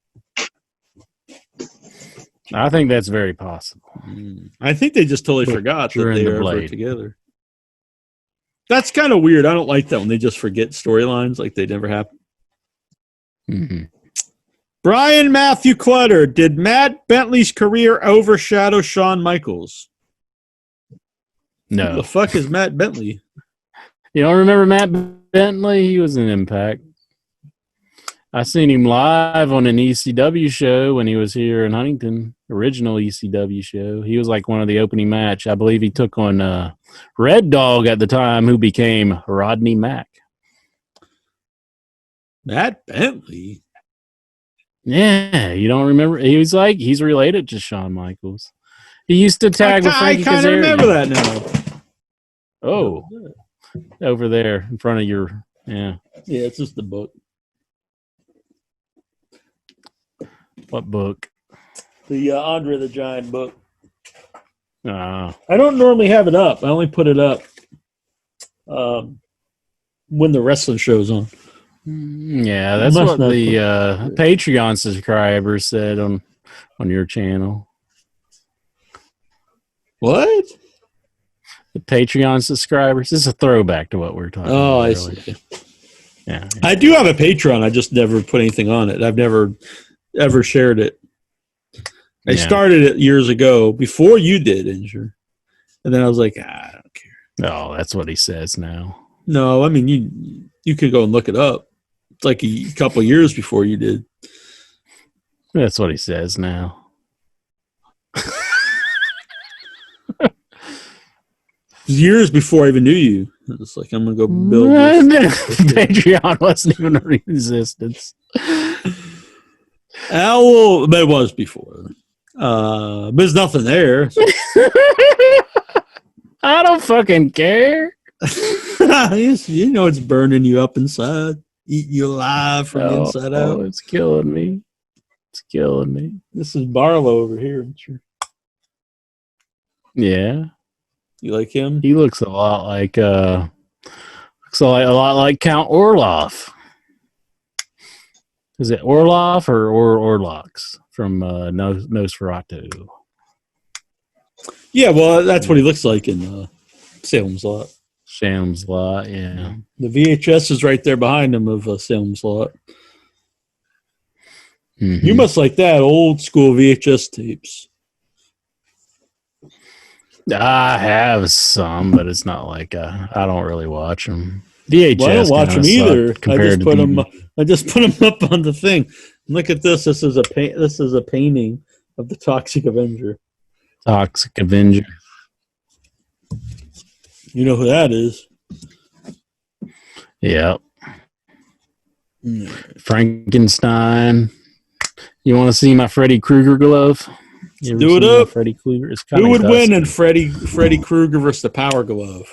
I think that's very possible. I think they just totally forgot that Butcher they and the were Blade. together. That's kind of weird. I don't like that when they just forget storylines like they never happen. Mm-hmm. Brian Matthew Clutter, did Matt Bentley's career overshadow Shawn Michaels? Who No. the fuck is Matt Bentley? You don't remember Matt Bentley? He was in Impact. I seen him live on an ECW show when he was here in Huntington, original ECW show. He was like one of the opening match. I believe he took on Red Dog at the time, who became Rodney Mack. Matt Bentley? Yeah, you don't remember? He's related to Shawn Michaels. He used to tag with Frankie I kind of Kazarian. remember that now. Oh, over there in front of your, yeah. Yeah, it's just the book. What book? The Andre the Giant book. Ah. I don't normally have it up. I only put it up when the wrestling show's on. Yeah, that's what the Patreon subscribers said on your channel. What? The Patreon subscribers. This is a throwback to what we were talking about. Oh, I earlier. see. Yeah. I do have a Patreon. I just never put anything on it. I've never ever shared it. I started it years ago before you did, Injure. And then I was like, I don't care. Oh, that's what he says now. No, I mean, you could go and look it up. It's like a couple years before you did. That's what he says now. Years before I even knew you. It's like, I'm going to go build this. Patreon wasn't even in existence. Well, but it was before. But there's nothing there. So. I don't fucking care. You know it's burning you up inside. Eating you alive from the inside out. It's killing me. It's killing me. This is Barlow over here. Yeah. You like him? He looks a lot like Count Orloff. Is it Orloff or Orlox from Nosferatu? Yeah, well, that's what he looks like in Salem's Lot. Salem's Lot, yeah. The VHS is right there behind him of Salem's Lot. Mm-hmm. You must like that old school VHS tapes. I have some, but it's not like I don't really watch them. VHS. Well, I don't watch them either. I just put them up on the thing. Look at this. This is a painting of the Toxic Avenger. Toxic Avenger. You know who that is? Yep. Frankenstein. You want to see my Freddy Krueger glove? Do it up. Freddy Krueger. It's who would win in Freddy Krueger versus the Power Glove?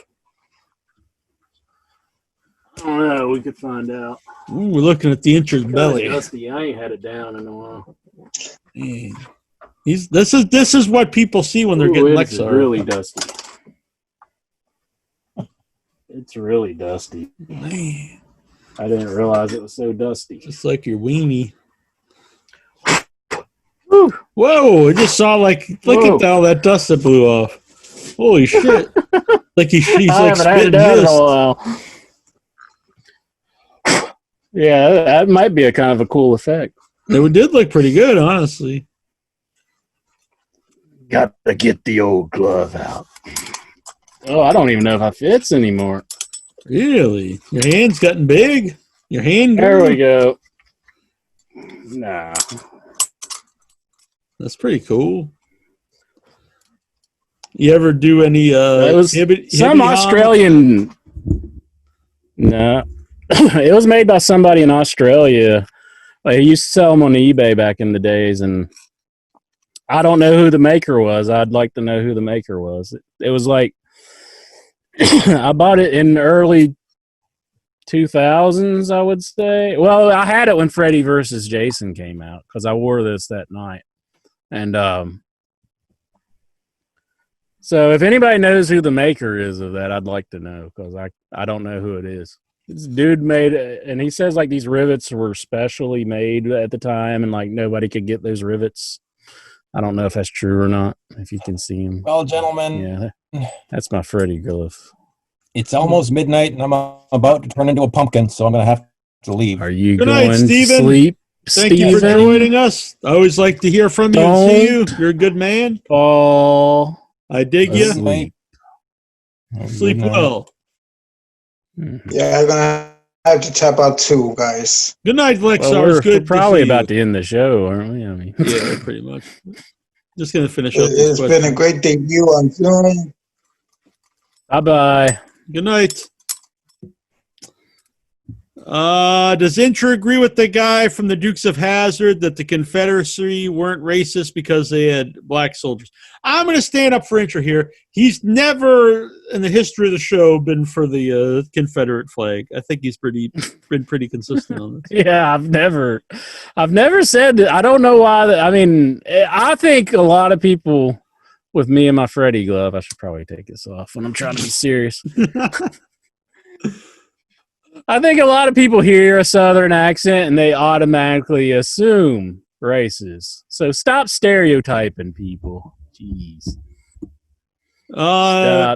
I don't know. We could find out. Ooh, we're looking at the injured belly. Dusty. I ain't had it down in a while. Man. This is what people see when they're getting Lexar. It's really dusty. It's really dusty. Man. I didn't realize it was so dusty. Just like your weenie. Woo. Whoa! I just saw look at all that dust that blew off. Holy shit! Like he's like spitting mist. Yeah, that might be a kind of a cool effect. It did look pretty good, honestly. Got to get the old glove out. Oh, I don't even know if it fits anymore. Really? Your hand's gotten big? Your hand? There we go. Nah. That's pretty cool. You ever do any it was some Australian? No. It was made by somebody in Australia. He used to sell them on eBay back in the days, and I don't know who the maker was. I'd like to know who the maker was. It was like I bought it in early 2000s, I would say. Well, I had it when Freddy versus Jason came out because I wore this that night. And so if anybody knows who the maker is of that, I'd like to know because I don't know who it is. This dude made it, and he says like these rivets were specially made at the time and like nobody could get those rivets. I don't know if that's true or not, if you can see him. Well, gentlemen. Yeah, that's my Freddy glyph. It's almost midnight, and I'm about to turn into a pumpkin, so I'm going to have to leave. Are you Good going night, to Steven. sleep, Thank you for joining us. I always like to hear from you and see you. You're a good man. Paul. I dig you. Asleep. Sleep well. Yeah, I'm gonna have to tap out too, guys. Good night, Lexar. Well, we're good probably to see about you. to end the show, aren't we? I mean, Yeah, pretty much. Just going to finish up. It's been a great debut on Zoom. bye-bye. Good night. Does Intra agree with the guy from the Dukes of Hazzard that the Confederacy weren't racist because they had black soldiers? I'm going to stand up for Intra here. He's never in the history of the show been for the Confederate flag. I think he's been pretty consistent on this. Yeah, I've never said that. I don't know why. I mean, I think a lot of people with me and my Freddy glove, I should probably take this off when I'm trying to be serious. I think a lot of people hear a Southern accent and they automatically assume races. So stop stereotyping people. Jeez. I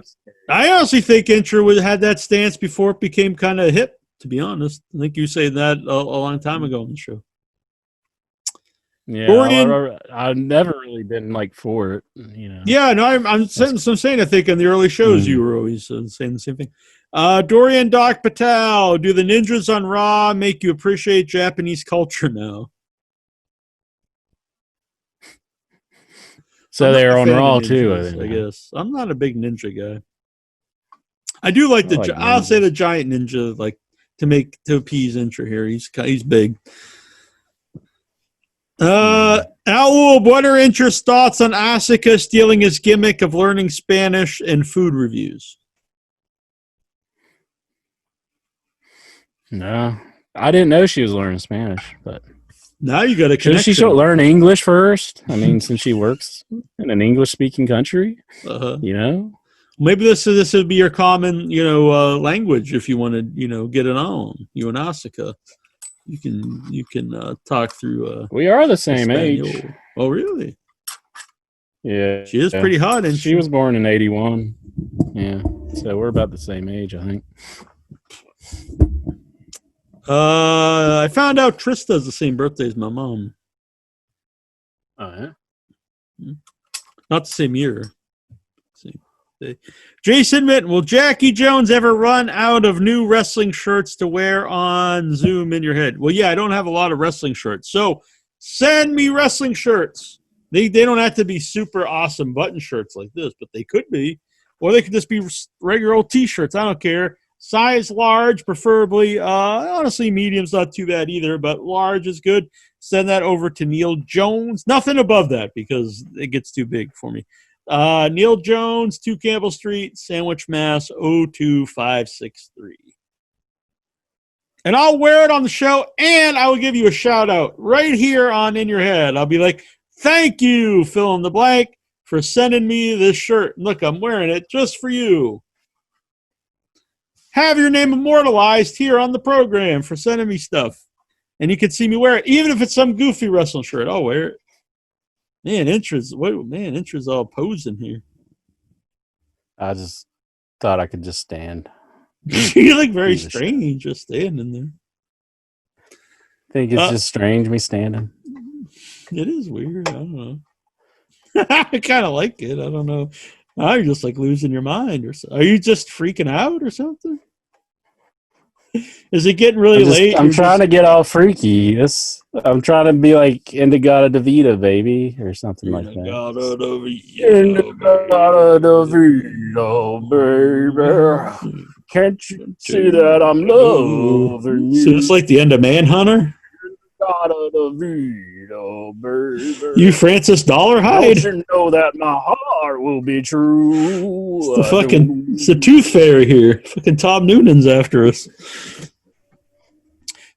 honestly think Intra had that stance before it became kind of hip, to be honest. I think you said that a long time ago on the show. Yeah, Dorian, I've never really been like for it, you know. Yeah, no, I'm saying I think in the early shows you were always saying the same thing. Dorian Doc Patel, do the ninjas on Raw make you appreciate Japanese culture now? So they're on Raw too, I guess. I'm not a big ninja guy. I do like I'll say the giant ninja, like to appease Intra here. He's big. Owl, what are Intra's thoughts on Asuka stealing his gimmick of learning Spanish and food reviews? No, I didn't know she was learning Spanish, but now you got a connection. She should learn English first. I mean, since she works in an English-speaking country, you know. Maybe this would be your common, language if you want to, get it on. You and Asuka, you can talk through. We are the same age. Oh, really? Yeah, she is pretty hot, and she was born in '81. Yeah, so we're about the same age, I think. I found out Trista has the same birthday as my mom. Oh, yeah? Not the same year. Same day. Jason Mitten, will Jackie Jones ever run out of new wrestling shirts to wear on Zoom in your head? Well, yeah, I don't have a lot of wrestling shirts. So send me wrestling shirts. They don't have to be super awesome button shirts like this, but they could be. Or they could just be regular old T-shirts. I don't care. Size large, preferably. Honestly, medium's not too bad either, but large is good. Send that over to Neil Jones. Nothing above that because it gets too big for me. Neil Jones, 2 Campbell Street, Sandwich, Mass. 02563. And I'll wear it on the show, and I will give you a shout-out right here on In Your Head. I'll be like, thank you, fill in the blank, for sending me this shirt. Look, I'm wearing it just for you. Have your name immortalized here on the program for sending me stuff. And you can see me wear it. Even if it's some goofy wrestling shirt, I'll wear it. Man, Intra's all posing here. I just thought I could just stand. You look very strange just standing there. Think it's just strange me standing. It is weird. I don't know. I kind of like it. I don't know. I'm just like losing your mind or something. Are you just freaking out or something? Is it getting really late? I'm trying to get all freaky. I'm trying to be like Indigada Davida, baby, or something like that. Indigada Davida, baby. Can't you see that I'm loving you? So it's like the end of Manhunter? You Francis Dollarhide? Don't you know that my heart will be true? It's the Tooth Fairy here. Fucking Tom Noonan's after us.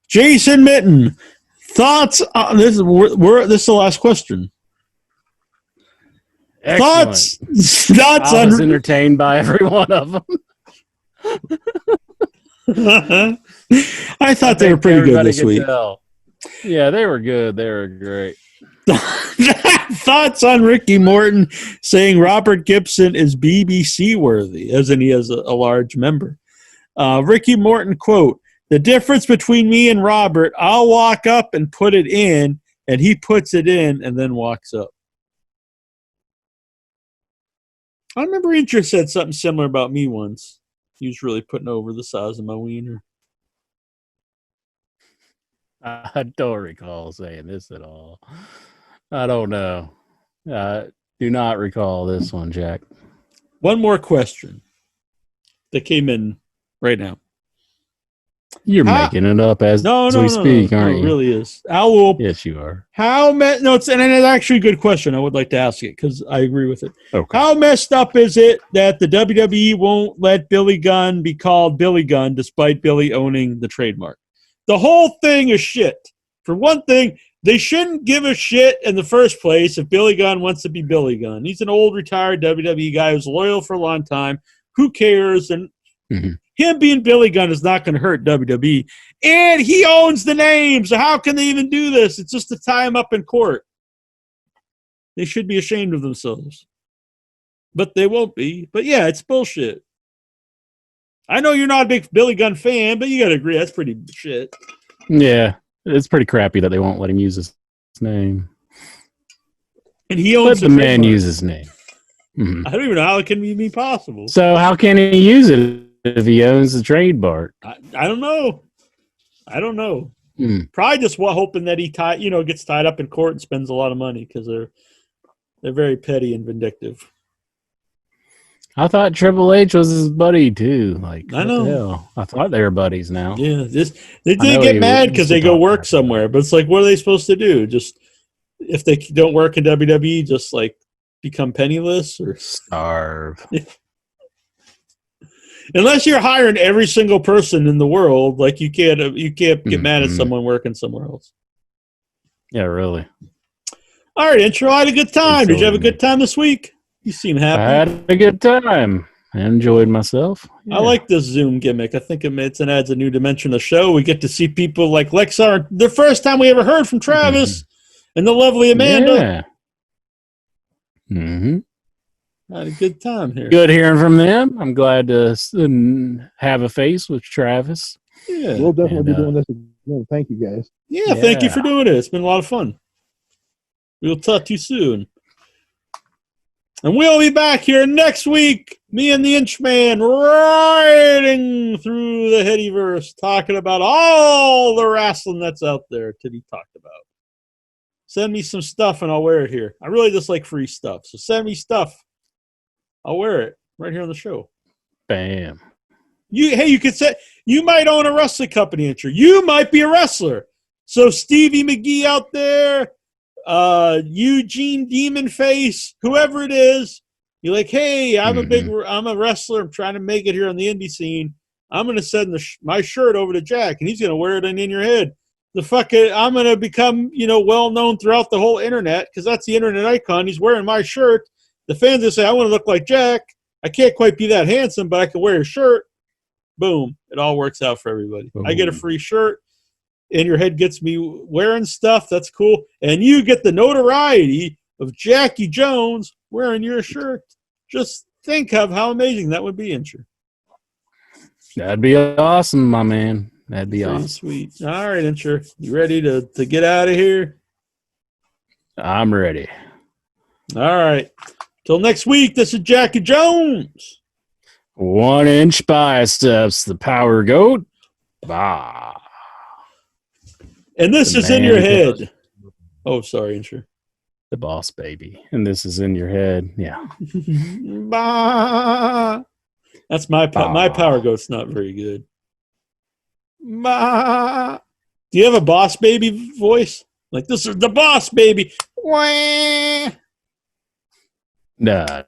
Jason Mitten, thoughts on this? This is the last question. Excellent. Thoughts I on. was entertained by every one of them. I thought they were pretty good this week. Tell. Yeah, they were good. They were great. Thoughts on Ricky Morton saying Robert Gibson is BBC worthy, as in he has a large member. Ricky Morton, quote, "The difference between me and Robert, I'll walk up and put it in, and he puts it in and then walks up." I remember Incher said something similar about me once. He was really putting over the size of my wiener. I don't recall saying this at all. I don't know. Do not recall this one, Jack. One more question that came in right now. You're making it up as we speak, aren't you? It really is. Yes, you are. It's actually a good question. I would like to ask it because I agree with it. Okay. How messed up is it that the WWE won't let Billy Gunn be called Billy Gunn despite Billy owning the trademark? The whole thing is shit. For one thing, they shouldn't give a shit in the first place if Billy Gunn wants to be Billy Gunn. He's an old retired WWE guy who's loyal for a long time. Who cares? And him being Billy Gunn is not going to hurt WWE. And he owns the name, so how can they even do this? It's just to tie him up in court. They should be ashamed of themselves. But they won't be. But yeah, it's bullshit. I know you're not a big Billy Gunn fan, but you got to agree that's pretty shit. Yeah, it's pretty crappy that they won't let him use his name. And he owns the man use his name. Mm-hmm. I don't even know how it can be possible. So how can he use it if he owns the trademark? I don't know. Probably just hoping that he gets tied up in court and spends a lot of money because they're very petty and vindictive. I thought Triple H was his buddy too. Like, I know. What the hell? I thought they were buddies now. Yeah, they did get mad because they go work somewhere, but it's like, what are they supposed to do? Just if they don't work in WWE, just like become penniless or starve. Unless you're hiring every single person in the world, like you can't get mad at someone working somewhere else. Yeah, really. All right, Intro. I had a good time. Did you have a good time this week? You seem happy. I had a good time. I enjoyed myself. Yeah. I like this Zoom gimmick. I think it adds a new dimension to the show. We get to see people like Lexar. The first time we ever heard from Travis and the lovely Amanda. Yeah. I had a good time here. Good hearing from them. I'm glad to have a face with Travis. Yeah. We'll definitely be doing this again. Thank you, guys. Yeah, thank you for doing it. It's been a lot of fun. We'll talk to you soon. And we'll be back here next week, me and the Inchman riding through the Headyverse, talking about all the wrestling that's out there to be talked about. Send me some stuff and I'll wear it here. I really just like free stuff. So send me stuff. I'll wear it right here on the show. Bam. You could say you might own a wrestling company, Intro. You might be a wrestler. So Stevie McGee out there, Eugene Demon Face, whoever it is, you're like, hey, I'm a wrestler. I'm trying to make it here on the indie scene. I'm going to send my shirt over to Jack, and he's going to wear it in your head. I'm going to become, well known throughout the whole internet because that's the internet icon. He's wearing my shirt. The fans will say, I want to look like Jack. I can't quite be that handsome, but I can wear a shirt. Boom. It all works out for everybody. I get a free shirt. And your head gets me wearing stuff. That's cool. And you get the notoriety of Jackie Jones wearing your shirt. Just think of how amazing that would be, Incher. That'd be awesome, my man. That'd be awesome. Sweet. All right, Incher. You ready to get out of here? I'm ready. All right. Till next week, this is Jackie Jones. 1 inch biceps, the power goat. Bah. And this is in your head. Oh, sorry, Incher. The boss baby. And this is in your head. Yeah. Bah. That's my power goat's not very good. Bah. Do you have a boss baby voice? Like, this is the boss baby. Wah. Nah.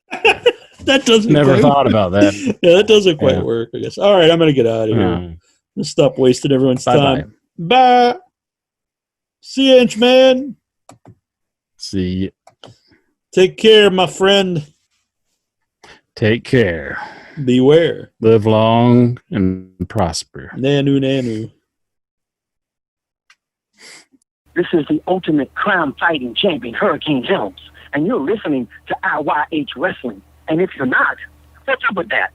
That doesn't Never thought about that. Yeah, that doesn't quite work, I guess. All right, I'm going to get out of here. Let's stop wasting everyone's time. Bye. See you, Inchman. See ya. Take care, my friend. Take care. Beware. Live long and prosper. Nanu, nanu. This is the ultimate crime-fighting champion, Hurricane Helms, and you're listening to IYH Wrestling. And if you're not, what's up with that?